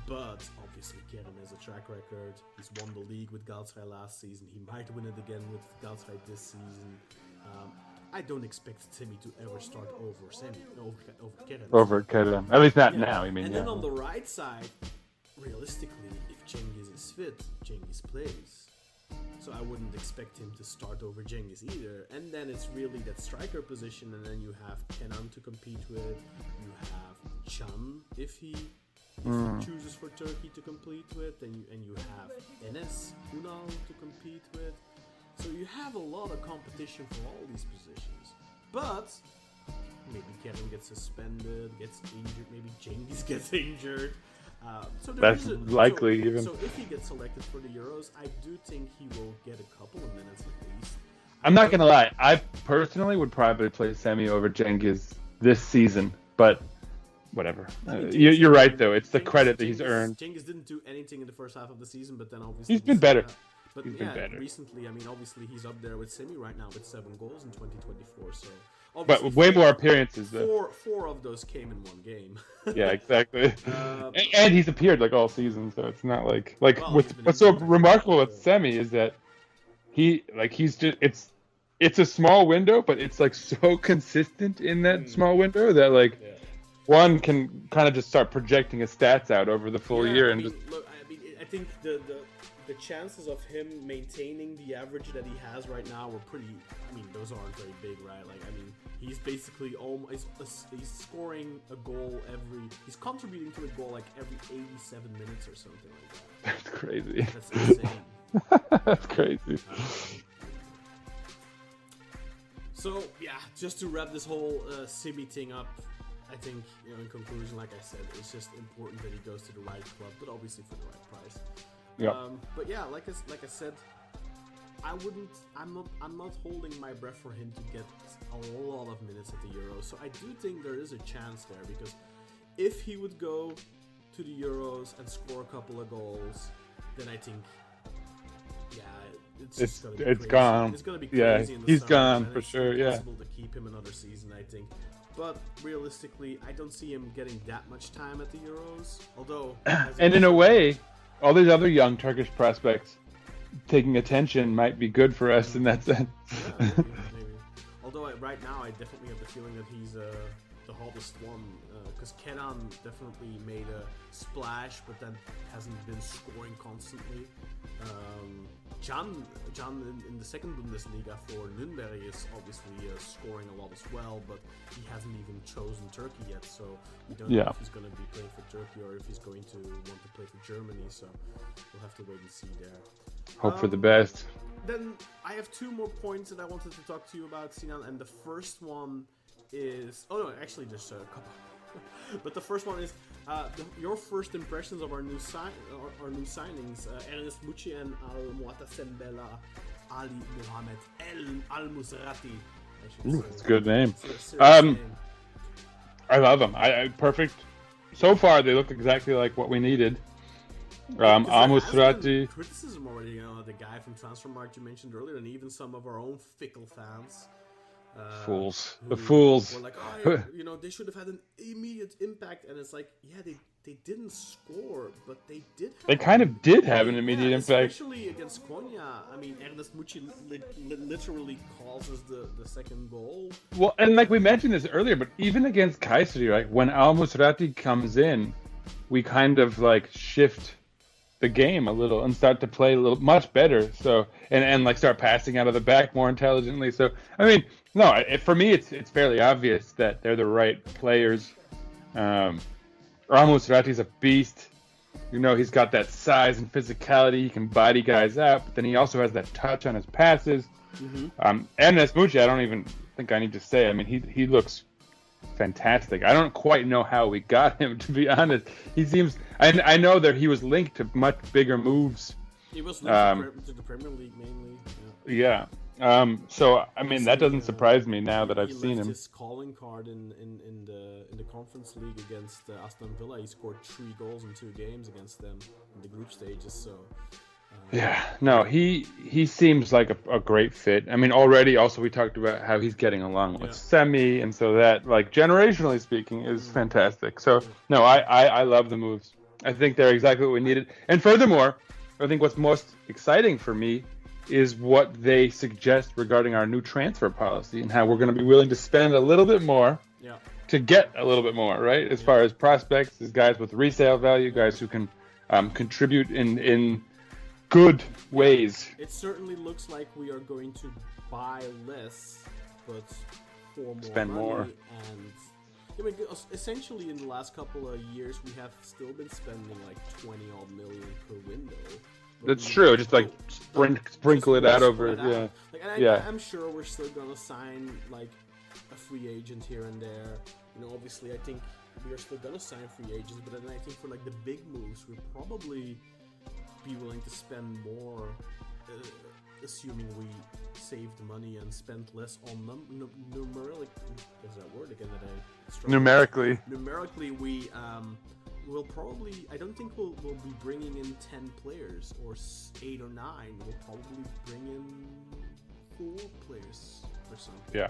But obviously, Kerem has a track record. He's won the league with Galatasaray last season. He might win it again with Galatasaray this season. I don't expect Semi to ever start over Kerem. Over Kerem. At least not now, I mean. And then on the right side, realistically, if Cengiz is fit, Cengiz plays. So I wouldn't expect him to start over Cengiz either. And then it's really that striker position, and then you have Kenan to compete with. You have Can if he chooses for Turkey to compete with, and you have Enes Ünal to compete with. So you have a lot of competition for all these positions. But maybe Kevin gets suspended, gets injured, maybe Cengiz gets injured. So that's likely even. So if he gets selected for the Euros, I do think he will get a couple of minutes at least. I'm not going to lie. I personally would probably play Semi over Cengiz this season, but whatever. You're right, though. It's the credit that he's earned. Cengiz didn't do anything in the first half of the season, but then obviously... He's been better. But he's been better. Recently, I mean, obviously he's up there with Semi right now with 7 goals in 2024, so... But way more appearances, though. Four of those came in one game. Yeah, exactly. And he's appeared like all season, so it's not like what's so remarkable with Semi is that he's just it's a small window, but it's like so consistent in that small window that one can kind of just start projecting his stats out over the full year. And I think the chances of him maintaining the average that he has right now were pretty. I mean, those aren't very big, right? Like, I mean, he's basically almost he's scoring a goal he's contributing to a goal like every 87 minutes or something like that. That's crazy. That's insane. That's crazy. So yeah, just to wrap this whole Simi thing up, I think in conclusion, like I said, it's just important that he goes to the right club, but obviously for the right price. Yeah. But yeah, like I said, I'm not holding my breath for him to get a lot of minutes at the Euros. So I do think there is a chance there, because if he would go to the Euros and score a couple of goals, then I think it's gone. It's gonna be crazy. Yeah, he's gone for sure. It's yeah, possible to keep him another season, I think. But realistically, I don't see him getting that much time at the Euros. Although, and in a way, all these other young Turkish prospects taking attention might be good for us in that sense. Yeah, maybe. Although right now, I definitely have the feeling that he's the hottest one, because Kenan definitely made a splash, but then hasn't been scoring constantly. Can in the second Bundesliga for Nürnberg is obviously scoring a lot as well, but he hasn't even chosen Turkey yet, so we don't know if he's going to be playing for Turkey or if he's going to want to play for Germany, so we'll have to wait and see there. Hope for the best. Then I have 2 more points that I wanted to talk to you about, Sinan, and the first one is... Oh no, actually just a couple. But the first one is your first impressions of our new signings, Ernest, Muçi, and Almoatesembellah Ali Mohamed Al-Musrati. That's a good name. I love them. I perfect. So far, they look exactly like what we needed. Al-Musrati. Criticism already, the guy from Transfermarkt you mentioned earlier, and even some of our own fickle fans. Fools. The fools. Were like, they should have had an immediate impact, and it's like, yeah, they didn't score, but they did. They kind of did have an immediate impact, especially against Konya. I mean, Ernest Muçi literally causes the second goal. Well, and like we mentioned this earlier, but even against Kayseri, like when Al-Musrati comes in, we kind of like shift the game a little and start to play a little much better. So and like start passing out of the back more intelligently. So I mean, no, for me it's fairly obvious that they're the right players. Al-Musrati's a beast. He's got that size and physicality. He can body guys out, but then he also has that touch on his passes. Ernest Muçi, I don't even think I need to say. I mean, he looks fantastic. I don't quite know how we got him, to be honest. He seems. I know that he was linked to much bigger moves. He was linked to the Premier League mainly. Yeah. So I mean that doesn't surprise me now that I've seen him. His calling card in the Conference League against Aston Villa. He scored 3 goals in 2 games against them in the group stages. So yeah, no, he seems like a great fit. I mean, already also we talked about how he's getting along with Semi, and so that, like, generationally speaking, is fantastic. So no, I love the moves. I think they're exactly what we needed. And furthermore, I think what's most exciting for me is what they suggest regarding our new transfer policy and how we're going to be willing to spend a little bit more to get a little bit more, right? As far as prospects, as guys with resale value, guys who can contribute in good ways. It certainly looks like we are going to buy less, but for more spend money. More. And I mean, essentially, in the last couple of years, we have still been spending like 20 odd million per window. That's true. Just like sprinkle it out over. Yeah. Like, I'm sure we're still gonna sign like a free agent here and there. You know, obviously, I think we are still gonna sign free agents, but then I think for like the big moves, we'll probably be willing to spend more, assuming we saved money and spent less on them. Numerically, there's that word again that I struggle with. Numerically, we we'll probably, I don't think we'll be bringing in 10 players or 8 or 9. We'll probably bring in 4 players or something.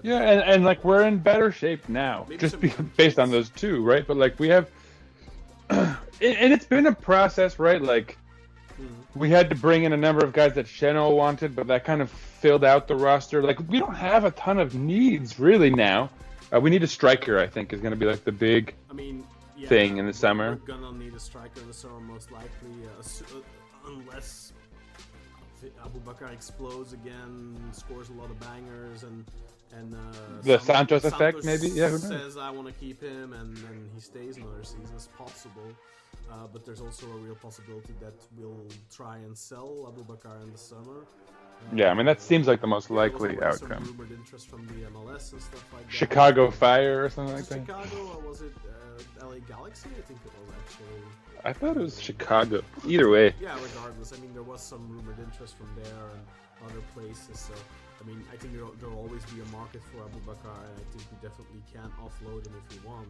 Yeah. And like we're in better shape now, maybe just based on those 2, right? But like we have, and it's been a process, right? Like we had to bring in a number of guys that Sheno wanted, but that kind of filled out the roster. Like we don't have a ton of needs really now. We need a striker, I think, is going to be like the big thing in the summer. We're gonna need a striker in the summer, most likely, unless Abubakar explodes again, scores a lot of bangers, and the Santos effect, maybe. Yeah, who knows? Says I want to keep him, and then he stays another season. It's possible, but there's also a real possibility that we'll try and sell Abubakar in the summer. Yeah, I mean that seems like the most likely outcome. Some rumored interest from the MLS and stuff like that. Chicago Fire or something like that. Chicago, or was it LA Galaxy? I think it was actually. I thought it was Chicago. Either way. Yeah, regardless. I mean, there was some rumored interest from there and other places. So, I mean, I think there'll always be a market for Abubakar, and I think we definitely can offload him if we want,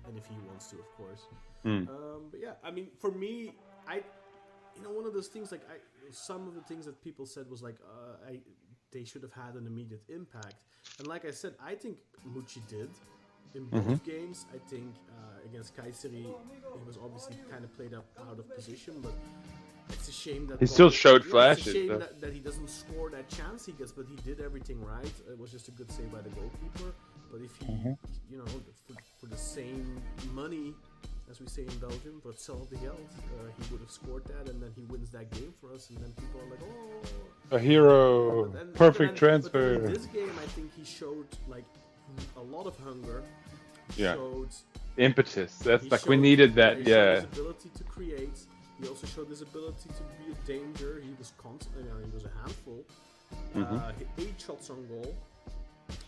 and if he wants to, of course. But yeah, I mean, for me, one of those things, like, some of the things that people said was like, they should have had an immediate impact. And like I said, I think Muçi did in both games. I think against Kayseri, he was obviously kind of played out of position, but it's a shame that he still showed flashes. It's a shame that he doesn't score that chance he gets, but he did everything right. It was just a good save by the goalkeeper. But if he, for the same money, as we say in Belgium, but something else, he would have scored that, and then he wins that game for us, and then people are like, oh, a hero, perfect transfer. But in this game, I think he showed like a lot of hunger. Showed impetus. That's like we needed that. He showed his ability to create. He also showed his ability to be a danger. He was constantly, he was a handful. Hit 8 shots on goal.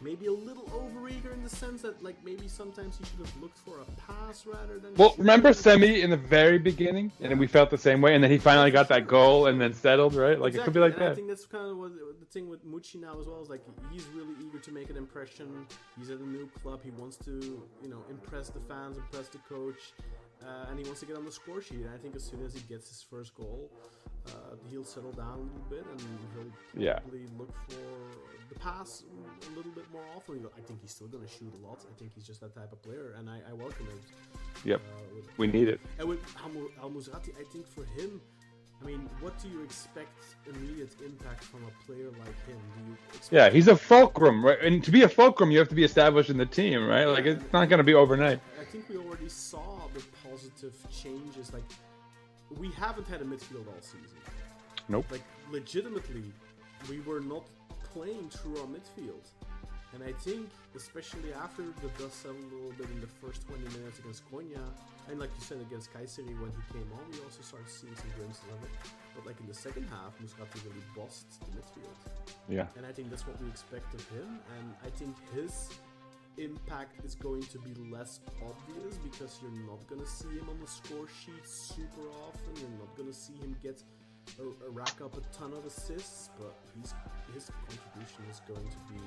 Maybe a little overeager in the sense that, like, maybe sometimes he should have looked for a pass rather than. Well, remember Semi in the very beginning, and then we felt the same way, and then he finally got that goal and then settled, right? Like, exactly. It could be like that. I think that's kind of what the thing with Muçi now as well is, like, he's really eager to make an impression. He's at a new club. He wants to, impress the fans, impress the coach, and he wants to get on the score sheet. And I think as soon as he gets his first goal, he'll settle down a little bit, and he'll probably look for the pass a little bit more often. I think he's still going to shoot a lot. I think he's just that type of player, and I welcome it. Yep, we need it. And with Al-Musrati, I think for him, I mean, what do you expect immediate impact from a player like him? Do you expect he's a fulcrum, right? And to be a fulcrum, you have to be established in the team, right? Like, it's not going to be overnight. I think we already saw the positive changes. Like, we haven't had a midfield all season. Nope. Like, legitimately, we were not playing through our midfield. And I think, especially after the dust settled a little bit in the first 20 minutes against Konya, and like you said, against Kayseri when he came on, we also started seeing some glimpses of it. But like in the second half, Musrati really bossed the midfield. Yeah. And I think that's what we expect of him. And I think his impact is going to be less obvious because you're not going to see him on the score sheet super often. You're not going to see him get rack up a ton of assists, but his contribution is going to be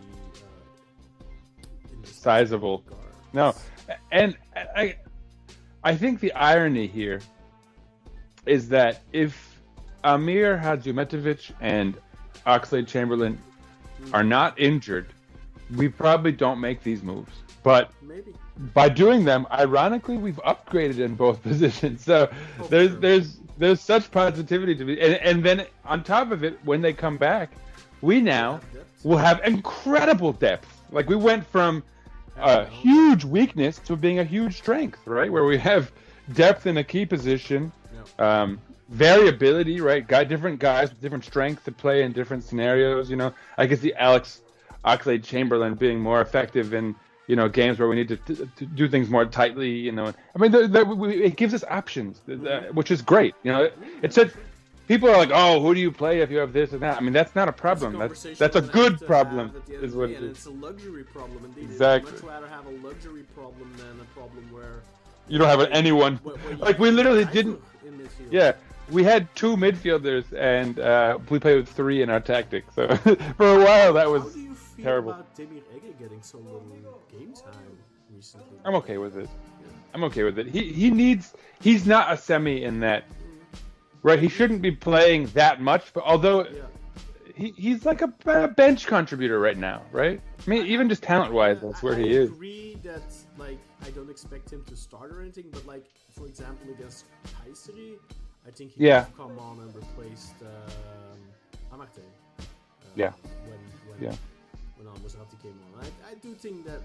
sizable. No, and I think the irony here is that if Amir Hadjimetovic and Oxlade-Chamberlain are not injured, we probably don't make these moves. But maybe by doing them, ironically, we've upgraded in both positions. So there's such positivity to be, and then on top of it, when they come back, we now will have incredible depth. Like we went from a huge weakness to being a huge strength, right? Where we have depth in a key position, variability, right? Different guys with different strength to play in different scenarios. You know, I could see Alex Oxlade-Chamberlain being more effective in games where we need to do things more tightly. You know, I mean, it gives us options, which is great. You know, it said people are like, "Oh, who do you play if you have this and that?" I mean, that's not a problem. That's a good problem. Is what it is. It's a luxury problem. Indeed. Exactly. I'd much rather have a luxury problem than a problem where you don't have anyone. Like we literally didn't. Yeah, we had two midfielders and we played with three in our tactic. So for a while that was terrible. How do you feel about Demir Ege getting so little game time recently? I'm okay with it. I'm okay with it. He's not a semi in that. Right, he shouldn't be playing that much, but although he's like a bench contributor right now, right? I mean, even just talent-wise, that's where he is. I agree that, like, I don't expect him to start or anything, but, like, for example, against Kayseri, I think he could have come on and replaced Amartey. When Al-Musrati came on. I do think that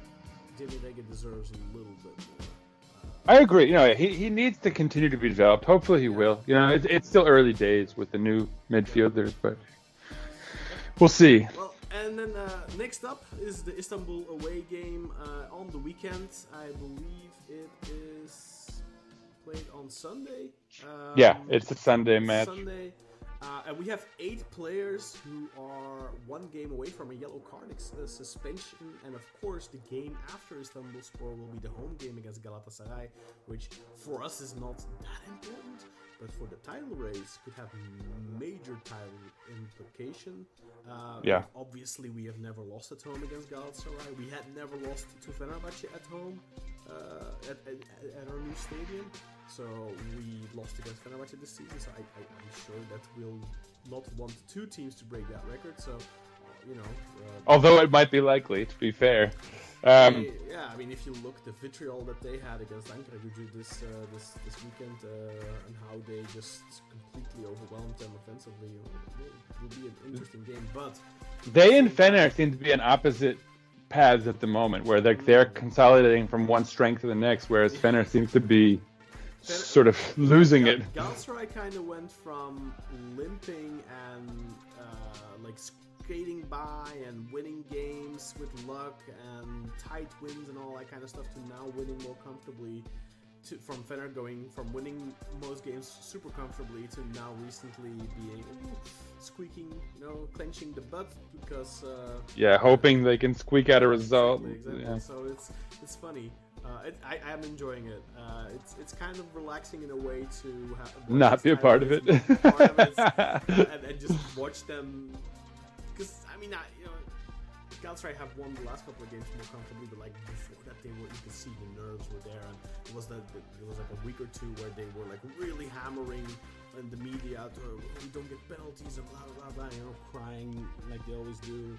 Demir Ege deserves a little bit more. I agree. You know, he needs to continue to be developed. Hopefully he will. You know, it's still early days with the new midfielders, but we'll see. Well, and then next up is the Istanbul away game on the weekend. I believe it is played on Sunday. It's a Sunday match. And we have 8 players who are one game away from a yellow card suspension. And of course, the game after Istanbulspor will be the home game against Galatasaray, which for us is not that important. But for the title race, could have major title implication. Obviously, we have never lost at home against Galatasaray. We had never lost to Fenerbahce at home at our new stadium. So we lost against Fenerbahce this season. So I'm sure that we'll not want 2 teams to break that record. So, although it might be likely, to be fair. I mean, if you look the vitriol that they had against Ankaragücü this weekend and how they just completely overwhelmed them offensively, it will be an interesting game. But they and Fener seem to be on opposite paths at the moment, where they're consolidating from one strength to the next, whereas Fener seems to be sort of losing it. Galatasaray kind of went from limping and like skating by and winning games with luck and tight wins and all that kind of stuff to now winning more comfortably. From Fener going from winning most games super comfortably to now recently being squeaking, clenching the butt because hoping they can squeak out a result. Exactly. Yeah. So it's funny. I'm enjoying it. It's kind of relaxing in a way to not be a part of it, and just watch them. Because I mean, Galatasaray have won the last couple of games more comfortably, but like before that, you could see the nerves were there, and it was like a week or two where they were like really hammering in the media to we don't get penalties and blah blah blah, crying like they always do.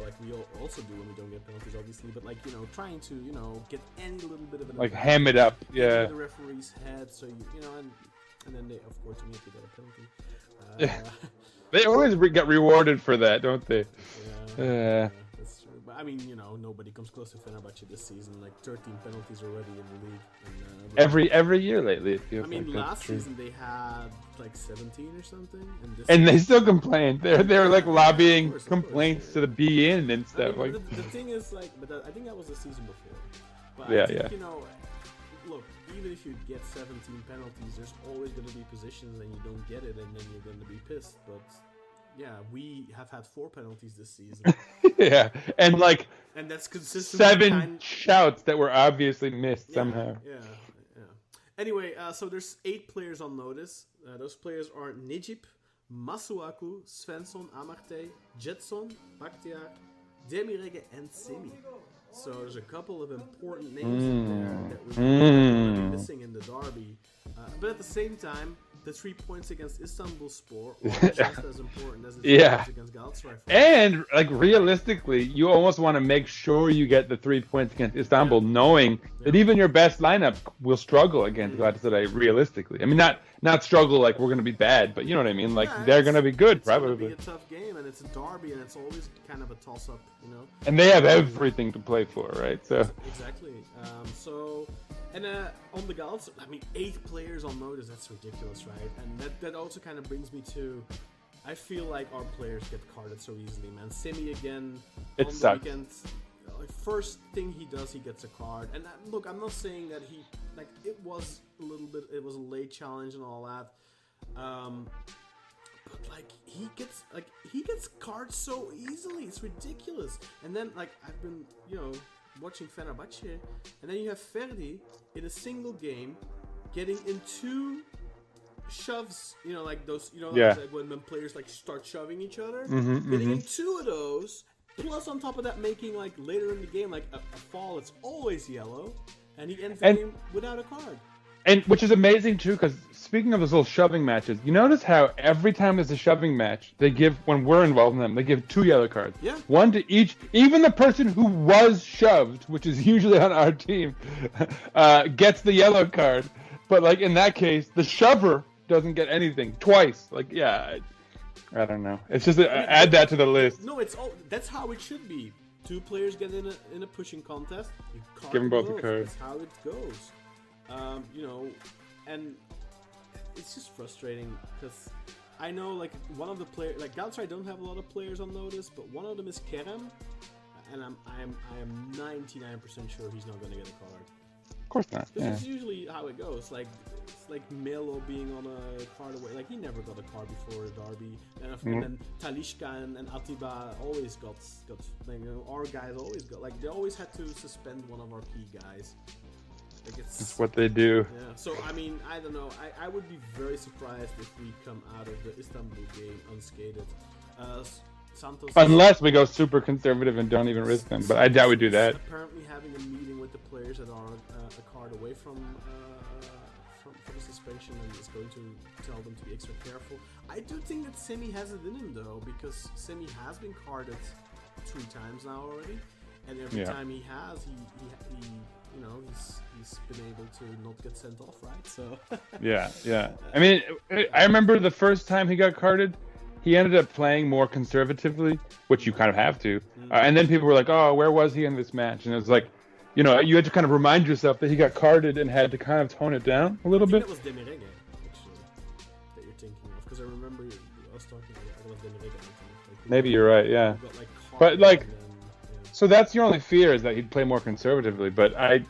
Like we also do when we don't get penalties, obviously, but like trying to get any little bit of an ham it up, the referee's head, so and then they of course immediately got a penalty. They always get rewarded for that, don't they? Yeah, that's true. But I mean, nobody comes close to Fenerbahce this season. Like 13 penalties already in the league. And, every year lately, it feels like last true. season they had like 17 or something, and they still complain. They're like lobbying complaints to the BN and stuff. The thing is, I think that was the season before. But I think, look, even if you get 17 penalties, there's always going to be positions and you don't get it, and then you're going to be pissed. But we have had 4 penalties this season. Yeah, and that's consistent. 7 shouts that were obviously missed somehow. Yeah. Anyway, so there's 8 players on notice. Those players are Necip, Masuaku, Svensson, Amarte, Jetson, Bakhtiar, Demirege, and Semi. So there's a couple of important names in there that we're missing in the derby. But at the same time, the 3 points against Istanbulspor are just as important as the 3 points against Galatasaray. And realistically, you almost want to make sure you get the 3 points against Istanbul, knowing that even your best lineup will struggle against Galatasaray. Realistically, I mean, not struggle like we're going to be bad, but you know what I mean. Like they're going to be good, probably. It's going to be a tough game, and it's a derby, and it's always kind of a toss-up, you know. And they have everything to play for, right? So exactly. And on the Galatasaray, I mean, 8 players on notice, that's ridiculous, right? And that also kind of brings me to, I feel like our players get carded so easily, man. Semi again, it on sucks. The weekend, first thing he does, he gets a card. And look, I'm not saying that it was a late challenge and all that. But he gets cards so easily, it's ridiculous. And then I've been, watching Fenerbahce, and then you have Ferdi in a single game getting in 2 shoves, like those, like when players start shoving each other, getting in 2 of those, plus on top of that making later in the game a fall that's always yellow, and he ends the game without a card. And which is amazing too, because speaking of those little shoving matches, you notice how every time there's a shoving match, they give, when we're involved in them, they give 2 yellow cards. Yeah. 1 to each. Even the person who was shoved, which is usually on our team, gets the yellow card. But in that case, the shover doesn't get anything twice. I don't know. It's just add that to the list. No, that's how it should be. 2 players get in a pushing contest. You give them both the cards. That's how it goes. And it's just frustrating because I know one of the players, Galatasaray don't have a lot of players on notice, but one of them is Kerem, and I am 99% sure he's not going to get a card. Of course not. This is usually how it goes. It's like Melo being on a card away. He never got a card before a derby, and then Talisca and Atiba always got. Our guys always got. They always had to suspend one of our key guys. It's what they do. Yeah. So I mean, I don't know. I would be very surprised if we come out of the Istanbul game unscathed. Santos, unless we go super conservative and don't even risk them, but I doubt we do that. Apparently, having a meeting with the players that are a card away from the suspension, and is going to tell them to be extra careful. I do think that Semi has it in him though, because Semi has been carded 3 times now already, and every time he has, he's been able to not get sent off, right? So yeah. I mean, I remember the first time he got carded, he ended up playing more conservatively, which you kind of have to. And then people were like, "Oh, where was he in this match?" And it was like, you had to kind of remind yourself that he got carded and had to kind of tone it down a little bit. That was Demirege, actually, that you're thinking of, because I remember us talking about it was Demirege. Maybe you're right, yeah. But so that's your only fear, is that he'd play more conservatively. But I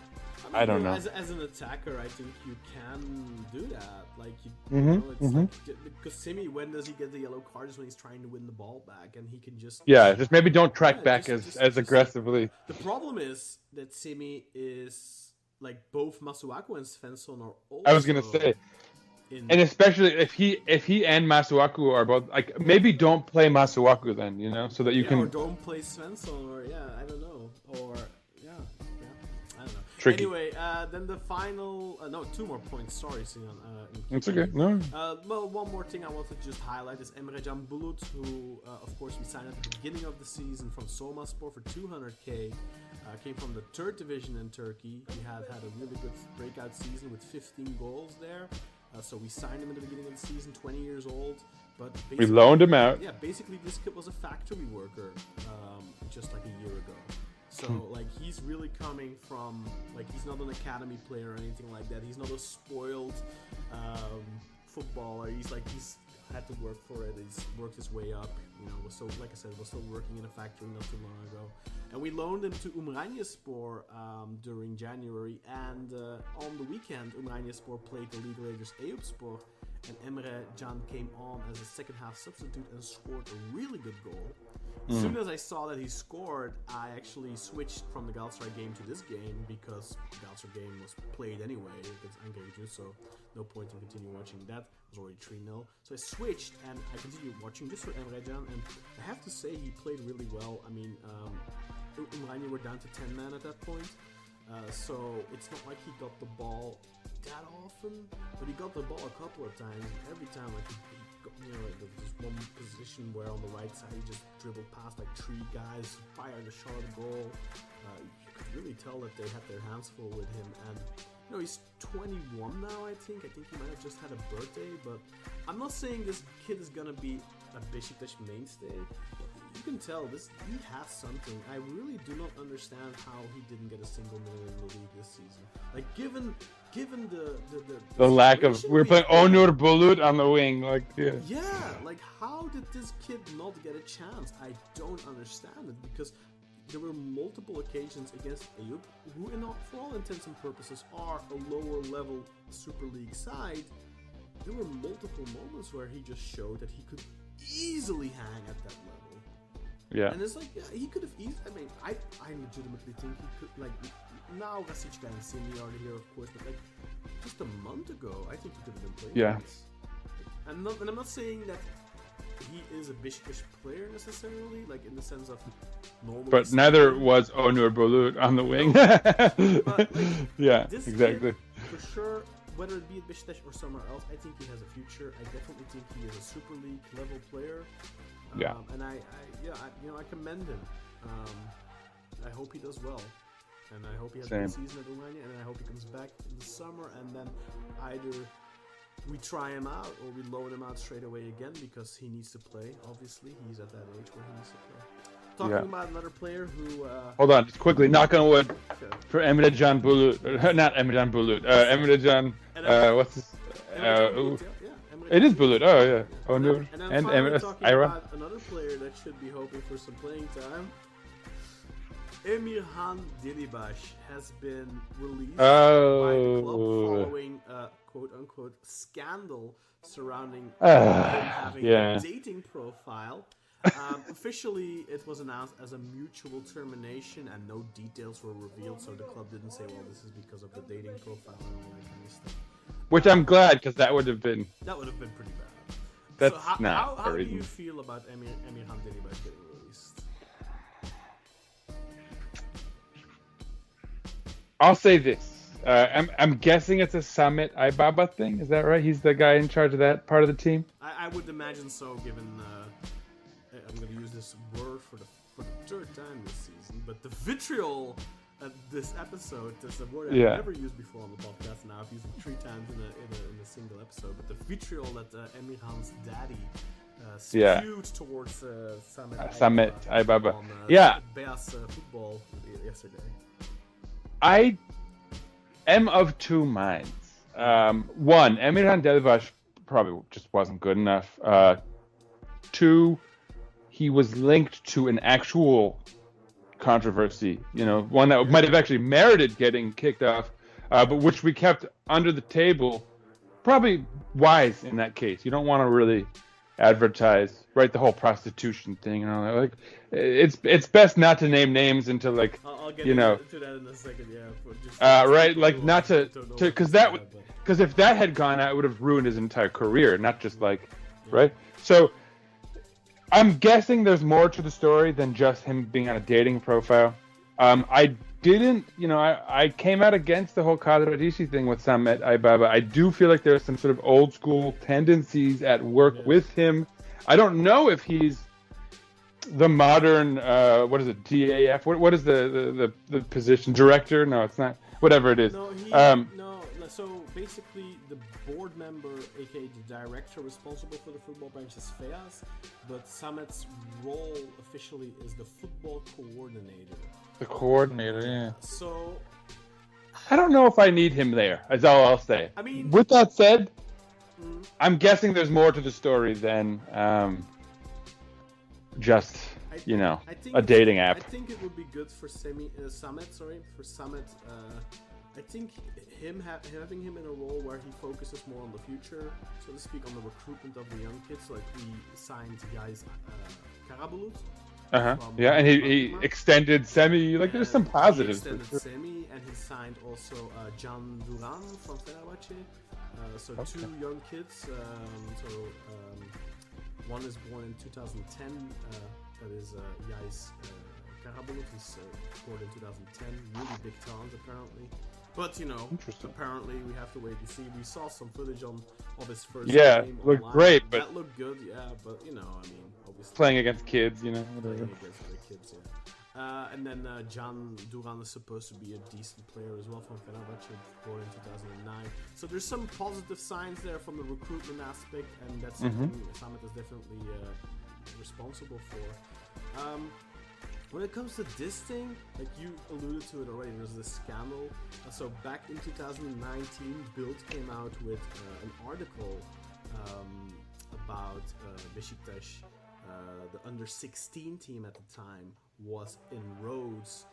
don't know. As an attacker, I think you can do that. Because Simi, when does he get the yellow cards? When he's trying to win the ball back, and he can just just maybe don't track back as aggressively. The problem is that Simi is both Masuaku and Svensson are also. I was gonna say, and especially if he and Masuaku are both maybe don't play Masuaku then, so that you can. Or don't play Svensson, or I don't know, or I don't know. Tricky. Anyway, then the final 2 more points. Sorry, Sinan. It's okay. No. Well, one more thing I want to just highlight is Emre Can Bulut, who, of course, we signed at the beginning of the season from Soma'spor for 200k. Came from the 3rd division in Turkey. He had a really good breakout season with 15 goals there. So we signed him at the beginning of the season, 20 years old. But we loaned him out. Yeah, basically this kid was a factory worker just a year ago. So he's really coming from he's not an academy player or anything like that. He's not a spoiled footballer. He's had to work for it. He's worked his way up. Was still working in a factory not too long ago. And we loaned him to Umraniyespor during January. And on the weekend, Umraniyespor played the league leaders Eyüpspor, and Emre Can came on as a second half substitute and scored a really good goal. As soon as I saw that he scored, I actually switched from the Galatasaray game to this game because the Galatasaray game was played anyway against Ankaragücü, so no point in continuing watching that. It was already 3-0. So I switched and I continued watching just for Emre Can, and I have to say he played really well. I mean, Umraniye were down to 10 men at that point, so it's not like he got the ball that often, but he got the ball a couple of times, and every time like he got, there was this one position where on the right side he just dribbled past like 3 guys, fired a shot at goal. You could really tell that they had their hands full with him, and he's 21 now. I think he might have just had a birthday, but I'm not saying this kid is gonna be a Beşiktaş mainstay. You can tell he has something. I really do not understand how he didn't get a single minute in the league this season. Like given the lack of, we're playing Onur Bulut on the wing, like like how did this kid not get a chance? I don't understand it, because there were multiple occasions against Eyüp, who for all intents and purposes are a lower level Super League side. There were multiple moments where he just showed that he could easily hang at that level. Yeah. And it's like, he could have easily, I mean, I legitimately think he could, like, now Rasichka and Simi are here, of course, but like, just a month ago, I think he could have been playing. Yeah. This. And I'm not saying that he is a Beşiktaş player necessarily, like in the sense of normal. But neither was Onur Bulut on the wing. No, but, like, yeah, this exactly. Kid, for sure, whether it be at Beşiktaş or somewhere else, I think he has a future. I definitely think he is a Super League level player. And I commend him. I hope he does well, and I hope he has a good season at Umraniye, and I hope he comes back in the summer, and then either we try him out or we loan him out straight away again, because he needs to play. Obviously, he's at that age where he needs to play. Talking about another player who... Hold on, just quickly, knock on wood. Sure. For Emre Can Bulut. Not Emre Can Bulut. Emre Can... what's this? It is Bulut. Oh, yeah. Oh, no. And Emre talking about another player that should be hoping for some playing time. Emirhan Dilibaş has been released by the club following a quote-unquote scandal surrounding him having a dating profile. Officially, it was announced as a mutual termination, and no details were revealed, so the club didn't say, well, this is because of the dating profile and all that kind of stuff. Which I'm glad, because that would have been pretty bad. That's so not how do you feel about Emirhan Dilibaş getting released? I'll say this. I'm guessing it's a Samet Aybaba thing. Is that right? He's the guy in charge of that part of the team? I would imagine so, given... I'm going to use this word for the third time this season, but the vitriol at this episode, that's a word I've never used before on the podcast. Now I've used it 3 times in a single episode, but the vitriol that Emirhan's daddy spewed towards Samet Aybaba on Beyaz football yesterday. I am of 2 minds. One, Emirhan Dilibaş probably just wasn't good enough. 2, he was linked to an actual controversy, one that might have actually merited getting kicked off, but which we kept under the table. Probably wise in that case. You don't want to really advertise, right? The whole prostitution thing and all that. Like, it's best not to name names until like, I'll get into that in a second. Right? Like not to because if that had gone out, it would have ruined his entire career, not just like, right? So. I'm guessing there's more to the story than just him being on a dating profile. I didn't, I came out against the whole Kadradishi thing with Samet Aybaba. I do feel like there's some sort of old school tendencies at work with him. I don't know if he's the modern, what is it, DAF? What is the position? Director? No, it's not. Whatever it is. So basically, the board member, aka the director responsible for the football branch, is Feaz, but Samet's role officially is the football coordinator. The coordinator, yeah. So I don't know if I need him there. Is all I'll say. I mean, with that said, I'm guessing there's more to the story than just a dating app. I think it would be good for Samet I think having him in a role where he focuses more on the future, so to speak, on the recruitment of the young kids. Like we signed guys, Karabulut. Yeah, and he extended Semih. Like, there's some positives. He extended Semih, and he signed also Can Duran from Fenerbahce. So two young kids. One is born in 2010. That is Yais Karabulut. He's born in 2010. Really big talent, apparently. But, apparently we have to wait and see. We saw some footage of his first game. Yeah, looked online. great, but... That looked good, yeah, but, obviously... Playing against kids, whatever. Playing against other kids, yeah. And then Can Duran is supposed to be a decent player as well from Fenerbahce, born in 2009. So there's some positive signs there from the recruitment aspect, and that's something Samet is definitely responsible for. When it comes to this thing, like you alluded to it already, there's this scandal. So back in 2019, Bild came out with an article about Beşiktaş. The under-16 team at the time was in Rhodes,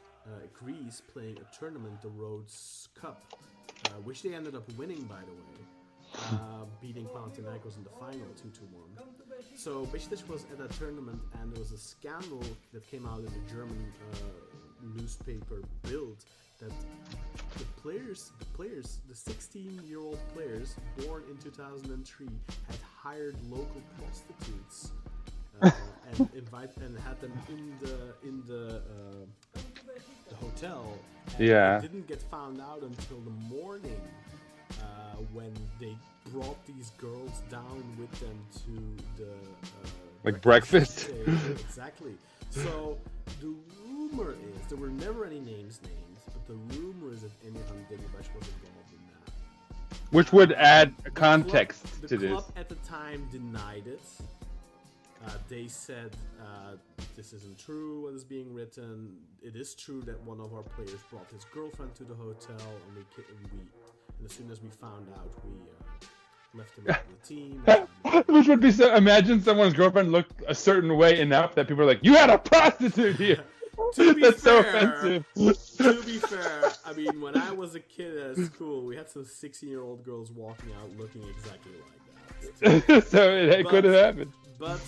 Greece, playing a tournament, the Rhodes Cup, which they ended up winning, by the way, beating Panathinaikos in the final 2-1. So Beşiktaş was at that tournament, and there was a scandal that came out in the German newspaper Bild that the 16-year-old players born in 2003 had hired local prostitutes and had them in the hotel. And it didn't get found out until the morning when they brought these girls down with them to the breakfast. Exactly. So the rumor is there were never any names, but the rumor is that Emirhan Demirbay was involved in that. Which would add context to this. The club at the time denied it. They said this isn't true what is being written. It is true that one of our players brought his girlfriend to the hotel, and as soon as we found out, we left him out of the team. Which would be so. Imagine someone's girlfriend looked a certain way enough that people are like, "You had a prostitute here." That's so offensive. To be fair, I mean, when I was a kid at school, we had some 16-year-old girls walking out looking exactly like that. So it could have happened. But,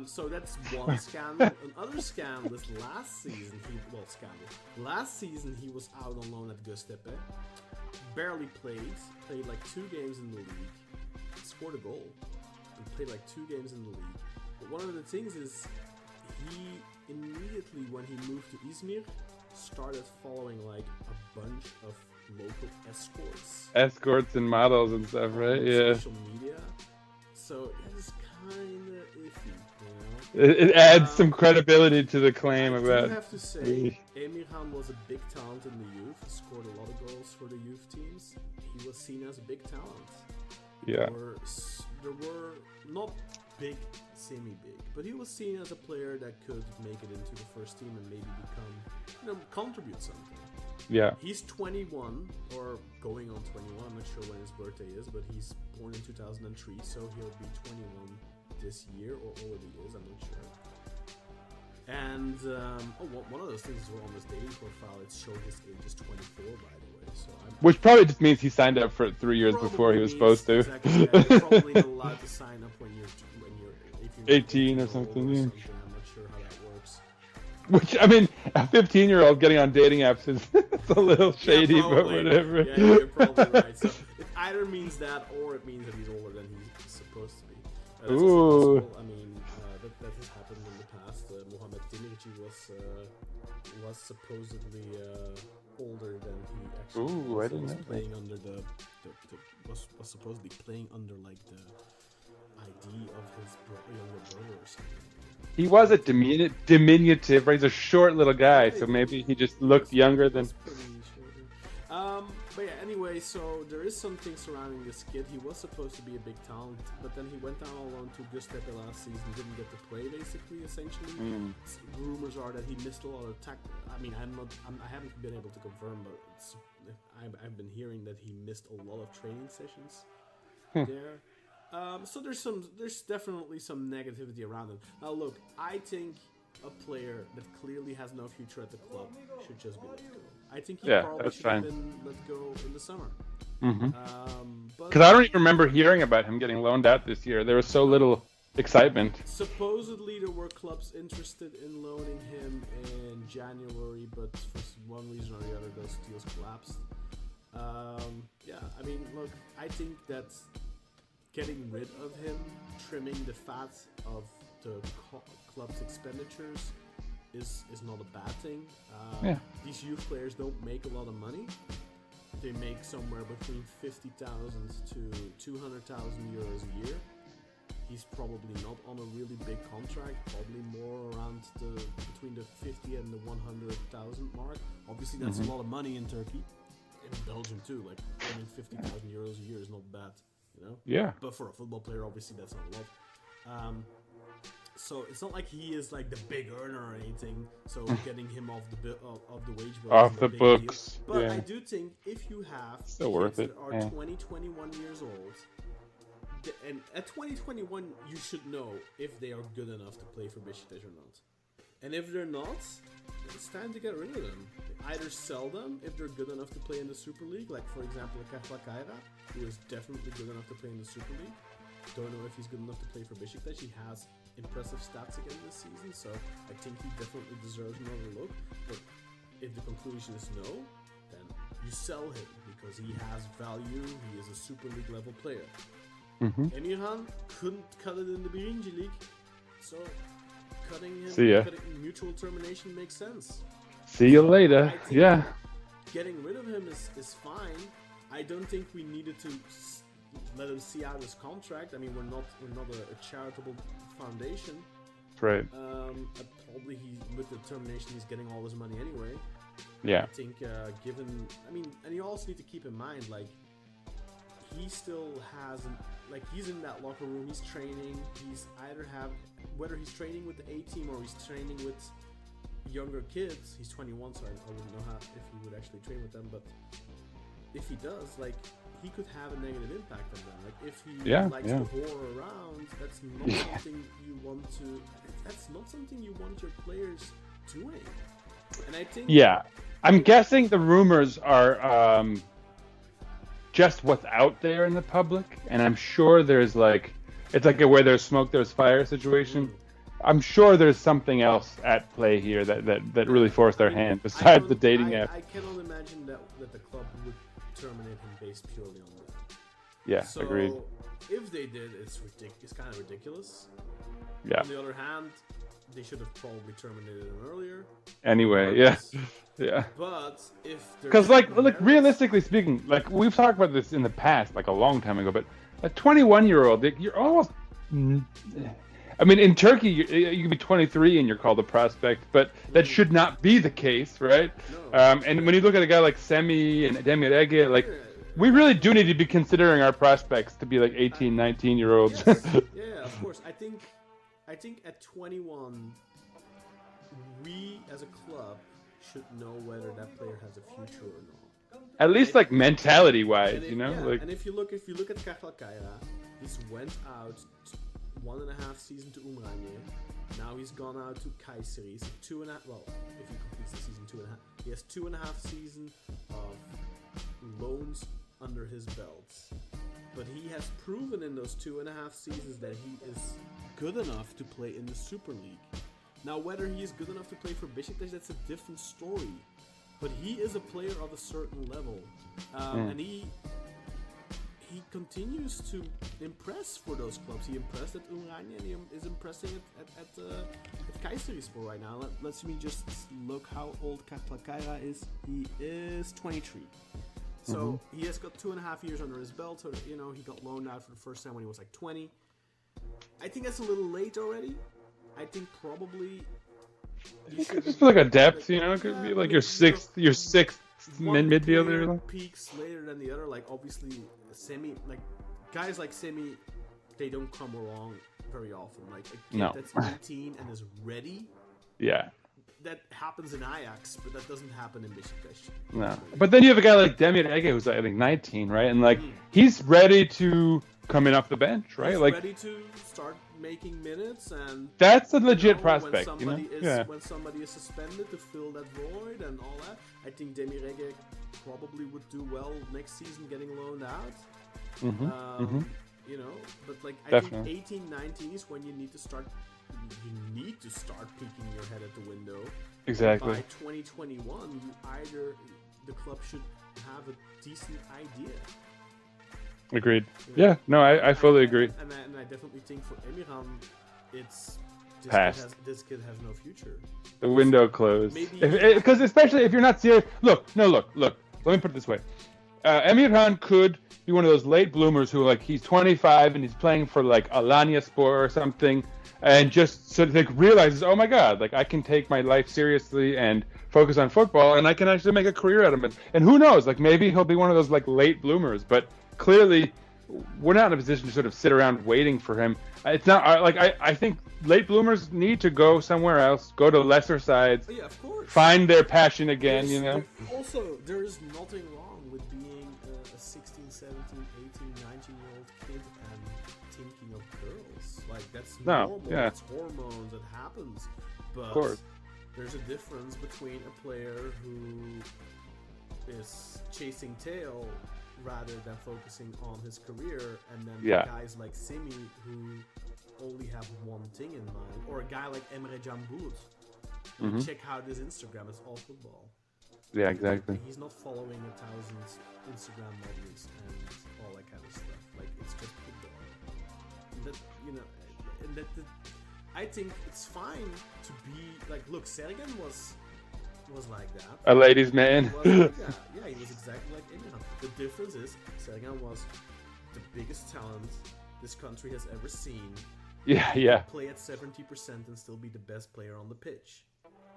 so that's one scandal. Another scandal is last season, Last season he was out on loan at Göztepe. Barely played like 2 games in the league. Scored a goal. He played like 2 games in the league. But one of the things is, he immediately, when he moved to Izmir, started following like a bunch of local escorts and models and stuff, right? Yeah. Social media. So it's kind of iffy, It adds some credibility to the claim about. I have to say, Emirhan was a big talent in the youth. He scored a lot of goals for the youth teams. He was seen as a big talent. Yeah. There were not big, semi-big, but he was seen as a player that could make it into the first team and maybe become, contribute something. Yeah. He's 21 or going on 21. I'm not sure when his birthday is, but he's born in 2003, so he'll be 21 this year or already is. I'm not sure. And one of those things is on his dating profile. It showed his age is 24, by the way. So which probably just means he signed up for 3 years before he was supposed to. Exactly. Yeah, you're probably not allowed to sign up when you're 18 or something. I'm not sure how that works. Which, I mean, a 15-year-old getting on dating apps is it's a little shady, but whatever. Yeah, you're probably right. So it either means that, or it means that he's older than he's supposed to be. That's Ooh. possible. I mean, that has happened in the past. Muhammed Demirci was supposedly older than he actually was. He was playing under was supposedly playing under like the ID of his younger brother or something. He was a diminutive, right? He's a short little guy, so maybe he just looked younger than. But yeah, anyway, so there is something surrounding this kid. He was supposed to be a big talent, but then he went down alone to Göztepe last season, didn't get to play, basically, essentially. Rumors are that he missed a lot of I mean, I haven't been able to confirm, but I've been hearing that he missed a lot of training sessions there. So there's definitely some negativity around him. Now look, I think a player that clearly has no future at the club should just be let go. I think he Yeah, probably that's should have fine. been let go in the summer. Because I don't even remember hearing about him getting loaned out this year. There was so little excitement. Supposedly there were clubs interested in loaning him in January, but for one reason or the other, those deals collapsed. Yeah, I mean, look, I think that getting rid of him, trimming the fat of the club's expenditures is not a bad thing. Yeah. These youth players don't make a lot of money. They make somewhere between 50,000 to 200,000 euros a year. He's probably not on a really big contract, probably more around between the 50 and the 100,000 mark. Obviously, that's a lot of money in Turkey, in Belgium too. Like, earning 50,000 euros a year is not bad, you know. Yeah. But for a football player, obviously, that's not a lot. So it's not like he is like the big earner or anything. So getting him off the wage bill Off is the a big books, deal. But yeah. I do think if you have Still worth kids it, that are yeah. 20, 21 years old, and at 20, 21, you should know if they are good enough to play for Beşiktaş or not. And if they're not, it's time to get rid of them. Either sell them if they're good enough to play in the Super League, like for example Kayserispor, who is definitely good enough to play in the Super League. Don't know if he's good enough to play for Beşiktaş. He has impressive stats again this season, so I think he definitely deserves another look. But if the conclusion is no, then you sell him because he has value. He is a Super League level player. Emirhan couldn't cut it in the Birinci League, so cutting him, See ya. cutting mutual termination makes sense. See you later. I think Yeah. Getting rid of him is fine. I don't think we needed to let him see out his contract. I mean, we're not a charitable foundation. Right. Probably with the termination, he's getting all his money anyway. Yeah. I think and you also need to keep in mind, like, he still hasn't, like, he's in that locker room, he's training, whether he's training with the A team or he's training with younger kids. He's 21, so I wouldn't know if he would actually train with them, but if he does, like, he could have a negative impact on them. Like, if he likes to whore around, that's not something you want to. That's not something you want your players doing. And I think. Yeah, I'm guessing the rumors are just what's out there in the public, and I'm sure there's like, it's like a where there's smoke, there's fire situation. I'm sure there's something else at play here that really forced their hand besides the dating app. I cannot imagine that the club would terminate him based purely on that. Yeah, So agreed. if they did, it's kind of ridiculous. Yeah. On the other hand, they should have probably terminated him earlier. Anyway, yeah, yeah. But if Because like realistically speaking, like we've talked about this in the past, like a long time ago, but a 21-year-old, you're almost. I mean, in Turkey, you can be 23 and you're called a prospect, but that should not be the case, right? No. And when you look at a guy like Semih and Demir Ege, like, we really do need to be considering our prospects to be like 18, 19-year-olds. Yes. Yeah, of course. I think at 21, we as a club should know whether that player has a future or not. At least like mentality-wise, you know? Yeah, Like, and if you look at Kayserispor, he's went out 1.5 season to Umraniye. Now he's gone out to Kayseri. So 2.5. Well, if he completes the season 2.5, he has 2.5 seasons of loans under his belts. But he has proven in those 2.5 seasons that he is good enough to play in the Super League. Now, whether he is good enough to play for Beşiktaş, that's a different story. But he is a player of a certain level, and he continues to impress for those clubs. He impressed at Umraniye, and he is impressing at Kayserispor right now. Let's me just look how old Kayserispor is. He is 23. So he has got 2.5 years under his belt. So, you know, he got loaned out for the first time when he was like 20. I think that's a little late already. I think probably it could just be like a depth, you know? It could be like your sixth midfielder. One peaks later than the other. Like, obviously, guys like Semih, they don't come along very often. Like a kid that's 18 and is ready. Yeah. That happens in Ajax, but that doesn't happen in Beşiktaş. No. But then you have a guy like Demir Ege who's I think 19, right? And like he's ready to coming off the bench, right? He's Like ready to start making minutes, and that's a legit when prospect. somebody You know? when somebody is suspended to fill that void and all that. I think Demirege probably would do well next season, getting loaned out. You know, but like Definitely. I think 18, 19 is when you need to start. You need to start peeking your head at the window. Exactly. By 2021, the club should have a decent idea. Agreed. Yeah. No, I fully agree. And I definitely think for Emirhan, it's Past. This kid has no future. The window closed. Maybe- Because especially if you're not serious. Look. Let me put it this way. Emirhan could be one of those late bloomers who, like, he's 25 and he's playing for like Alaniyaspor or something, and just sort of like realizes, oh my God, like I can take my life seriously and focus on football, and I can actually make a career out of it. And who knows? Like maybe he'll be one of those like late bloomers. But clearly, we're not in a position to sort of sit around waiting for him. It's not like I think late bloomers need to go somewhere else, go to lesser sides, Yeah, of course. find their passion again. You know. Also, there is nothing wrong with being a 16, 17, 18, 19-year-old kid and thinking of girls. Like, that's normal. Yeah. It's hormones. It happens. But Of course. there's a difference between a player who is chasing tail rather than focusing on his career, and then guys like Simi who only have one thing in mind, or a guy like Emre Can Bulut. Check out his Instagram; it's all football. Yeah, exactly. He's not following 1,000 Instagram models and all that kind of stuff. Like, it's just football. And that, you know, and I think it's fine to be like. Look, Sergen was like that. A ladies' man. He was like that. Yeah, he was exactly like Emirhan. The difference is Sergen was the biggest talent this country has ever seen. Yeah. Play at 70% and still be the best player on the pitch.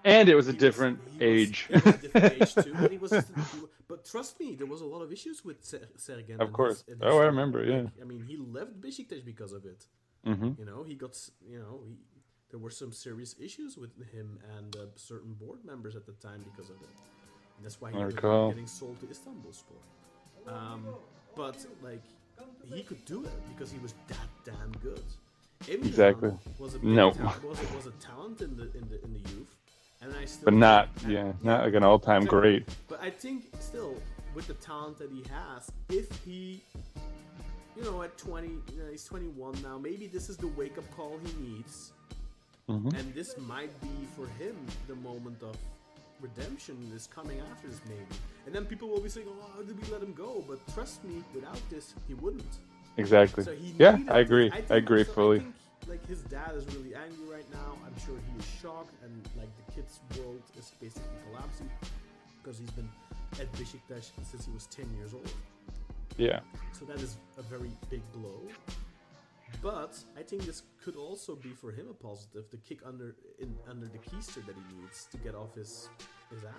And it was a different age. It was a different age too. But, but trust me, there was a lot of issues with Sergen. Of course. I remember. Yeah. Like, I mean, he left Beşiktaş because of it. You know, he got. You know, there were some serious issues with him and certain board members at the time because of it. And that's why he was getting sold to Istanbulspor. But like, he could do it because he was that damn good. Emirhan Exactly. Was a was a talent in the youth, and I still. But not like an all-time great. But I think still, with the talent that he has, if he, you know, at 20, you know, he's 21 now. Maybe this is the wake-up call he needs, and this might be for him the moment of redemption is coming after this, maybe. And then people will be saying, "Oh, how did we let him go?" But trust me, without this, he wouldn't. Exactly. So he Yeah, needed I agree. this. I agree fully. I think, like, his dad is really angry right now. I'm sure he is shocked, and like the kid's world is basically collapsing because he's been at Beşiktaş since he was 10 years old. Yeah. So that is a very big blow. But I think this could also be for him a positive, to kick under the keister that he needs to get off his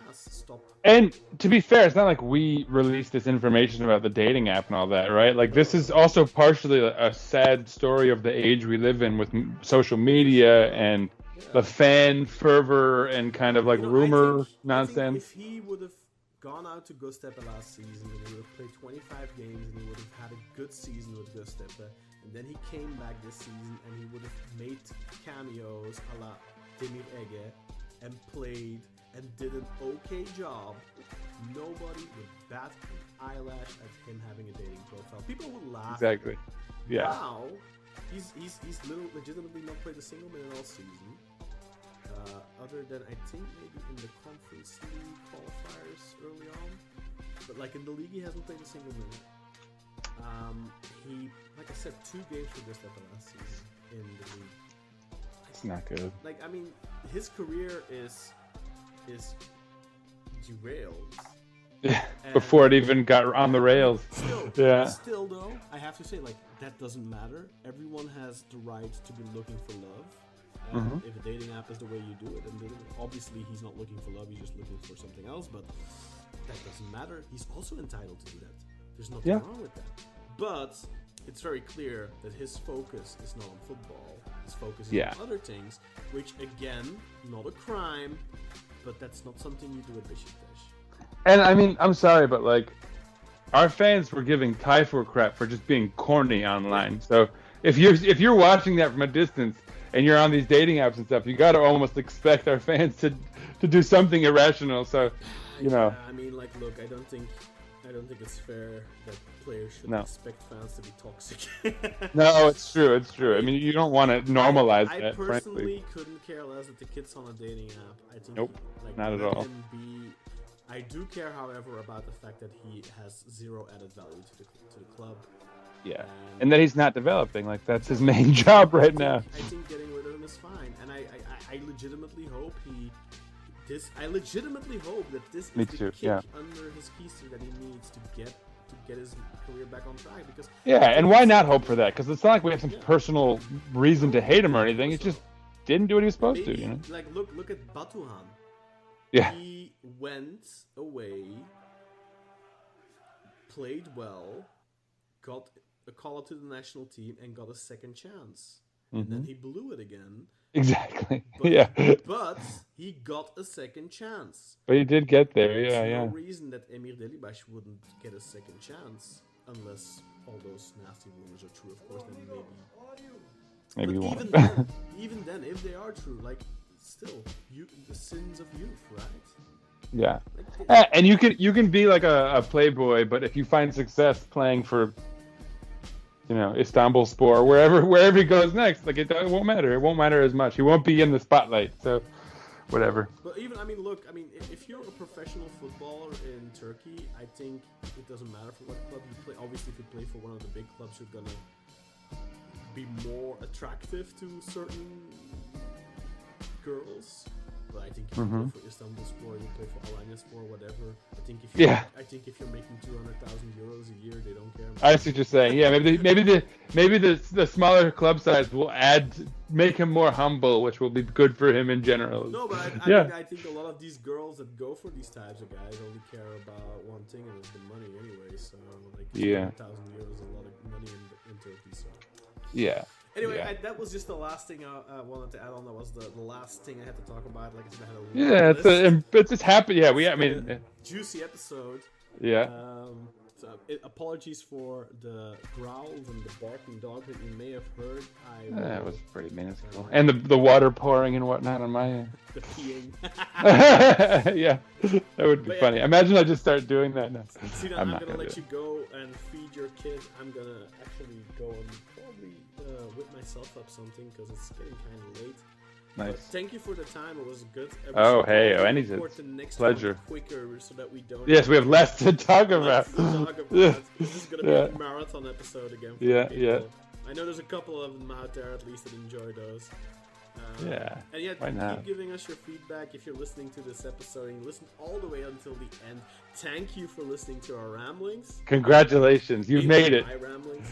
ass. Stop. And to be fair, it's not like we released this information about the dating app and all that, right? Like, this is also partially a sad story of the age we live in with social media and the fan fervor and kind of like rumor nonsense. If he would have gone out to Göztepe last season and he would have played 25 games and he would have had a good season with Göztepe, and then he came back this season and he would have made cameos a la Demirege and played and did an okay job, nobody would bat an eyelash at him having a dating profile. People would laugh. Exactly. Yeah. Now, he's legitimately not played a single minute all season. Other than, I think, maybe in the Conference League qualifiers early on. But like in the league, he hasn't played a single minute. He, like I said, 2 games for Göztepe last season in the league. It's not good. Like, I mean, his career is derailed. Before it even got on the rails. Still though, I have to say, like, that doesn't matter. Everyone has the right to be looking for love. And if a dating app is the way you do it, and obviously he's not looking for love, he's just looking for something else, but that doesn't matter. He's also entitled to do that. There's nothing wrong with that. But it's very clear that his focus is not on football. His focus is on other things, which, again, not a crime, but that's not something you do at Beşiktaş. And I mean, I'm sorry, but like, our fans were giving Typhoon crap for just being corny online. So if you're watching that from a distance and you're on these dating apps and stuff, you got to almost expect our fans to do something irrational. So, you know. I mean, like, look, I don't think it's fair that players should expect fans to be toxic. No, it's true. It's true. I mean, you don't want to normalize I that. I personally frankly. couldn't care less if the kid's on a dating app. I think Nope, like, not at let all. him be. I do care, however, about the fact that he has zero added value to the club. Yeah, and that he's not developing. Like that's his main job right now. I think getting rid of him is fine, and I legitimately hope I legitimately hope that this is Me the too, kick yeah. under his keister that he needs to get his career back on track. Because And why not hope for that? Because it's not like we have some personal reason to hate him or anything. He just didn't do what he was supposed to. You know. Like look at Batuhan. Yeah. He went away, played well, got a call up to the national team, and got a second chance. And then he blew it again. Exactly. But, Yeah. But he got a second chance. But he did get there. There's Yeah. no reason that Emir Delibaş wouldn't get a second chance, unless all those nasty rumors are true. Of course, then Maybe he But won't. even then, if they are true, like still, the sins of youth, right? Yeah. Like, And you can be like a playboy, but if you find success playing for, Istanbulspor, wherever he goes next, like it won't matter. It won't matter as much. He won't be in the spotlight. So, whatever. But even, if you're a professional footballer in Turkey, I think it doesn't matter for what club you play. Obviously, if you play for one of the big clubs, you're gonna be more attractive to certain girls. But I think if you play for Istanbulspor, you play for Almoatesembellah, whatever. I think if you're making 200,000 euros a year, they don't care. I see what you're saying. Yeah, maybe the smaller club size will make him more humble, which will be good for him in general. No, but I think a lot of these girls that go for these types of guys only care about one thing, and it's the money anyway. So, like, 200,000 euros is a lot of money in Turkey. So. Yeah. Anyway, Yeah. that was just the last thing I wanted to add on. That was the last thing I had to talk about. Like I said, I had a It's just happy. Yeah, juicy episode. Yeah. Apologies for the growls and the barking dog that you may have heard. That was pretty minuscule. And the water pouring and whatnot on my end. The peeing. Yeah, that would be funny. Imagine I just start doing that now. Sinan, I'm gonna let you go and feed your kid. I'm gonna actually go and probably whip myself up something because it's getting kind of late. Nice. But thank you for the time. It was good. Anything. The next Pleasure. one quicker so that we don't. Yes, we have less to talk about. This is gonna be a marathon episode again. For people. Yeah. I know there's a couple of them out there at least that enjoy those. And why not? keep giving us your feedback if you're listening to this episode and you listen all the way until the end. Thank you for listening to our ramblings. Congratulations, you made it. My ramblings.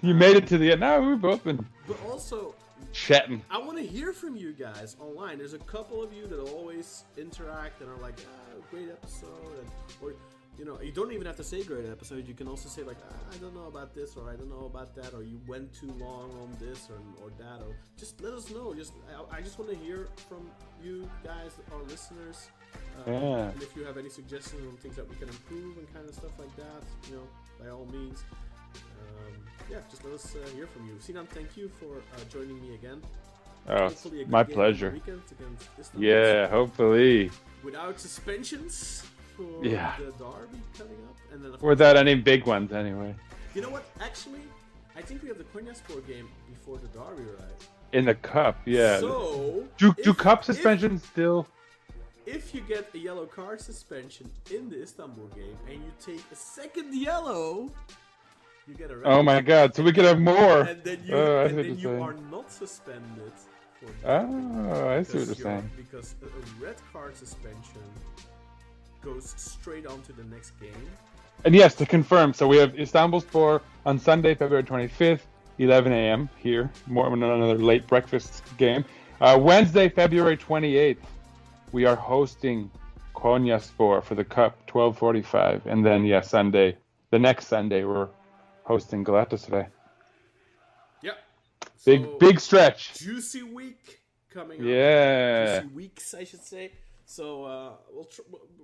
You made it to the end. No, we've both been But also, chatting. I want to hear from you guys online. There's a couple of you that always interact and are like, great episode, or you don't even have to say great episode. You can also say like, I don't know about this, or I don't know about that, or you went too long on this or that, or just let us know. I just want to hear from you guys, our listeners. And if you have any suggestions on things that we can improve and kind of stuff like that, by all means. Just let us hear from you. Sinan, thank you for joining me again. Oh, my pleasure. Yeah, hopefully. Without suspensions for the derby coming up. And then Without any big ones, anyway. You know what? Actually, I think we have the Konyaspor game before the derby, right? In the cup, yeah. So, do cup suspensions still... If you get a yellow card suspension in the Istanbul game and you take a second yellow... You get a red Oh my god, so we could have more. And then you are not suspended. I see what you're saying. Because a red card suspension goes straight on to the next game. And yes, to confirm, so we have Istanbulspor on Sunday, February 25th, 11 a.m. here. Another late breakfast game. Wednesday, February 28th, we are hosting Konyaspor for the Cup, 12:45. And then, Sunday, the next Sunday, we're hosting Galatasaray. Yep. Big stretch. Juicy week coming up. Yeah. Juicy weeks, I should say. So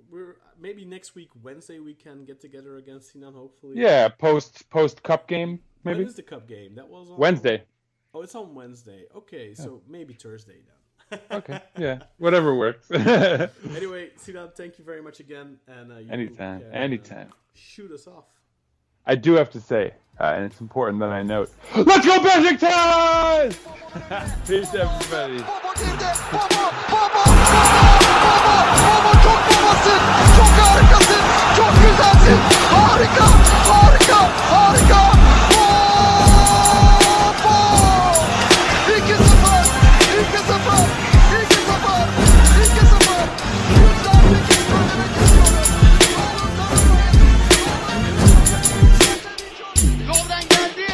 we're maybe next week Wednesday we can get together against Sinan. Hopefully. Yeah, post cup game maybe. When is the cup game? That was on Wednesday. Oh, it's on Wednesday. Okay, so maybe Thursday then. Okay, yeah, whatever works. Anyway, Sinan, thank you very much again, and anytime. Shoot us off. I do have to say, and it's important that I note, let's go Beşiktaş! Peace, everybody. Baba çok babasın, çok harikasın, çok güzelsin, harika, harika, harika. Baba! 2-0, 2-0, 2-0, 2-0, 2-0. Yoldan geldi.